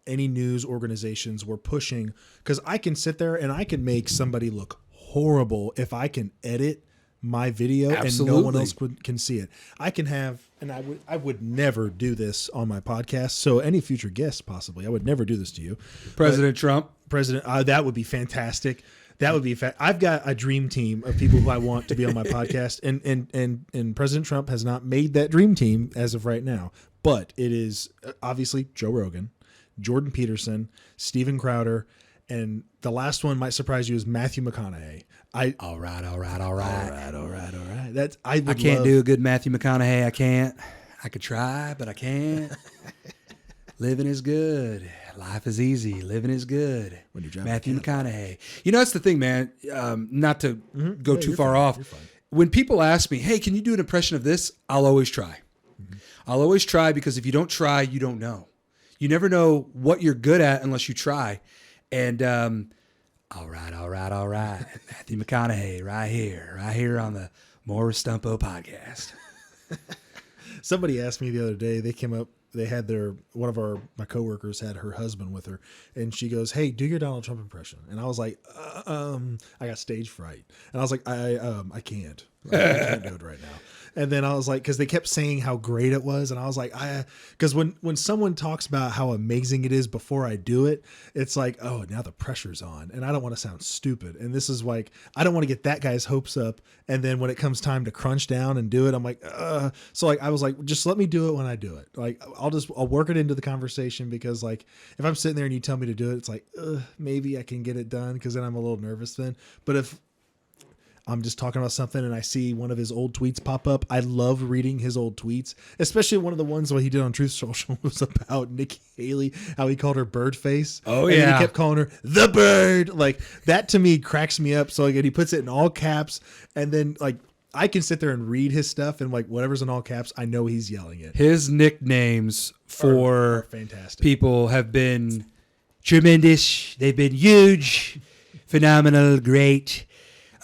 any news organizations were pushing. Because I can sit there and I can make somebody look horrible if I can edit my video. Absolutely. And no one else can see it. I can have, and I would never do this on my podcast. So any future guests, possibly, I would never do this to you. President Trump. That would be fantastic. That would be I've got a dream team of people who I want to be on my podcast, and President Trump has not made that dream team as of right now. But it is obviously Joe Rogan, Jordan Peterson, Steven Crowder, and the last one might surprise you is Matthew McConaughey. All right. I can't do a good Matthew McConaughey. I can't. I could try, but I can't. Living is good. Life is easy. Living is good. When you're Matthew McConaughey. That's the thing, man. Not to go too far off. When people ask me, hey, can you do an impression of this? I'll always try. I'll always try because if you don't try, you don't know. You never know what you're good at unless you try. And all right. Matthew McConaughey right here on the Morris Stumpo podcast. Somebody asked me the other day, they came up, they had one of my coworkers had her husband with her, and she goes, hey, do your Donald Trump impression. And I was like, I got stage fright. And I was like, I can't. I can't do it right now. And then I was like, because they kept saying how great it was. And I was like, because when someone talks about how amazing it is before I do it, it's like, oh, now the pressure's on. And I don't want to sound stupid. And this is like, I don't want to get that guy's hopes up. And then when it comes time to crunch down and do it, I'm like, so like, I was like, just let me do it when I do it. Like, I'll work it into the conversation because like, if I'm sitting there and you tell me to do it, it's like, maybe I can get it done. Cause then I'm a little nervous then. But if I'm just talking about something and I see one of his old tweets pop up, I love reading his old tweets, especially one of the ones what he did on Truth Social was about Nikki Haley, how he called her bird face. Oh, and yeah. He kept calling her the bird. Like that to me cracks me up. So like, he puts it in all caps, and then like I can sit there and read his stuff, and like whatever's in all caps, I know he's yelling it. His nicknames for fantastic people have been tremendous. They've been huge, phenomenal, great.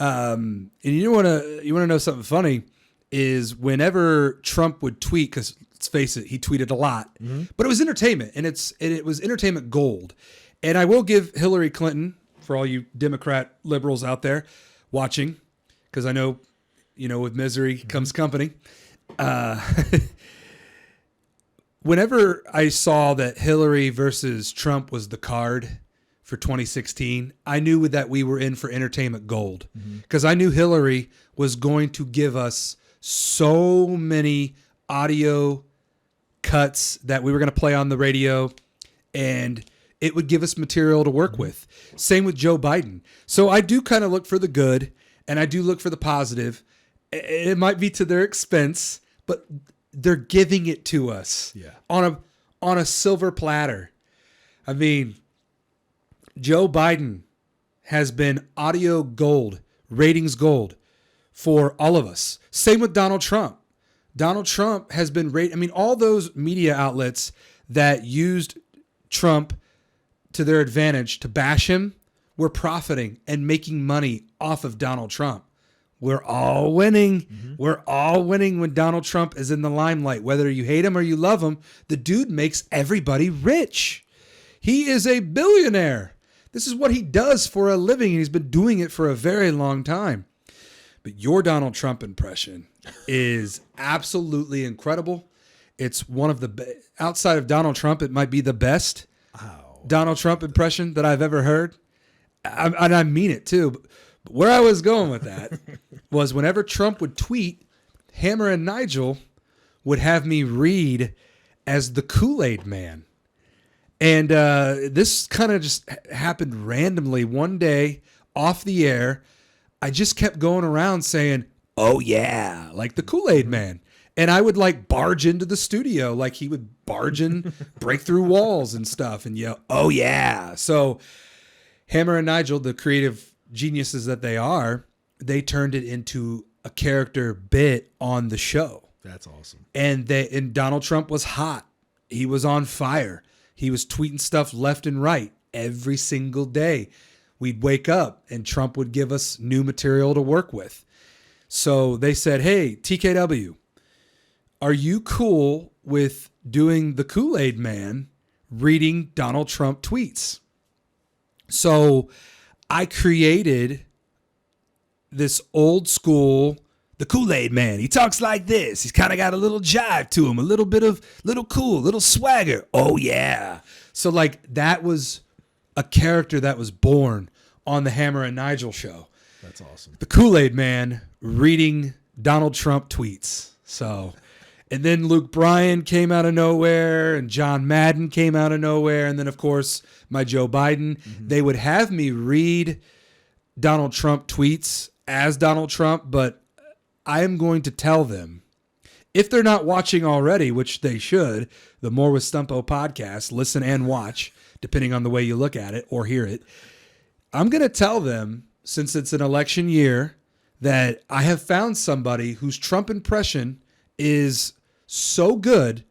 And you want to know something funny is whenever Trump would tweet, because let's face it, he tweeted a lot, but it was entertainment, and it was entertainment gold. And I will give Hillary Clinton, for all you Democrat liberals out there watching, because I know, with misery comes company. Whenever I saw that Hillary versus Trump was the card for 2016, I knew that we were in for entertainment gold, because I knew Hillary was going to give us so many audio cuts that we were going to play on the radio, and it would give us material to work with. Same with Joe Biden. So I do kind of look for the good, and I do look for the positive. It might be to their expense, but they're giving it to us on a silver platter. I mean, Joe Biden has been audio gold, ratings gold for all of us. Same with Donald Trump. Donald Trump has been all those media outlets that used Trump to their advantage to bash him were profiting and making money off of Donald Trump. We're all winning. Mm-hmm. We're all winning when Donald Trump is in the limelight. Whether you hate him or you love him, the dude makes everybody rich. He is a billionaire. This is what he does for a living, and he's been doing it for a very long time. But your Donald Trump impression is absolutely incredible. It's one of the outside of Donald Trump, it might be the best Donald Trump impression that I've ever heard. And I mean it too. But where I was going with that was whenever Trump would tweet, Hammer and Nigel would have me read as the Kool-Aid Man. And this kind of just happened randomly one day off the air. I just kept going around saying, "Oh yeah," like the Kool-Aid Man. And I would like barge into the studio like he would barge in, break through walls and stuff and yell, "Oh yeah." So Hammer and Nigel, the creative geniuses that they are, they turned it into a character bit on the show. That's awesome. And Donald Trump was hot. He was on fire. He was tweeting stuff left and right every single day. We'd wake up and Trump would give us new material to work with. So they said, "Hey, TKW, are you cool with doing the Kool-Aid Man reading Donald Trump tweets?" So I created this old school, the Kool-Aid Man. He talks like this. He's kind of got a little jive to him, a little bit of little cool, little swagger. Oh yeah. So like that was a character that was born on the Hammer and Nigel show. That's awesome. The Kool-Aid Man reading Donald Trump tweets. So, and then Luke Bryan came out of nowhere and John Madden came out of nowhere. And then of course my Joe Biden, they would have me read Donald Trump tweets as Donald Trump, but I am going to tell them, if they're not watching already, which they should, the More with Stumpo podcast, listen and watch, depending on the way you look at it or hear it. I'm going to tell them, since it's an election year, that I have found somebody whose Trump impression is so good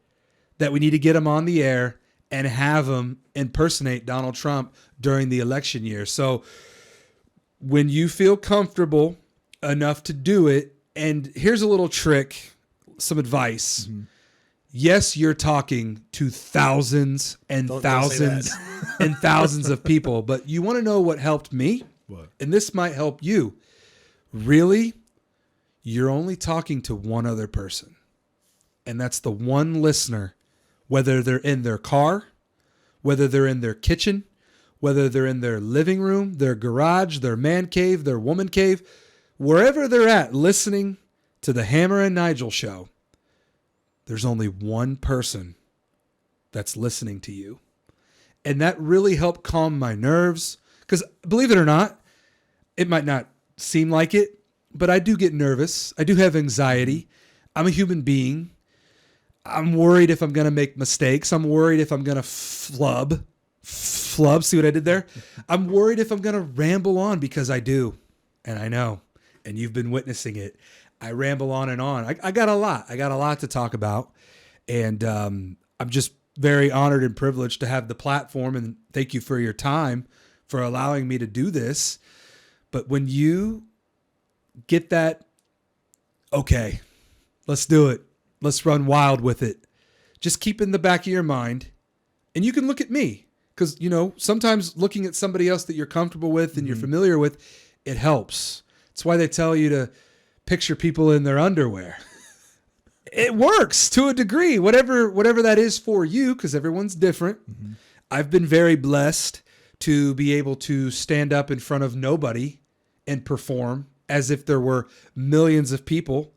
that we need to get him on the air and have him impersonate Donald Trump during the election year. So when you feel comfortable enough to do it, and here's a little trick, some advice. Mm-hmm. Yes, you're talking to thousands and thousands and thousands of people, but you want to know what helped me? What? And this might help you. Really, you're only talking to one other person. And that's the one listener, whether they're in their car, whether they're in their kitchen, whether they're in their living room, their garage, their man cave, their woman cave, wherever they're at listening to the Hammer and Nigel show, there's only one person that's listening to you. And that really helped calm my nerves. Because believe it or not, it might not seem like it, but I do get nervous. I do have anxiety. I'm a human being. I'm worried if I'm going to make mistakes. I'm worried if I'm going to flub. See what I did there? I'm worried if I'm going to ramble on, because I do. And I know. And you've been witnessing it. I ramble on and on. I got a lot. I got a lot to talk about. And I'm just very honored and privileged to have the platform. And thank you for your time for allowing me to do this. But when you get that, okay, let's do it. Let's run wild with it. Just keep in the back of your mind. And you can look at me. Because, you know, sometimes looking at somebody else that you're comfortable with and you're familiar with, it helps. It's why they tell you to picture people in their underwear. It works to a degree, whatever that is for you, because everyone's different. Mm-hmm. I've been very blessed to be able to stand up in front of nobody and perform as if there were millions of people,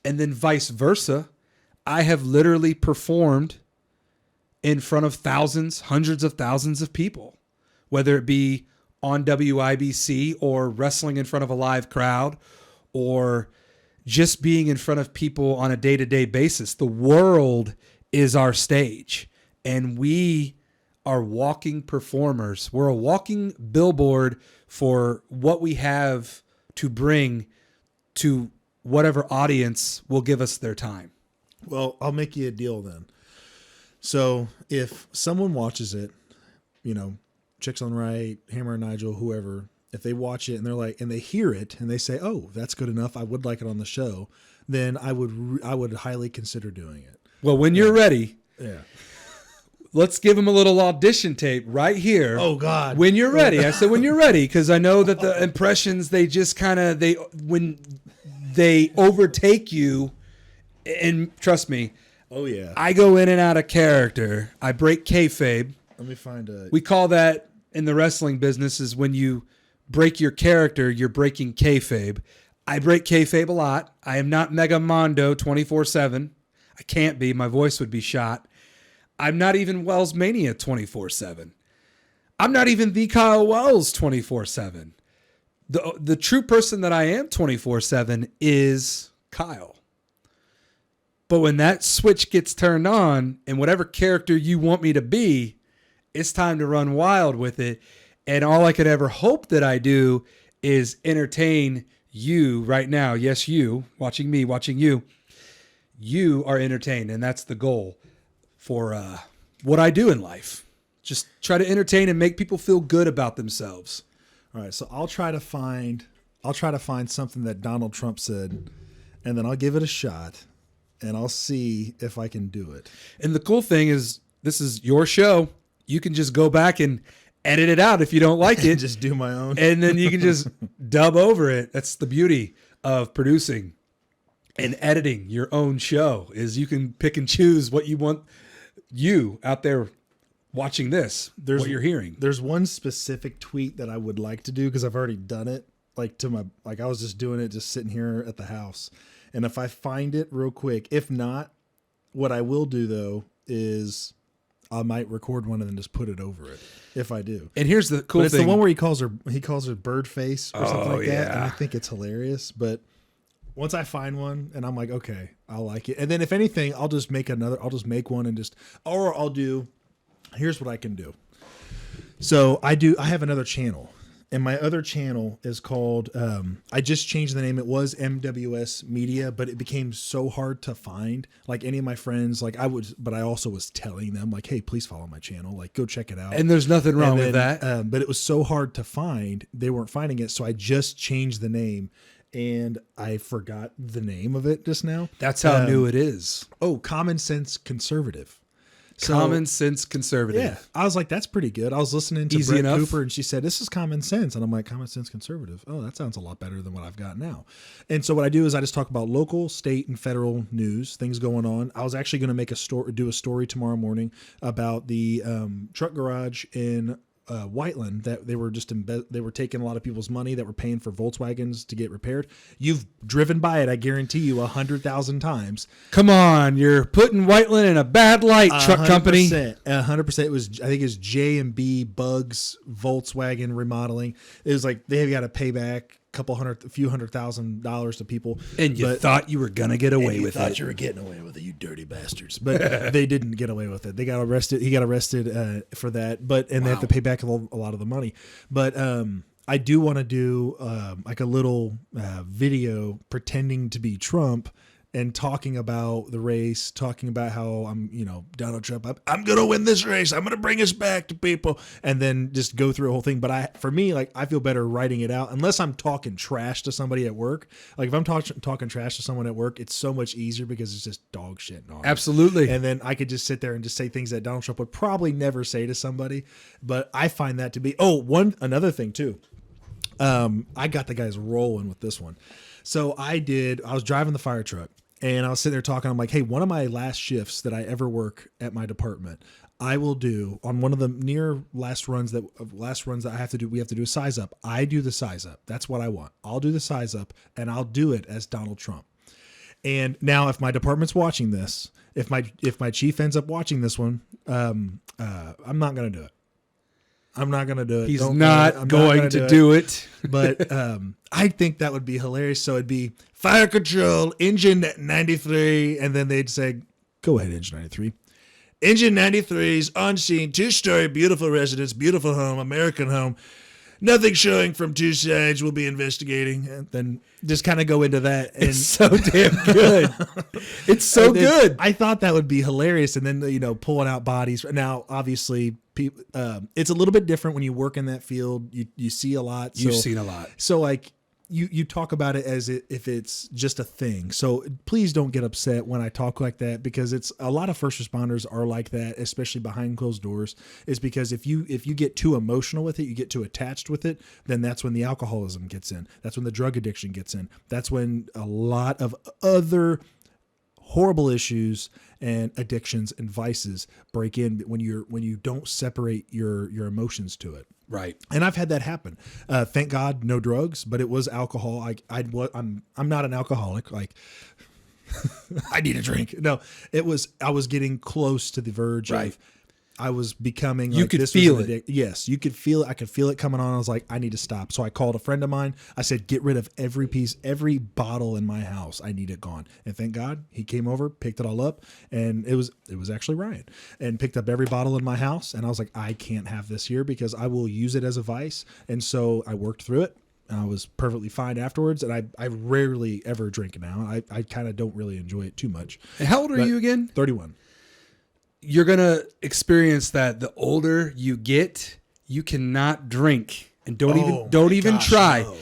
and then vice versa. I have literally performed in front of thousands, hundreds of thousands of people, whether it be on WIBC or wrestling in front of a live crowd or just being in front of people on a day-to-day basis. The world is our stage, and we are walking performers. We're a walking billboard for what we have to bring to whatever audience will give us their time. Well, I'll make you a deal then. So if someone watches it, you know, Chicks on Right, Hammer and Nigel, whoever, if they watch it and they're like, and they hear it and they say, "Oh, that's good enough. I would like it on the show," then I would highly consider doing it. Well, when you're ready, Yeah. let's give them a little audition tape right here. Oh God. When you're ready. I said when you're ready, because I know that the impressions, they just kind of, when they overtake you, and trust me, Oh yeah. I go in and out of character. I break kayfabe. Let me find a. We call that in the wrestling business is when you break your character, you're breaking kayfabe. I break kayfabe a lot. I am not Mega Mondo 24/7. I can't be. My voice would be shot. I'm not even Wells Mania 24/7. I'm not even the Kyle Wells 24/7. The true person that I am 24/7 is Kyle. But when that switch gets turned on and whatever character you want me to be, it's time to run wild with it. And all I could ever hope that I do is entertain you right now. Yes, you watching me, watching you. You are entertained, and that's the goal for what I do in life. Just try to entertain and make people feel good about themselves. All right, so I'll try to find something that Donald Trump said, and then I'll give it a shot, and I'll see if I can do it. And the cool thing is, this is your show. You can just go back and edit it out if you don't like it. Just do my own. And then you can just dub over it. That's the beauty of producing and editing your own show, is you can pick and choose what you want you out there watching this, what you're hearing. There's one specific tweet that I would like to do because I've already done it. I was just doing it, just sitting here at the house. And if I find it real quick, if not, what I will do though is I might record one and then just put it over it if I do. And here's the cool But it's thing. the one where he calls her bird face or something like that. And yeah. I think it's hilarious. But once I find one and I'm like, okay, I'll like it. And then if anything, I'll just make one and here's what I can do. So I have another channel. And my other channel is called, I just changed the name. It was MWS Media, but it became so hard to find. Like any of my friends, but I also was telling them like, hey, please follow my channel. Like, go check it out. And there's nothing wrong with that. But it was so hard to find. They weren't finding it. So I just changed the name and I forgot the name of it just now. That's how new it is. Oh, Common Sense Conservative. Common Sense Conservative. Yeah, I was like, that's pretty good. I was listening to Easy Brett enough. Cooper, and she said, this is Common Sense. And I'm like, Common Sense Conservative. Oh, that sounds a lot better than what I've got now. And so what I do is I just talk about local, state, and federal news, things going on. I was actually going to do a story tomorrow morning about the truck garage in Whiteland that they were they were taking a lot of people's money that were paying for Volkswagens to get repaired. You've driven by it, I guarantee you, 100,000 times. Come on, you're putting Whiteland in a bad light, truck company. 100%. It was, I think it's J&B Bugs Volkswagen remodeling. It was like they got to pay back a few $100,000 to people. And you thought you were gonna get away with thought it. you were getting away with it, you dirty bastards. But they didn't get away with it. They got arrested. He got arrested for that. They have to pay back a lot of the money. But I do want to do like a little video pretending to be Trump and talking about the race, talking about how I'm, Donald Trump, I'm going to win this race. I'm going to bring us back to people, and then just go through a whole thing. But for me, I feel better writing it out unless I'm talking trash to somebody at work. Like if I'm talking trash to someone at work, it's so much easier because it's just dog shit. And all. Absolutely. And then I could just sit there and just say things that Donald Trump would probably never say to somebody. But I find that to be, another thing too. I got the guys rolling with this one. So I was driving the fire truck. And I was sitting there talking. I'm like, hey, one of my last shifts that I ever work at my department, I will do on one of the last runs that I have to do. We have to do a size up. I do the size up. That's what I want. I'll do the size up, and I'll do it as Donald Trump. And now, if my department's watching this, if my chief ends up watching this one, I'm not going to do it. I'm not going to do it. He's I'm not going gonna to do it. But I think that would be hilarious. So it'd be fire control, engine 93, and then they'd say, go ahead, engine 93. Engine 93's on scene, 2-story, beautiful residence, beautiful home, American home. Nothing showing from two sides. We'll be investigating. And then just kind of go into that. And It's so damn good. It's so and then good. I thought that would be hilarious. And then, pulling out bodies. Now, obviously, it's a little bit different when you work in that field. You see a lot. You've seen a lot. So, like, you talk about it as if it's just a thing. So please don't get upset when I talk like that, because it's a lot of first responders are like that, especially behind closed doors. Is because if you get too emotional with it, you get too attached with it, then that's when the alcoholism gets in. That's when the drug addiction gets in. That's when a lot of other horrible issues and addictions and vices break in when you don't separate your emotions to it. Right. And I've had that happen. Thank God, no drugs, but it was alcohol. I'm not an alcoholic. Like, I need a drink. No, I was getting close to the verge of. I was becoming. You like, could this feel was it. Yes, you could feel it. I could feel it coming on. I was like, I need to stop. So I called a friend of mine. I said, get rid of every bottle in my house. I need it gone. And thank God, he came over, picked it all up, and it was actually Ryan, and picked up every bottle in my house. And I was like, I can't have this here because I will use it as a vice. And so I worked through it. And I was perfectly fine afterwards. And I rarely ever drink now. I kind of don't really enjoy it too much. And how old are you again? 31. You're going to experience that the older you get, you cannot drink, and don't even try. No.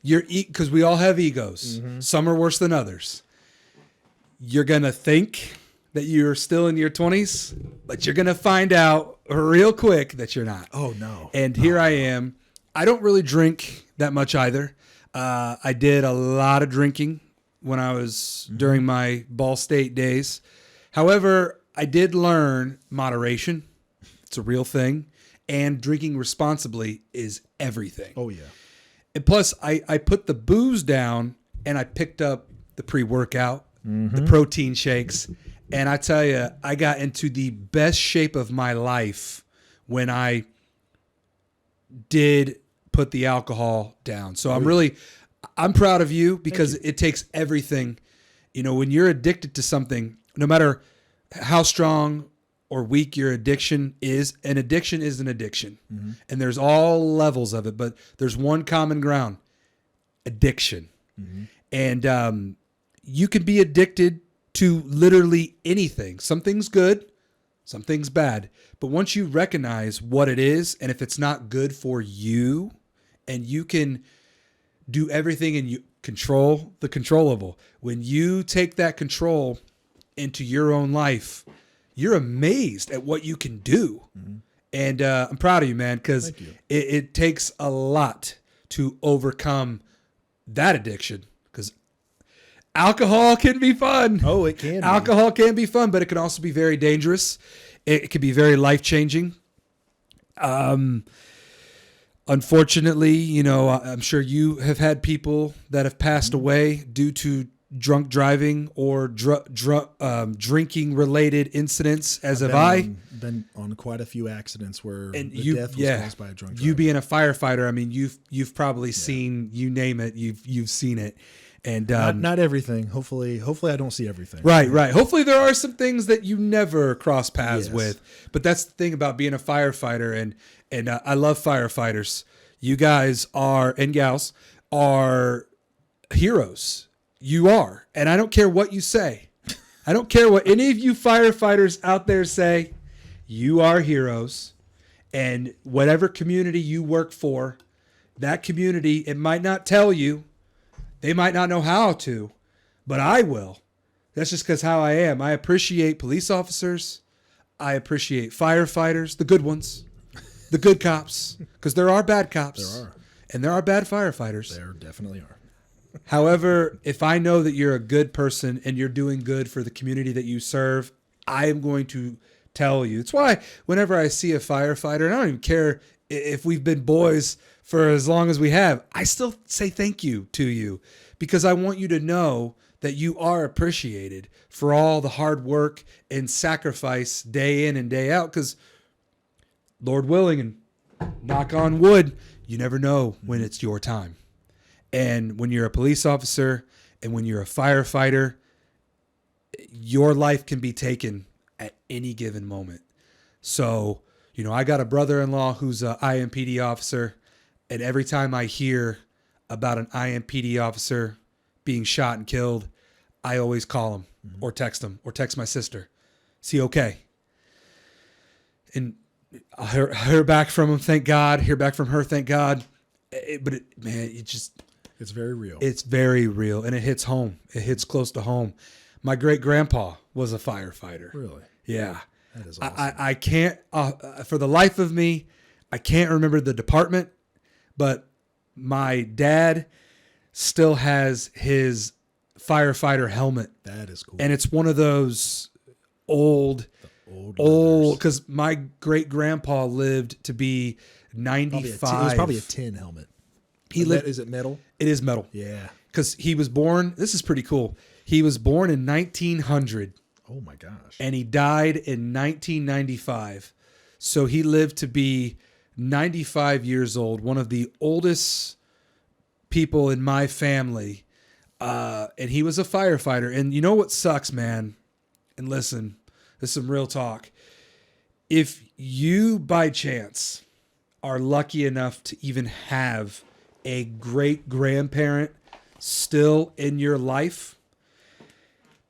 You're because we all have egos. Mm-hmm. Some are worse than others. You're going to think that you're still in your 20s, but you're going to find out real quick that you're not. Oh, no. And here I am. I don't really drink that much either. I did a lot of drinking when I was during my Ball State days. However, I did learn moderation. It's a real thing. And drinking responsibly is everything. Oh, yeah. And plus, I put the booze down and I picked up the pre-workout, the protein shakes. And I tell you, I got into the best shape of my life when I did put the alcohol down. So I'm proud of you because it takes everything. When you're addicted to something, no matter how strong or weak your addiction is, an addiction is an addiction. And there's all levels of it, but there's one common ground: addiction. And you can be addicted to literally anything. Something's good, something's bad. But once you recognize what it is, and if it's not good for you, and you can do everything and you control the controllable, when you take that control into your own life, you're amazed at what you can do. And I'm proud of you, man, because it takes a lot to overcome that addiction, because alcohol can be fun. Oh, it can. Alcohol can be fun, but it can also be very dangerous. It can be very life-changing. Unfortunately, I'm sure you have had people that have passed away due to drunk driving or drinking related incidents, as have I. Been on quite a few accidents where And the death was caused by a drunk driver. You being a firefighter, I mean, you've probably seen, you name it, you've seen it. And not everything. Hopefully I don't see everything. Right. Hopefully there are some things that you never cross paths Yes. with. But that's the thing about being a firefighter, and I love firefighters. You guys are, and gals, are heroes. You are. And I don't care what you say. I don't care what any of you firefighters out there say. You are heroes. And whatever community you work for, that community, it might not tell you. They might not know how to, but I will. That's just because how I am. I appreciate police officers. I appreciate firefighters, the good ones, the good cops, because there are bad cops. There are. And there are bad firefighters. There definitely are. However, if I know that you're a good person and you're doing good for the community that you serve, I am going to tell you. It's why whenever I see a firefighter, and I don't even care if we've been boys for as long as we have, I still say thank you to you, because I want you to know that you are appreciated for all the hard work and sacrifice day in and day out, because Lord willing, and knock on wood, you never know when it's your time. And when you're a police officer and when you're a firefighter, your life can be taken at any given moment. So, I got a brother-in-law who's a IMPD officer, and every time I hear about an IMPD officer being shot and killed, I always call him or text him or text my sister. Is he okay? And I hear back from him, thank God. Hear back from her, thank God. It's very real. It's very real, and it hits home. It hits close to home. My great-grandpa was a firefighter. Really? Yeah. That is awesome. I can't, for the life of me, I can't remember the department, but my dad still has his firefighter helmet. That is cool. And it's one of those old, because my great-grandpa lived to be 95. It was probably a tin helmet. Is it metal? It is metal. Yeah. Because he was born, this is pretty cool. He was born in 1900. Oh my gosh. And he died in 1995. So he lived to be 95 years old, one of the oldest people in my family. And he was a firefighter. And you know what sucks, man? And listen, this is some real talk. If you, by chance, are lucky enough to even have a great-grandparent still in your life,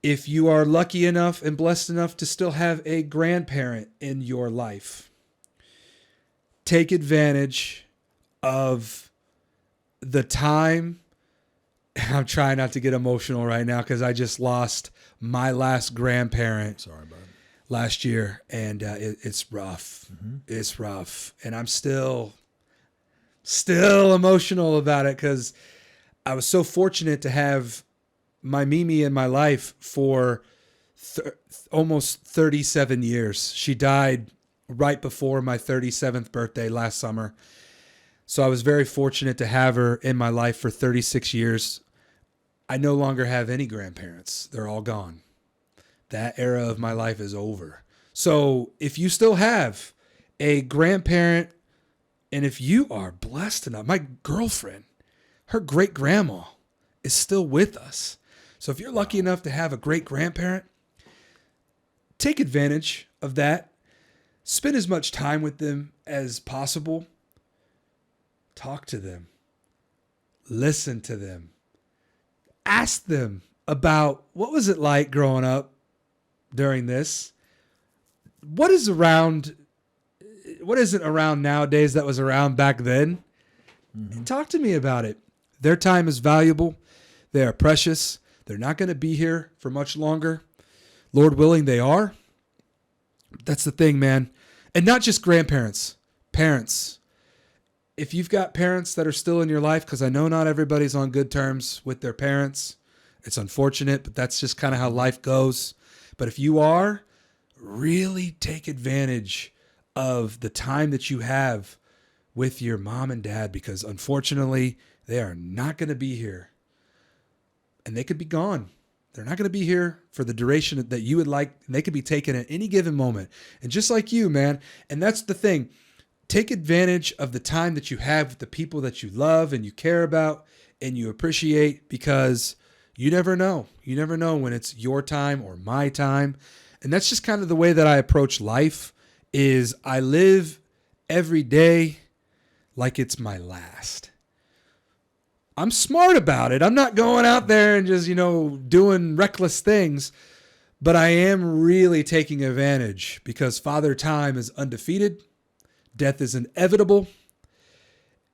if you are lucky enough and blessed enough to still have a grandparent in your life, take advantage of the time. I'm trying not to get emotional right now because I just lost my last grandparent. Sorry, bud. Last year, and it's rough. Mm-hmm. It's rough, and I'm still emotional about it because I was so fortunate to have my Mimi in my life for almost 37 years. She died right before my 37th birthday last summer. So I was very fortunate to have her in my life for 36 years. I no longer have any grandparents. They're all gone. That era of my life is over. So if you still have a grandparent, and if you are blessed enough, my girlfriend, her great grandma is still with us. So if you're lucky enough to have a great grandparent, take advantage of that. Spend as much time with them as possible. Talk to them. Listen to them. Ask them about what was it like growing up during this. What isn't around nowadays that was around back then? Mm-hmm. Talk to me about it. Their time is valuable. They are precious. They're not going to be here for much longer. Lord willing, they are. That's the thing, man. And not just grandparents, parents. If you've got parents that are still in your life, because I know not everybody's on good terms with their parents. It's unfortunate, but that's just kind of how life goes. But if you are, really take advantage of the time that you have with your mom and dad, because unfortunately, they are not going to be here. And they could be gone. They're not going to be here for the duration that you would like. And they could be taken at any given moment. And just like you, man. And that's the thing. Take advantage of the time that you have with the people that you love and you care about and you appreciate, because you never know. You never know when it's your time or my time. And that's just kind of the way that I approach life. Is I live every day like it's my last. I'm smart about it. I'm not going out there and just, doing reckless things, but I am really taking advantage because Father Time is undefeated. Death is inevitable.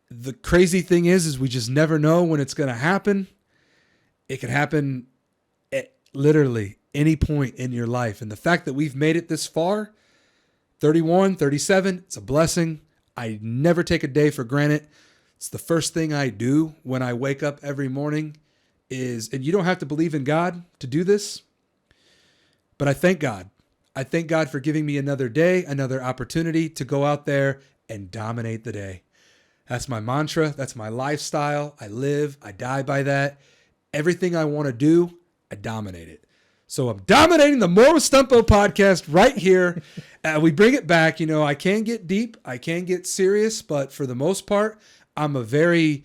The crazy thing is we just never know when it's going to happen. It can happen at literally any point in your life. And the fact that we've made it this far, 31, 37, it's a blessing. I never take a day for granted. It's the first thing I do when I wake up every morning is, and you don't have to believe in God to do this, but I thank God. I thank God for giving me another day, another opportunity to go out there and dominate the day. That's my mantra. That's my lifestyle. I live, I die by that. Everything I want to do, I dominate it. So I'm dominating the More with Stumpo podcast right here We bring it back. You know, I can get deep, I can get serious, but for the most part, I'm a very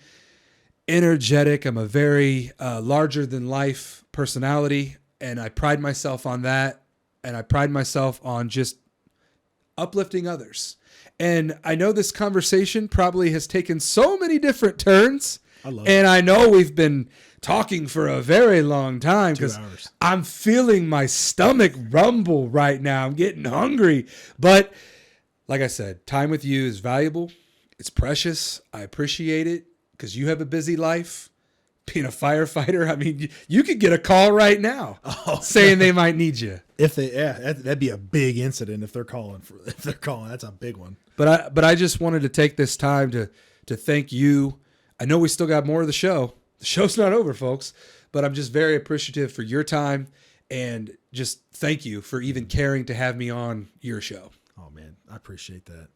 energetic, I'm a very larger than life personality, and I pride myself on that. And I pride myself on just uplifting others. And I know this conversation probably has taken so many different turns. I know we've been talking for a very long time because I'm feeling my stomach rumble right now. I'm getting hungry. But like I said, time with you is valuable. It's precious. I appreciate it because you have a busy life. Being a firefighter, I mean, you could get a call right now saying they might need you. If they, that'd be a big incident if they're calling. That's a big one. But I just wanted to take this time to thank you. I know we still got more of the show. The show's not over, folks. But I'm just very appreciative for your time and just thank you for even caring to have me on your show. Oh man, I appreciate that.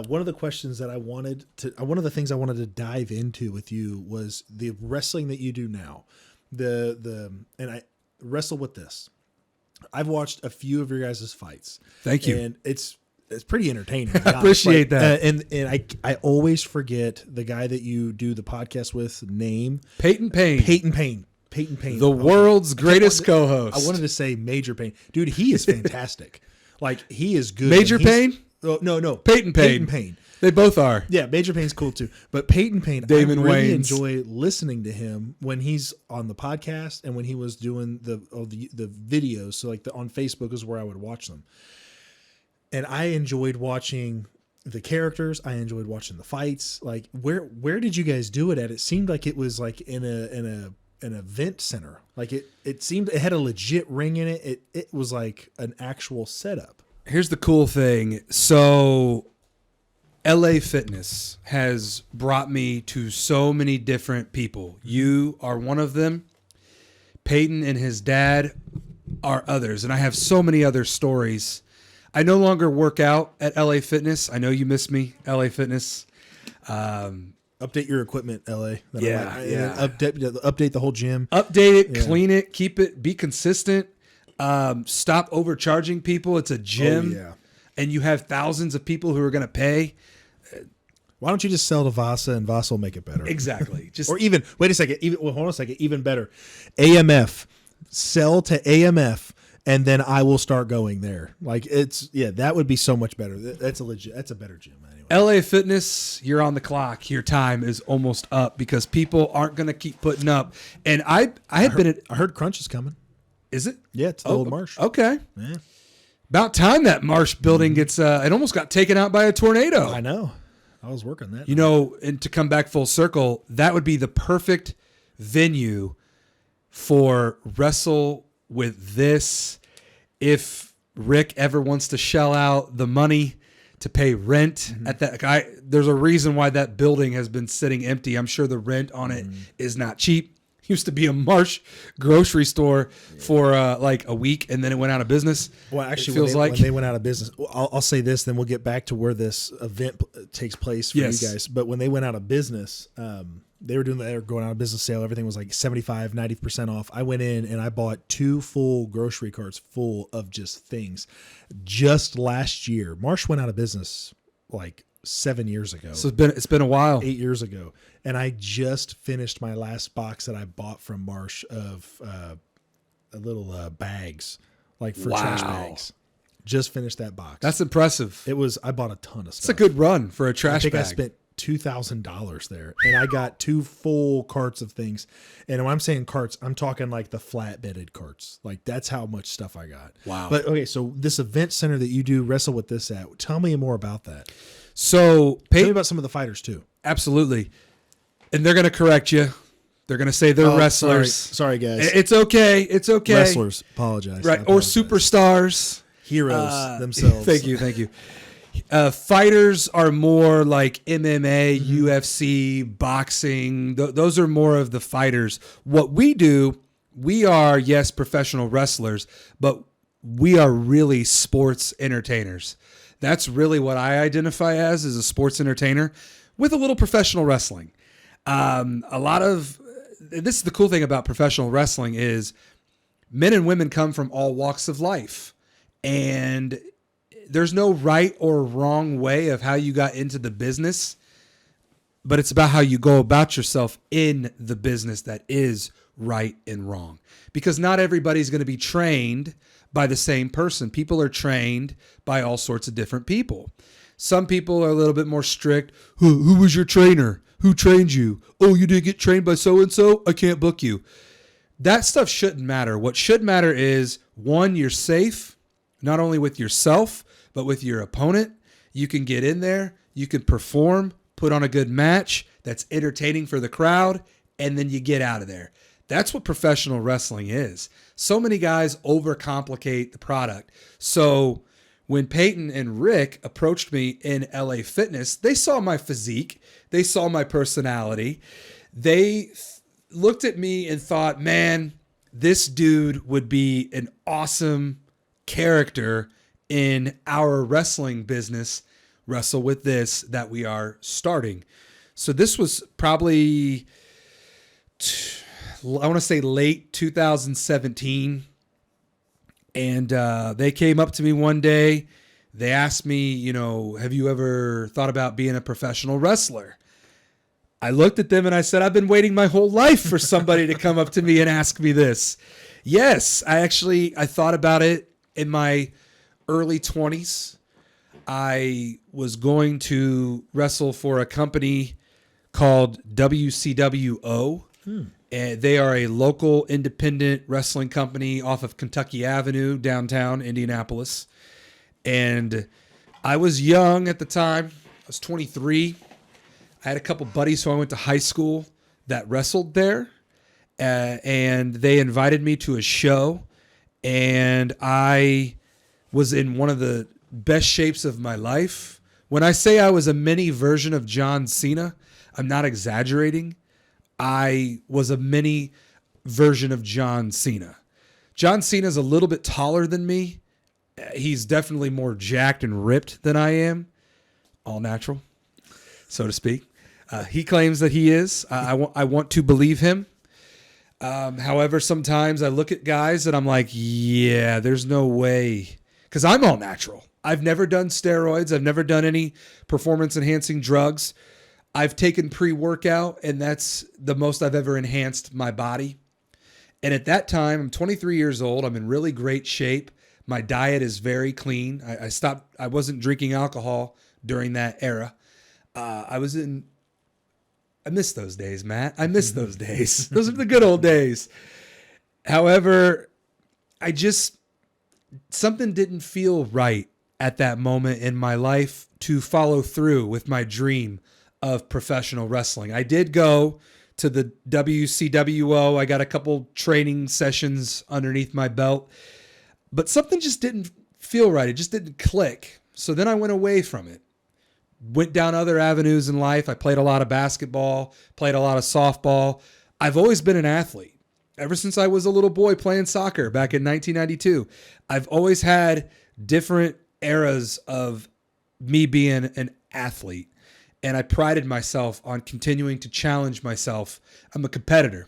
One of the questions that one of the things I wanted to dive into with you was the wrestling that you do now. And I wrestle with this. I've watched a few of your guys' fights. Thank you. And it's pretty entertaining. I appreciate that. And I always forget the guy that you do the podcast with name. Peyton Payne. Peyton Payne. The world's greatest co-host. I wanted to say Major Payne. Dude, he is fantastic. Like, he is good. Major Payne? Oh, no. Peyton Payne. They both are. Yeah, Major Payne's cool too. But Peyton Payne, Damon I really Wayans. enjoy listening to him when he's on the podcast and when he was doing the videos. So like on Facebook is where I would watch them. And I enjoyed watching the characters. I enjoyed watching the fights. Like where did you guys do it at? It seemed like it was like in an event center. Like it seemed it had a legit ring in it. It was like an actual setup. Here's the cool thing. So LA Fitness has brought me to so many different people. You are one of them. Peyton and his dad are others. And I have so many other stories. I no longer work out at LA Fitness. I know you miss me, LA Fitness. Update your equipment, LA. Yeah. Update the whole gym. Update it, clean it, keep it, be consistent. Stop overcharging people. It's a gym, and you have thousands of people who are going to pay. Why don't you just sell to Vasa and Vasa will make it better? Exactly. Just or even wait a second. Hold on a second. Even better, AMF. Sell to AMF, and then I will start going there. Like that would be so much better. That's a better gym anyway. LA Fitness, you're on the clock. Your time is almost up because people aren't going to keep putting up. And I heard Crunch is coming. Is it? Yeah, it's the old Marsh. Okay. Yeah. About time that Marsh building gets. It almost got taken out by a tornado. I know. I was working that. You know, and to come back full circle, that would be the perfect venue for Wrestle with This. If Rick ever wants to shell out the money to pay rent at that, there's a reason why that building has been sitting empty. I'm sure the rent on it is not cheap. Used to be a Marsh grocery store for like a week, and then it went out of business. Well, actually, when they went out of business, I'll say this, then we'll get back to where this event takes place for you guys. But when they went out of business, they were going out of business sale. Everything was like 75, 90% off. I went in and I bought 2 full grocery carts full of just things. Just last year, Marsh went out of business like 7 years ago. So it's been a while. 8 years ago. And I just finished my last box that I bought from Marsh of little bags, like for trash bags. Just finished that box. That's impressive. I bought a ton of stuff. It's a good run for a trash bag. I spent $2,000 there, and I got 2 full carts of things. And when I'm saying carts, I'm talking like the flatbedded carts. Like that's how much stuff I got. Wow. But okay, so this event center that you do Wrestle with This at, tell me more about that. So tell me about some of the fighters too. Absolutely. And they're going to correct you. They're going to say they're wrestlers. Sorry, guys. It's okay. It's okay. Wrestlers. Apologize. Right. Or superstars. Heroes themselves. Thank you. Fighters are more like MMA, UFC, boxing. Those are more of the fighters. What we do, we are, yes, professional wrestlers, but we are really sports entertainers. That's really what I identify as a sports entertainer with a little professional wrestling. This is the cool thing about professional wrestling is men and women come from all walks of life. And there's no right or wrong way of how you got into the business, but it's about how you go about yourself in the business that is right and wrong. Because not everybody's going to be trained by the same person. People are trained by all sorts of different people. Some people are a little bit more strict. Who was your trainer? Who trained you? Oh, you didn't get trained by so-and-so? I can't book you. That stuff shouldn't matter. What should matter is, one, you're safe, not only with yourself, but with your opponent. You can get in there, you can perform, put on a good match that's entertaining for the crowd, and then you get out of there. That's what professional wrestling is. So many guys overcomplicate the product. So when Peyton and Rick approached me in LA Fitness, they saw my physique. They saw my personality. They looked at me and thought, man, this dude would be an awesome character in our wrestling business, Wrestle With This, that we are starting. So this was probably, I want to say late 2017. And they came up to me one day. They asked me, have you ever thought about being a professional wrestler? I looked at them and I said, I've been waiting my whole life for somebody to come up to me and ask me this. Yes, I thought about it in my early 20s. I was going to wrestle for a company called WCWO. And they are a local independent wrestling company off of Kentucky Avenue, downtown Indianapolis. And I was young at the time. I was 23. I had a couple buddies who I went to high school that wrestled there. And they invited me to a show. And I was in one of the best shapes of my life. When I say I was a mini version of John Cena, I'm not exaggerating. I was a mini version of John Cena. John Cena's a little bit taller than me. He's definitely more jacked and ripped than I am. All natural, so to speak. He claims that he is. I want to believe him. However, sometimes I look at guys and I'm like, yeah, there's no way. Because I'm all natural. I've never done steroids. I've never done any performance-enhancing drugs. I've taken pre-workout, and that's the most I've ever enhanced my body. And at that time, I'm 23 years old. I'm in really great shape. My diet is very clean. I wasn't drinking alcohol during that era. I miss those days, Matt. I miss those days. Those are the good old days. However, something didn't feel right at that moment in my life to follow through with my dream of professional wrestling. I did go to the WCWO. I got a couple training sessions underneath my belt, but something just didn't feel right. It just didn't click. So then I went away from it, went down other avenues in life. I played a lot of basketball, played a lot of softball. I've always been an athlete ever since I was a little boy playing soccer back in 1992. I've always had different eras of me being an athlete. And I prided myself on continuing to challenge myself. I'm a competitor.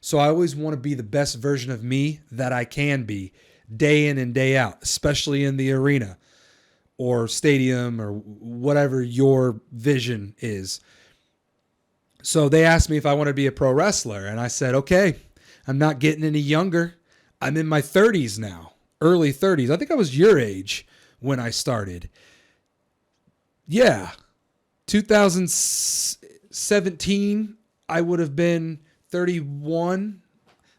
So I always want to be the best version of me that I can be day in and day out, especially in the arena or stadium or whatever your vision is. So they asked me if I want to be a pro wrestler. And I said, okay, I'm not getting any younger. I'm in my 30s now, early 30s. I think I was your age when I started. Yeah. 2017, I would have been 31.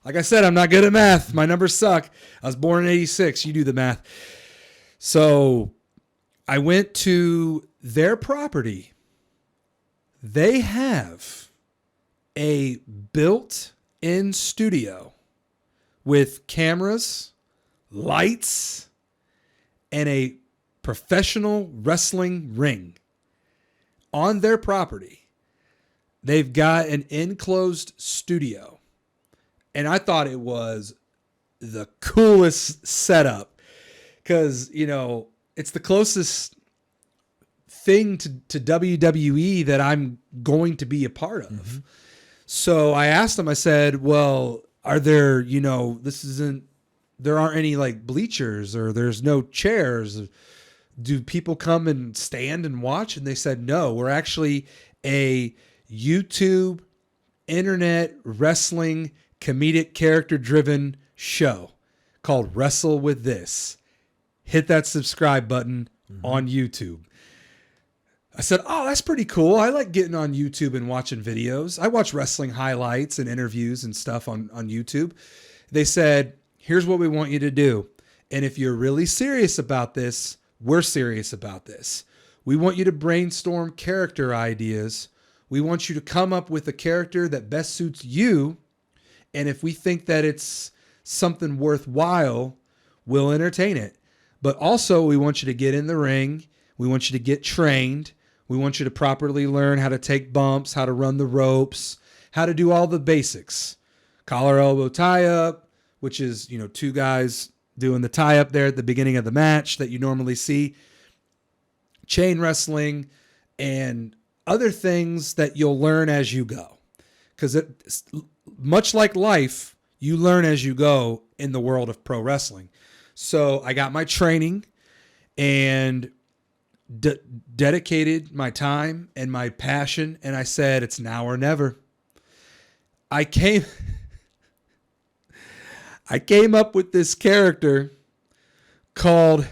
Like I said, I'm not good at math. My numbers suck. I was born in 86. You do the math. So I went to their property. They have a built-in studio with cameras, lights, and a professional wrestling ring. On their property, they've got an enclosed studio. And I thought it was the coolest setup because, it's the closest thing to WWE that I'm going to be a part of. Mm-hmm. So I asked them, I said, well, are there, there aren't any like bleachers or there's no chairs. do people come and stand and watch? And they said, no, we're actually a YouTube internet wrestling comedic character driven show called Wrestle With This. Hit that subscribe button on YouTube. I said, oh, that's pretty cool. I like getting on YouTube and watching videos. I watch wrestling highlights and interviews and stuff on YouTube. They said, here's what we want you to do. And if you're really serious about this, we're serious about this. We want you to brainstorm character ideas. We want you to come up with a character that best suits you. And if we think that it's something worthwhile, we'll entertain it. But also, we want you to get in the ring. We want you to get trained. We want you to properly learn how to take bumps, how to run the ropes, how to do all the basics. Collar, elbow, tie up, which is, two guys doing the tie up there at the beginning of the match that you normally see. Chain wrestling and other things that you'll learn as you go. Because much like life, you learn as you go in the world of pro wrestling. So I got my training and dedicated my time and my passion, and I said, it's now or never. I came up with this character called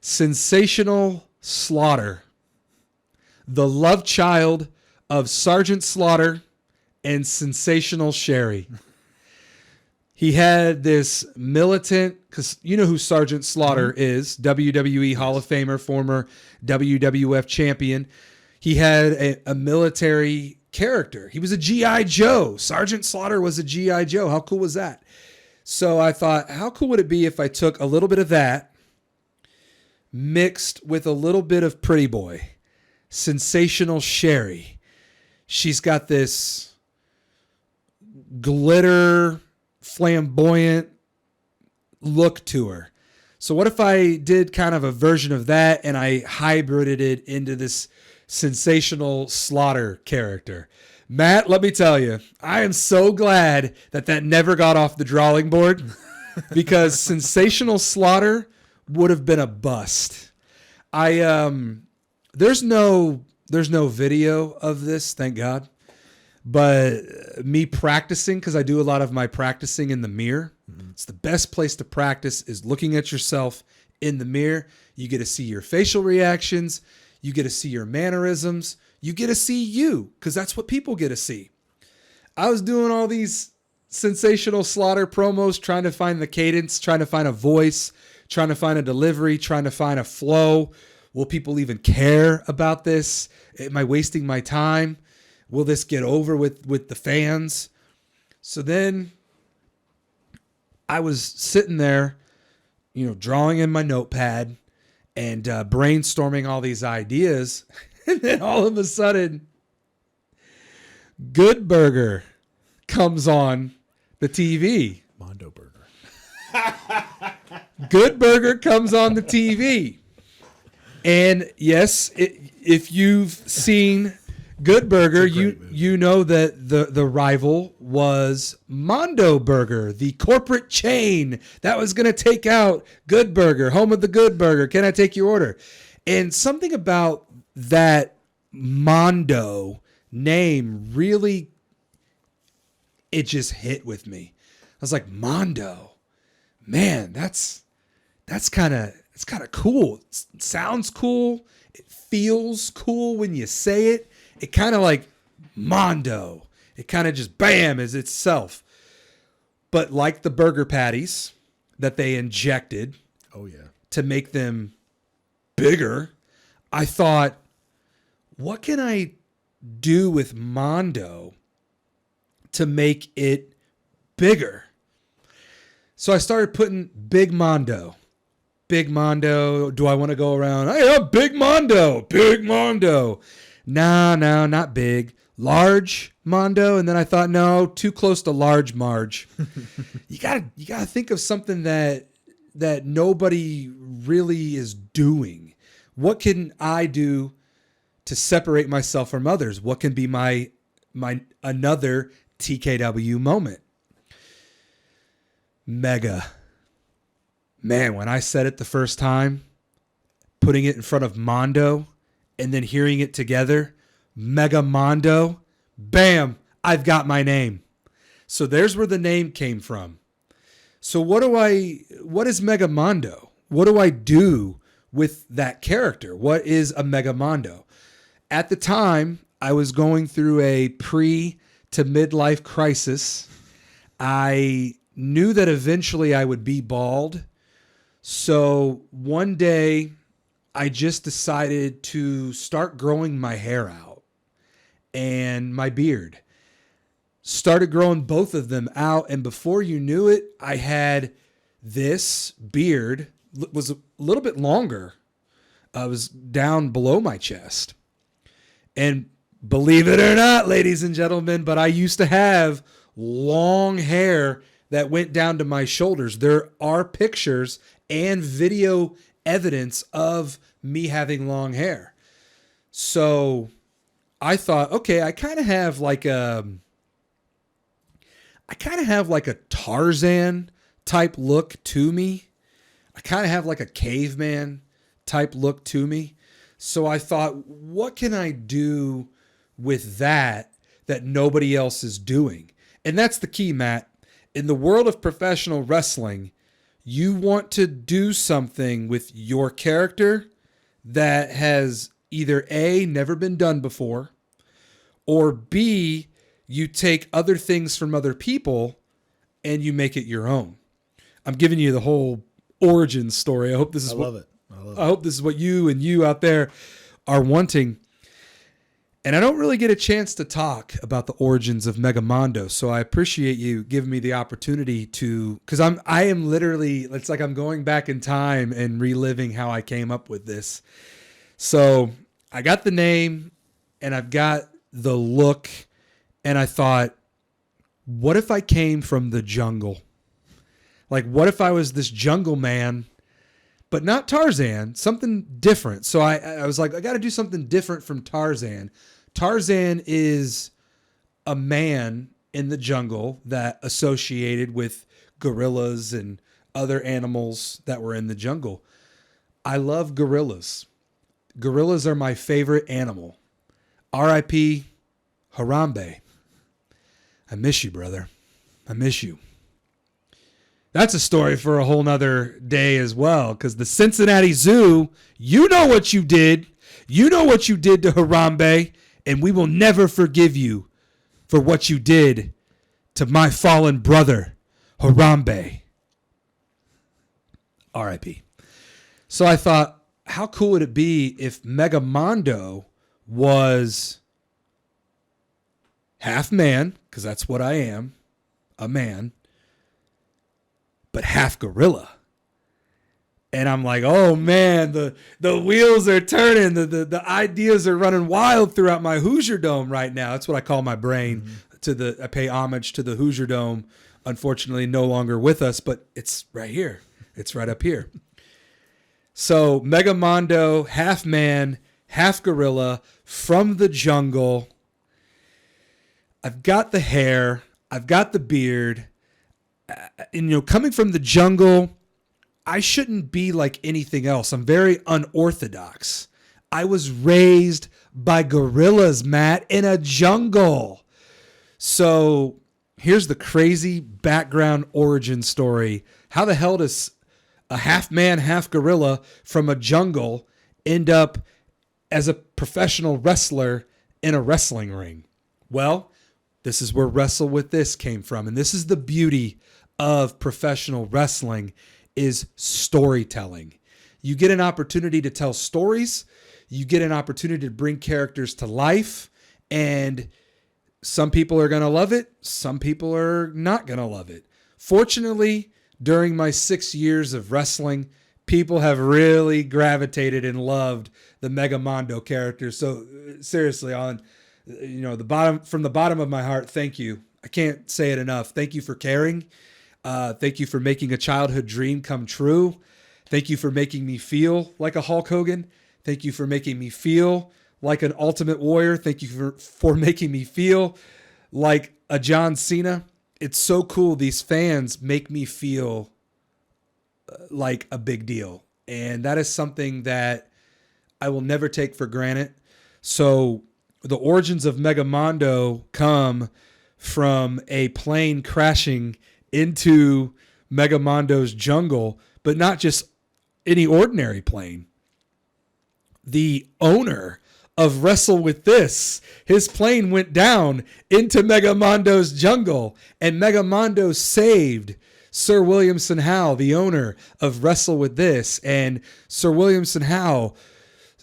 Sensational Slaughter, the love child of Sergeant Slaughter and Sensational Sherry. He had this militant, because you know who Sergeant Slaughter is, WWE Hall of Famer, former WWF champion. He had a military character. He was a G.I. Joe. Sergeant Slaughter was a G.I. Joe. How cool was that? So I thought, how cool would it be if I took a little bit of that mixed with a little bit of Pretty Boy, Sensational Sherry. She's got this glitter, flamboyant look to her. So what if I did kind of a version of that and I hybrided it into this Sensational Slaughter character? Matt, let me tell you, I am so glad that never got off the drawing board because Sensational Slaughter would have been a bust. There's no video of this, thank God. But me practicing, because I do a lot of my practicing in the mirror. Mm-hmm. It's the best place to practice is looking at yourself in the mirror. You get to see your facial reactions. You get to see your mannerisms. You get to see you, because that's what people get to see. I was doing all these Sensational Slaughter promos, trying to find the cadence, trying to find a voice, trying to find a delivery, trying to find a flow. Will people even care about this? Am I wasting my time? Will this get over with the fans? So then I was sitting there, drawing in my notepad and brainstorming all these ideas. And then all of a sudden, Good Burger comes on the TV. Mondo Burger. Good Burger comes on the TV. And yes, if you've seen Good Burger, you know that the rival was Mondo Burger, the corporate chain that was going to take out Good Burger, home of the Good Burger. Can I take your order? And something about that Mondo name really, it just hit with me. I was like, Mondo, man, that's kind of cool. It sounds cool. It feels cool when you say it. It kind of like Mondo. It kind of just bam is itself. But like the burger patties that they injected to make them bigger, I thought, what can I do with Mondo to make it bigger? So I started putting Big Mondo. Big Mondo. Do I want to go around? Hey, I'm Big Mondo. Big Mondo. No, not big. Large Mondo. And then I thought, no, too close to large Marge. You gotta think of something that nobody really is doing. What can I do to separate myself from others? What can be my another TKW moment? Mega. Man, when I said it the first time, putting it in front of Mondo and then hearing it together, Mega Mondo, bam, I've got my name. So there's where the name came from. So what is Mega Mondo? What do I do with that character? What is a Mega Mondo? At the time, I was going through a pre to midlife crisis. I knew that eventually I would be bald. So one day I just decided to start growing my hair out and my beard. Started growing both of them out. And before you knew it, I had this beard was a little bit longer. I was down below my chest. And believe it or not, ladies and gentlemen, but I used to have long hair that went down to my shoulders. There are pictures and video evidence of me having long hair. So I thought, okay, I kind of have like a Tarzan type look to me. I kind of have like a caveman type look to me. So I thought, what can I do with that nobody else is doing? And that's the key, Matt. In the world of professional wrestling, you want to do something with your character that has either A, never been done before, or B, you take other things from other people and you make it your own. I'm giving you the whole origin story. I hope this is I hope this is what you out there are wanting. And I don't really get a chance to talk about the origins of Mega Mondo, so I appreciate you giving me the opportunity to, because I am literally, it's like I'm going back in time and reliving how I came up with this. So I got the name and I've got the look, and I thought, what if I came from the jungle? Like, what if I was this jungle man, but not Tarzan, something different. So I was like, I got to do something different from Tarzan. Tarzan is a man in the jungle that associated with gorillas and other animals that were in the jungle. I love gorillas. Gorillas are my favorite animal. R.I.P. Harambe. I miss you, brother. I miss you. That's a story for a whole nother day as well, because the Cincinnati Zoo, you know what you did. You know what you did to Harambe, and we will never forgive you for what you did to my fallen brother, Harambe. R.I.P. So I thought, how cool would it be if Mega Mondo was half man, because that's what I am, a man, but half gorilla. And I'm like, oh man, the wheels are turning. The ideas are running wild throughout my Hoosier Dome right now. That's what I call my brain. Mm-hmm. I pay homage to the Hoosier Dome. Unfortunately, no longer with us, but it's right here. It's right up here. So Mega Mondo, half man, half gorilla, from the jungle. I've got the hair. I've got the beard. And, coming from the jungle, I shouldn't be like anything else. I'm very unorthodox. I was raised by gorillas, Matt, in a jungle. So here's the crazy background origin story. How the hell does a half man, half gorilla from a jungle end up as a professional wrestler in a wrestling ring? Well, this is where Wrestle With This came from. And this is the beauty of professional wrestling, is storytelling. You get an opportunity to tell stories. You get an opportunity to bring characters to life. And some people are going to love it. Some people are not going to love it. Fortunately, during my 6 years of wrestling, people have really gravitated and loved the Mega Mondo character. So seriously, from the bottom of my heart, thank you. I can't say it enough. Thank you for caring. Thank you for making a childhood dream come true. Thank you for making me feel like a Hulk Hogan. Thank you for making me feel like an Ultimate Warrior. Thank you for making me feel like a John Cena. It's so cool. These fans make me feel like a big deal. And that is something that I will never take for granted. So the origins of Megamondo come from a plane crashing into Megamondo's jungle, but not just any ordinary plane. The owner of Wrestle With This, his plane went down into Megamondo's jungle, and Megamondo saved Sir Williamson Howe, the owner of Wrestle With This. And Sir Williamson Howe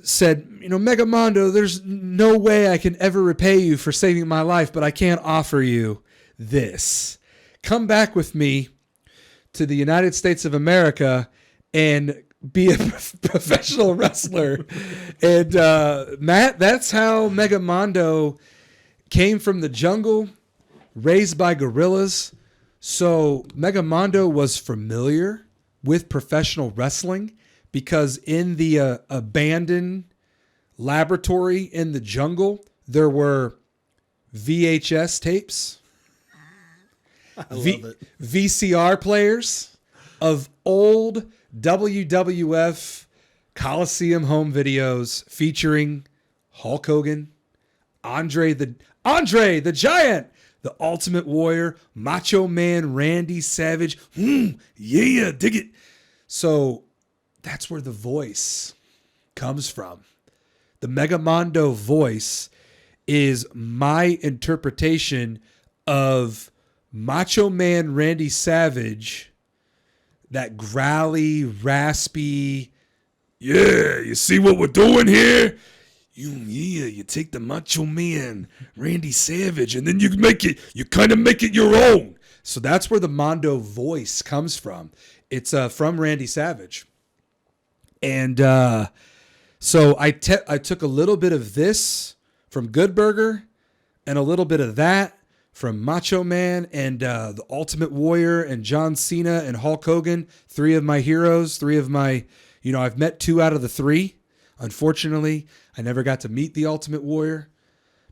said, Megamondo, there's no way I can ever repay you for saving my life, but I can't offer you this. Come back with me to the United States of America and be a professional wrestler. And Matt, that's how Megamondo came from the jungle, raised by gorillas. So Megamondo was familiar with professional wrestling because in the abandoned laboratory in the jungle, there were VHS tapes, I love it. VCR players of old WWF Coliseum home videos featuring Hulk Hogan, Andre the Giant, the Ultimate Warrior, Macho Man Randy Savage. Yeah, dig it. So that's where the voice comes from. The Megamondo voice is my interpretation of Macho Man Randy Savage, that growly, raspy, yeah, you see what we're doing here? You take the Macho Man Randy Savage and then you kind of make it your own. So that's where the Mondo voice comes from. It's from Randy Savage. And so I took a little bit of this from Good Burger and a little bit of that from Macho Man and the Ultimate Warrior and John Cena and Hulk Hogan, three of my heroes, three of my, I've met two out of the three. Unfortunately, I never got to meet the Ultimate Warrior.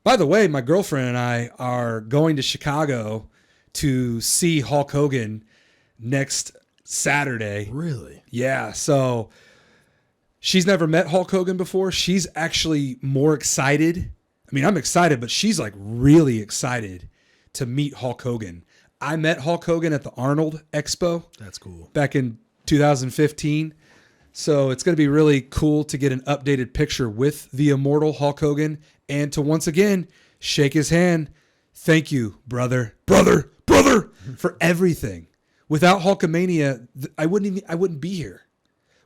By the way, my girlfriend and I are going to Chicago to see Hulk Hogan next Saturday. Really? Yeah, so she's never met Hulk Hogan before. She's actually more excited. I mean, I'm excited, but she's like really excited to meet Hulk Hogan. I met Hulk Hogan at the Arnold Expo. That's cool. Back in 2015. So it's going to be really cool to get an updated picture with the immortal Hulk Hogan and to once again shake his hand. Thank you, brother, for everything. Without Hulkamania, I wouldn't be here.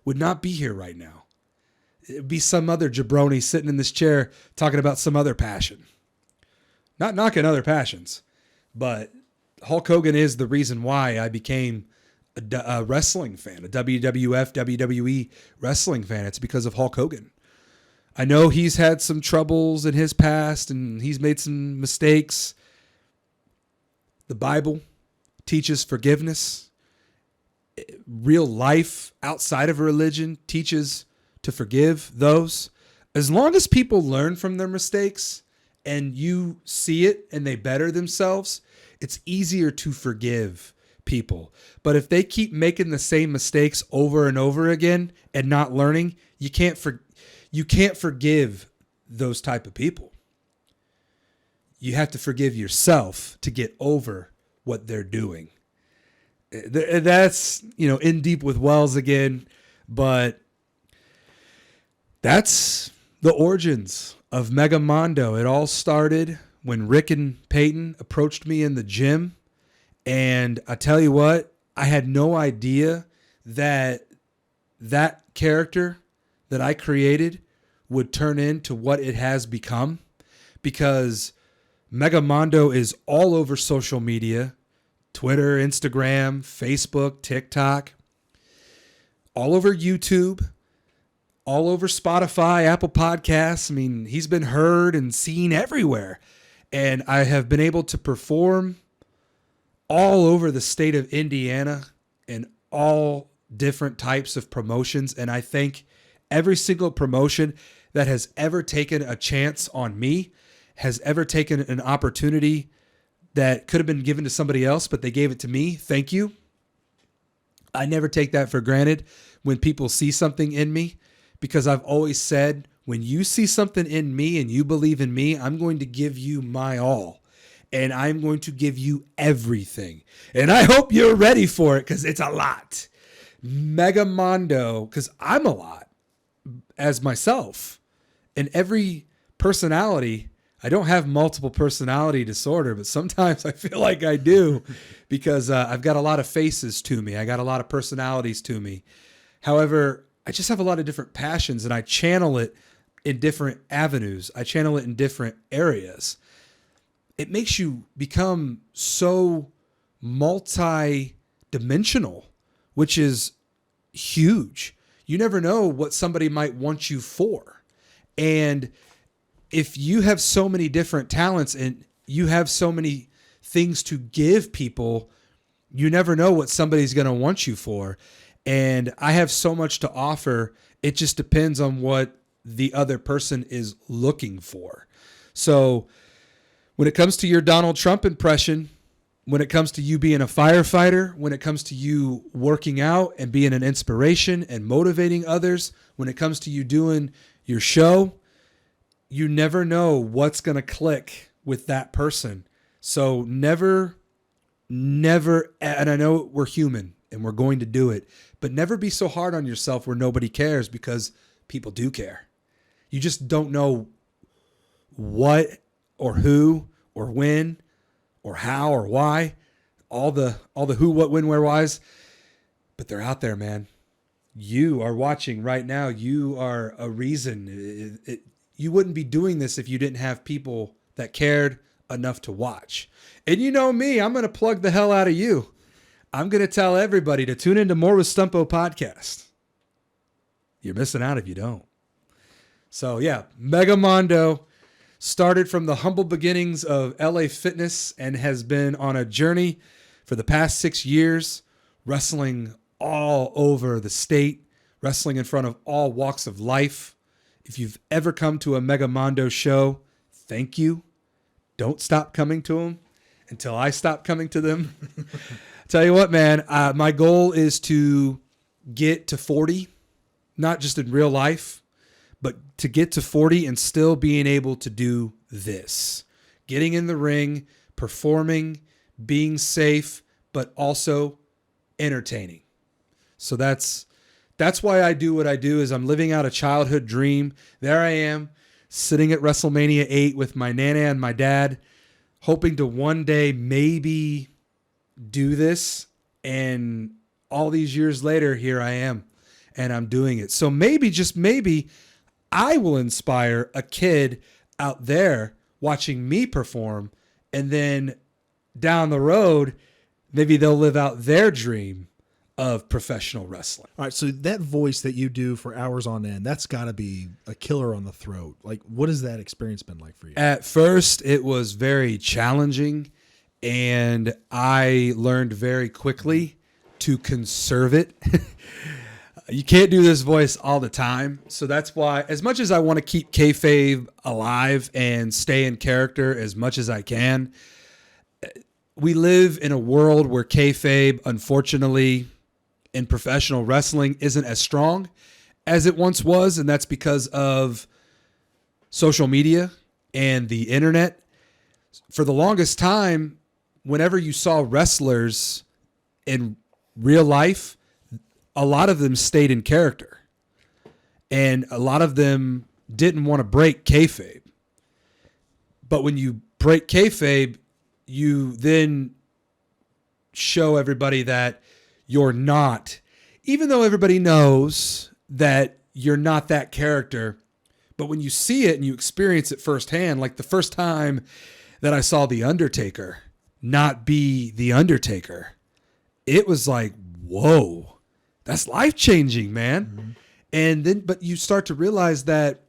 Would not be here right now. It'd be some other jabroni sitting in this chair talking about some other passion. Not knocking other passions, but Hulk Hogan is the reason why I became a wrestling fan, a WWF, WWE wrestling fan. It's because of Hulk Hogan. I know he's had some troubles in his past and he's made some mistakes. The Bible teaches forgiveness. Real life outside of religion teaches to forgive those. As long as people learn from their mistakes and you see it and they better themselves, it's easier to forgive people. But if they keep making the same mistakes over and over again and not learning, you can't forgive those type of people. You have to forgive yourself to get over what they're doing. That's, in deep with Wells again, but that's the origins of Megamondo. It all started when Rick and Peyton approached me in the gym. And I tell you what, I had no idea that character that I created would turn into what it has become, because Megamondo is all over social media, Twitter, Instagram, Facebook, TikTok, all over YouTube, all over Spotify, Apple Podcasts. I mean, he's been heard and seen everywhere. And I have been able to perform all over the state of Indiana in all different types of promotions. And I think every single promotion that has ever taken a chance on me has ever taken an opportunity that could have been given to somebody else, but they gave it to me. Thank you. I never take that for granted when people see something in me, because I've always said When you see something in me and you believe in me, I'm going to give you my all. And I'm going to give you everything. And I hope you're ready for it because it's a lot. Megamondo, because I'm a lot as myself. And every personality, I don't have multiple personality disorder, but sometimes I feel like I do because I've got a lot of faces to me. I got a lot of personalities to me. However, I just have a lot of different passions and I channel it in different avenues. I channel it in different areas. It makes you become so multi-dimensional, which is huge. You never know what somebody might want you for. And if you have so many different talents and you have so many things to give people, you never know what somebody's going to want you for. And I have so much to offer. It just depends on what the other person is looking for. So when it comes to your Donald Trump impression, when it comes to you being a firefighter, when it comes to you working out and being an inspiration and motivating others, when it comes to you doing your show, you never know what's going to click with that person. So never, and I know we're human and we're going to do it, but never be so hard on yourself where nobody cares because people do care. You just don't know what or who or when or how or why, all the who, what, when, where, whys, but they're out there, man. You are watching right now. You are a reason. You wouldn't be doing this if you didn't have people that cared enough to watch. And you know me, I'm going to plug the hell out of you. I'm going to tell everybody to tune into More with Stumpo podcast. You're missing out if you don't. So yeah, Megamondo started from the humble beginnings of LA Fitness and has been on a journey for the past 6 years, wrestling all over the state, wrestling in front of all walks of life. If you've ever come to a Megamondo show, thank you. Don't stop coming to them until I stop coming to them. Tell you what, man, my goal is to get to 40, not just in real life, but to get to 40 and still being able to do this. Getting in the ring, performing, being safe, but also entertaining. So that's why I do what I do, is I'm living out a childhood dream. There I am, sitting at WrestleMania 8 with my nana and my dad, hoping to one day maybe do this. And all these years later, here I am, and I'm doing it. So maybe, just maybe, I will inspire a kid out there watching me perform, and then down the road, maybe they'll live out their dream of professional wrestling. All right, so that voice that you do for hours on end, that's got to be a killer on the throat. Like, what has that experience been like for you? At first, it was very challenging, and I learned very quickly to conserve it. You can't do this voice all the time. So that's why, as much as I want to keep kayfabe alive and stay in character as much as I can, we live in a world where kayfabe, unfortunately, in professional wrestling isn't as strong as it once was. And that's because of social media and the internet. For the longest time, whenever you saw wrestlers in real life, a lot of them stayed in character, and a lot of them didn't want to break kayfabe. But when you break kayfabe, you then show everybody that you're not, even though everybody knows that you're not that character. But when you see it and you experience it firsthand, like the first time that I saw The Undertaker not be The Undertaker, it was like, whoa. That's life-changing, man. Mm-hmm. And then, but you start to realize that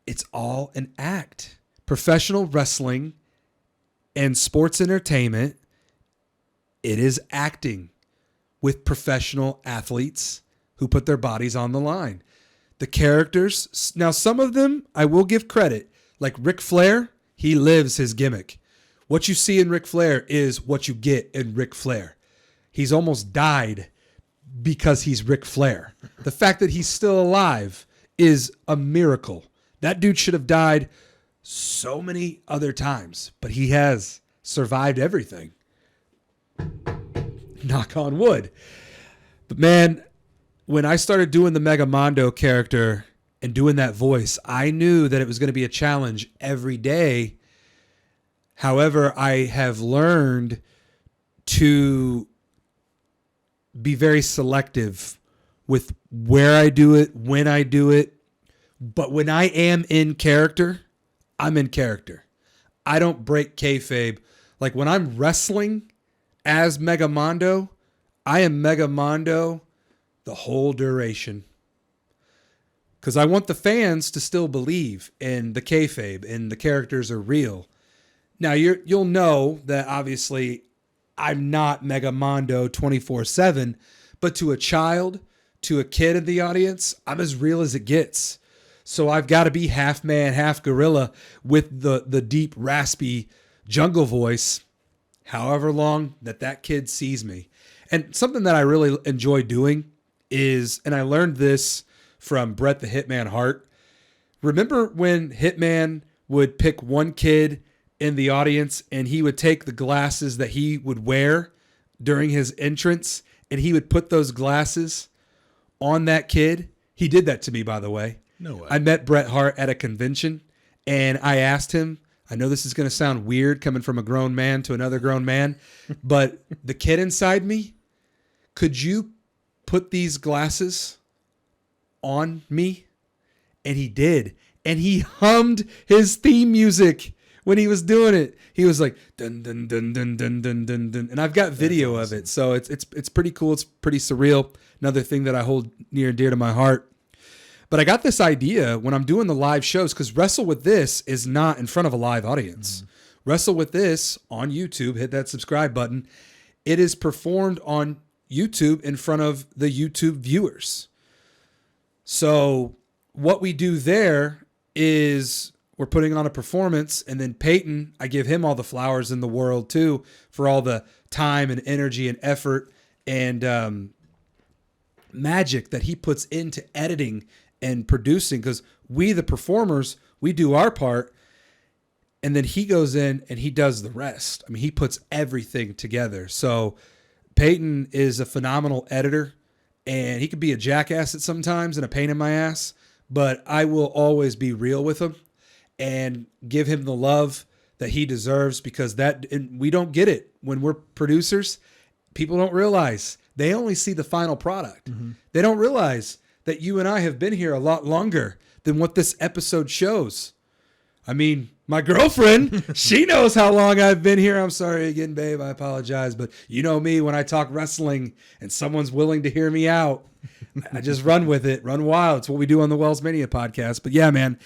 it's all an act. Professional wrestling and sports entertainment, it is acting with professional athletes who put their bodies on the line. The characters, now some of them, I will give credit, like Ric Flair, he lives his gimmick. What you see in Ric Flair is what you get in Ric Flair. He's almost died because he's Ric Flair. The fact that he's still alive is a miracle. That dude should have died so many other times, but he has survived everything. Knock on wood. But man, when I started doing the Megamondo character and doing that voice, I knew that it was going to be a challenge every day. However, I have learned to be very selective with where I do it, when I do it. But when I am in character, I'm in character. I don't break kayfabe. Like when I'm wrestling as Megamondo, I am Megamondo the whole duration. Because I want the fans to still believe in the kayfabe and the characters are real. Now you'll know that obviously I'm not Megamondo 24/7, but to a child, to a kid in the audience, I'm as real as it gets. So I've got to be half man, half gorilla with the deep, raspy jungle voice, however long that kid sees me. And something that I really enjoy doing is, and I learned this from Bret the Hitman Hart. Remember when Hitman would pick one kid in the audience and he would take the glasses that he would wear during his entrance and he would put those glasses on that kid? He did that to me, by the way. No way. I met Bret Hart at a convention and I asked him, I know this is going to sound weird coming from a grown man to another grown man, but the kid inside me, could you put these glasses on me? And he did. And he hummed his theme music when he was doing it. He was like, dun, dun, dun, dun, dun, dun, dun, dun. And I've got video of it. So it's pretty cool. It's pretty surreal. Another thing that I hold near and dear to my heart. But I got this idea when I'm doing the live shows, because Wrestle With This is not in front of a live audience. Mm-hmm. Wrestle With This on YouTube, hit that subscribe button. It is performed on YouTube in front of the YouTube viewers. So what we do there is we're putting on a performance, and then Peyton, I give him all the flowers in the world too for all the time and energy and effort and magic that he puts into editing and producing, because we, the performers, we do our part, and then he goes in and he does the rest. I mean, he puts everything together. So Peyton is a phenomenal editor, and he could be a jackass at sometimes and a pain in my ass, but I will always be real with him and give him the love that he deserves, because and we don't get it when we're producers. People don't realize. They only see the final product. Mm-hmm. They don't realize that you and I have been here a lot longer than what this episode shows. I mean, my girlfriend, she knows how long I've been here. I'm sorry again, babe. I apologize. But you know me, when I talk wrestling and someone's willing to hear me out, I just run with it, run wild. It's what we do on the Wells Mania podcast. But yeah, man,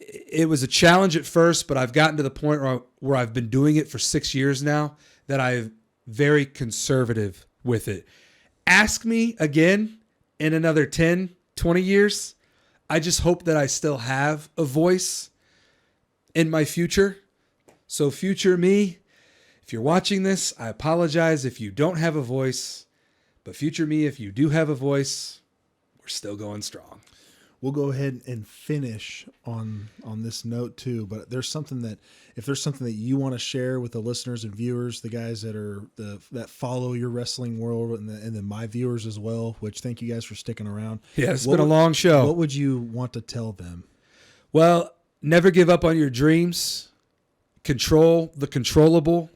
it was a challenge at first, but I've gotten to the point where I've been doing it for 6 years now that I'm very conservative with it. Ask me again in another 10, 20 years. I just hope that I still have a voice in my future. So future me, if you're watching this, I apologize if you don't have a voice, but future me, if you do have a voice, we're still going strong. We'll go ahead and finish on this note too, but if there's something that you want to share with the listeners and viewers, the guys that follow your wrestling world, and then my viewers as well, which thank you guys for sticking around. Yeah, it's been a long show. What would you want to tell them? Well, never give up on your dreams. Control the controllable.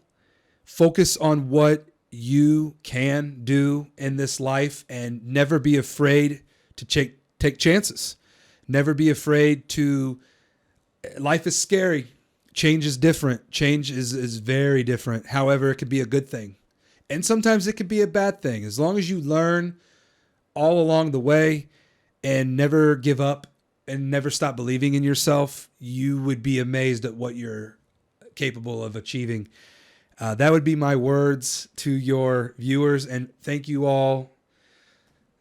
Focus on what you can do in this life, and never be afraid to take chances. Never be afraid to. Life is scary. Change is different. Change is very different. However, it could be a good thing. And sometimes it could be a bad thing. As long as you learn all along the way and never give up and never stop believing in yourself, you would be amazed at what you're capable of achieving. That would be my words to your viewers. And thank you all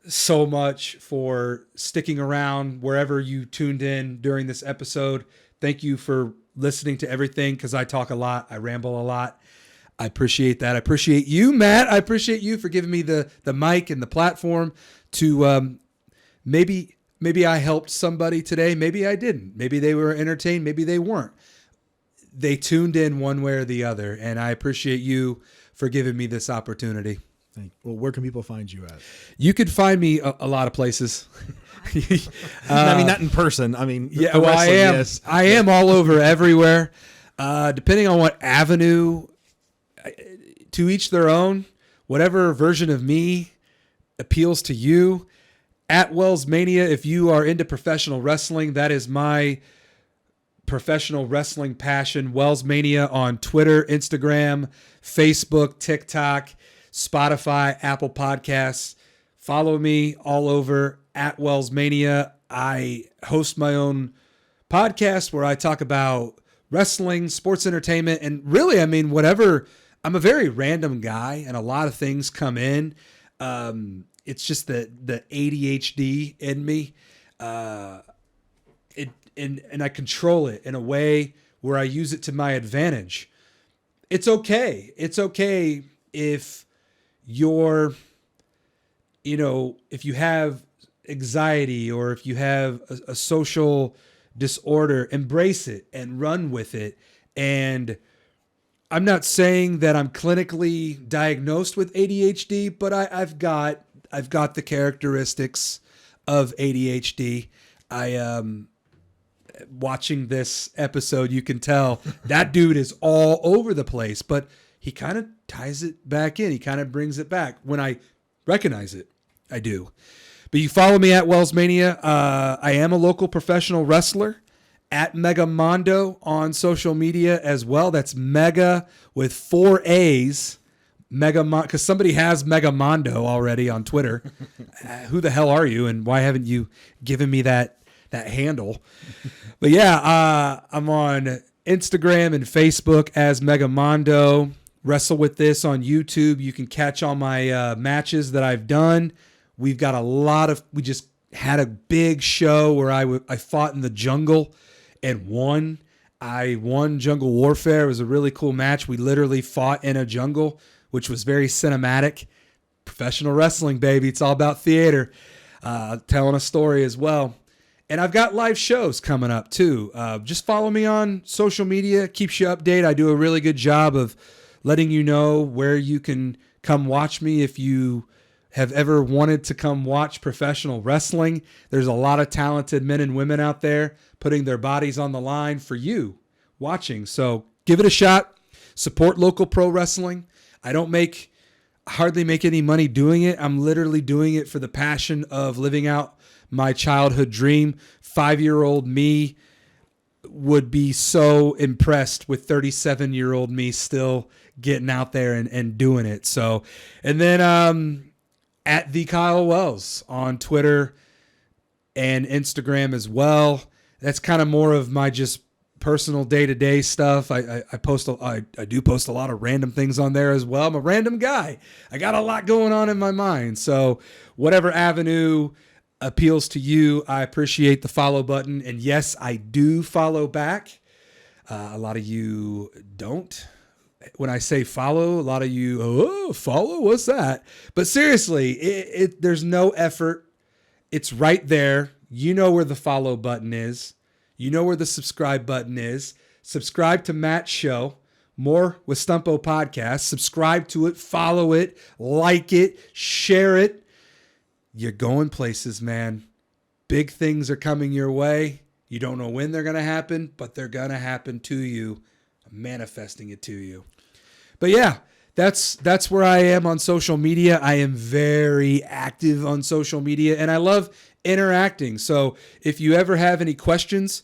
so much for sticking around wherever you tuned in during this episode. Thank you for listening to everything, because I talk a lot. I ramble a lot. I appreciate that. I appreciate you, Matt. I appreciate you for giving me the mic and the platform to maybe maybe I helped somebody today. Maybe I didn't. Maybe they were entertained. Maybe they weren't. They tuned in one way or the other. And I appreciate you for giving me this opportunity. Thank you. Well, where can people find you at? You could find me a lot of places. I mean, not in person. I mean, yeah, well, I am. Yes. I am all over everywhere. Depending on what avenue, to each their own. Whatever version of me appeals to you. At Wells Mania, if you are into professional wrestling, that is my professional wrestling passion. Wells Mania on Twitter, Instagram, Facebook, TikTok, Spotify, Apple Podcasts. Follow me all over at Wells Mania. I host my own podcast where I talk about wrestling, sports entertainment, and really, I mean, whatever. I'm a very random guy, and a lot of things come in. It's just the ADHD in me. And I control it in a way where I use it to my advantage. It's okay. It's okay if if you have anxiety or if you have a social disorder, embrace it and run with it. And I'm not saying that I'm clinically diagnosed with ADHD, but I've got the characteristics of ADHD. Watching this episode, you can tell that dude is all over the place, but he kind of ties it back in. He kind of brings it back when I recognize it. I do. But you follow me at Wells Mania. I am a local professional wrestler at Megamondo on social media as well. That's Mega with 4 A's. Because somebody has Megamondo already on Twitter. Who the hell are you, and why haven't you given me that handle? But yeah, I'm on Instagram and Facebook as Megamondo. Wrestle with This on YouTube. You can catch all my matches that I've done. We've got we just had a big show where I fought in the jungle and won. I won Jungle Warfare. It was a really cool match. We literally fought in a jungle, which was very cinematic. Professional wrestling, baby. It's all about theater. Telling a story as well. And I've got live shows coming up too. Just follow me on social media. Keeps you updated. I do a really good job of letting you know where you can come watch me if you have ever wanted to come watch professional wrestling. There's a lot of talented men and women out there putting their bodies on the line for you watching. So give it a shot. Support local pro wrestling. I hardly make any money doing it. I'm literally doing it for the passion of living out my childhood dream. 5-year-old me would be so impressed with 37-year-old me still getting out there and doing it. So, and then at the Kyle Wells on Twitter and Instagram as well. That's kind of more of my just personal day-to-day stuff. I do post a lot of random things on there as well. I'm a random guy. I got a lot going on in my mind. So whatever avenue appeals to you, I appreciate the follow button. And yes, I do follow back. A lot of you don't. When I say follow, a lot of you, follow? What's that? But seriously, there's no effort. It's right there. You know where the follow button is. You know where the subscribe button is. Subscribe to Matt's show, More with Stumpo Podcast. Subscribe to it, follow it, like it, share it. You're going places, man. Big things are coming your way. You don't know when they're going to happen, but they're going to happen to you. I'm manifesting it to you. But yeah, that's where I am on social media. I am very active on social media, and I love interacting. So if you ever have any questions,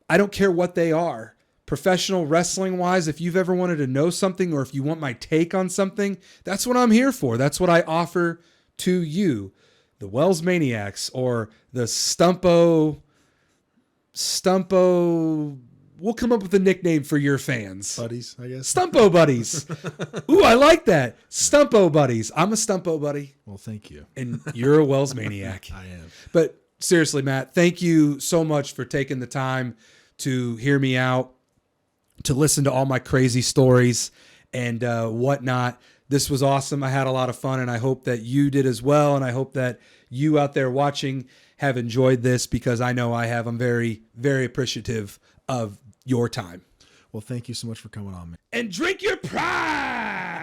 I don't care what they are. Professional wrestling wise, if you've ever wanted to know something or if you want my take on something, that's what I'm here for. That's what I offer to you. The Wells Maniacs or the Stumpo. We'll come up with a nickname for your fans. Buddies, I guess. Stumpo Buddies. Ooh, I like that. Stumpo Buddies. I'm a Stumpo buddy. Well, thank you. And you're a Wells Maniac. I am. But seriously, Matt, thank you so much for taking the time to hear me out, to listen to all my crazy stories and whatnot. This was awesome. I had a lot of fun, and I hope that you did as well. And I hope that you out there watching have enjoyed this, because I know I have. I'm very, very appreciative of your time. Well, thank you so much for coming on, man. And drink your pride.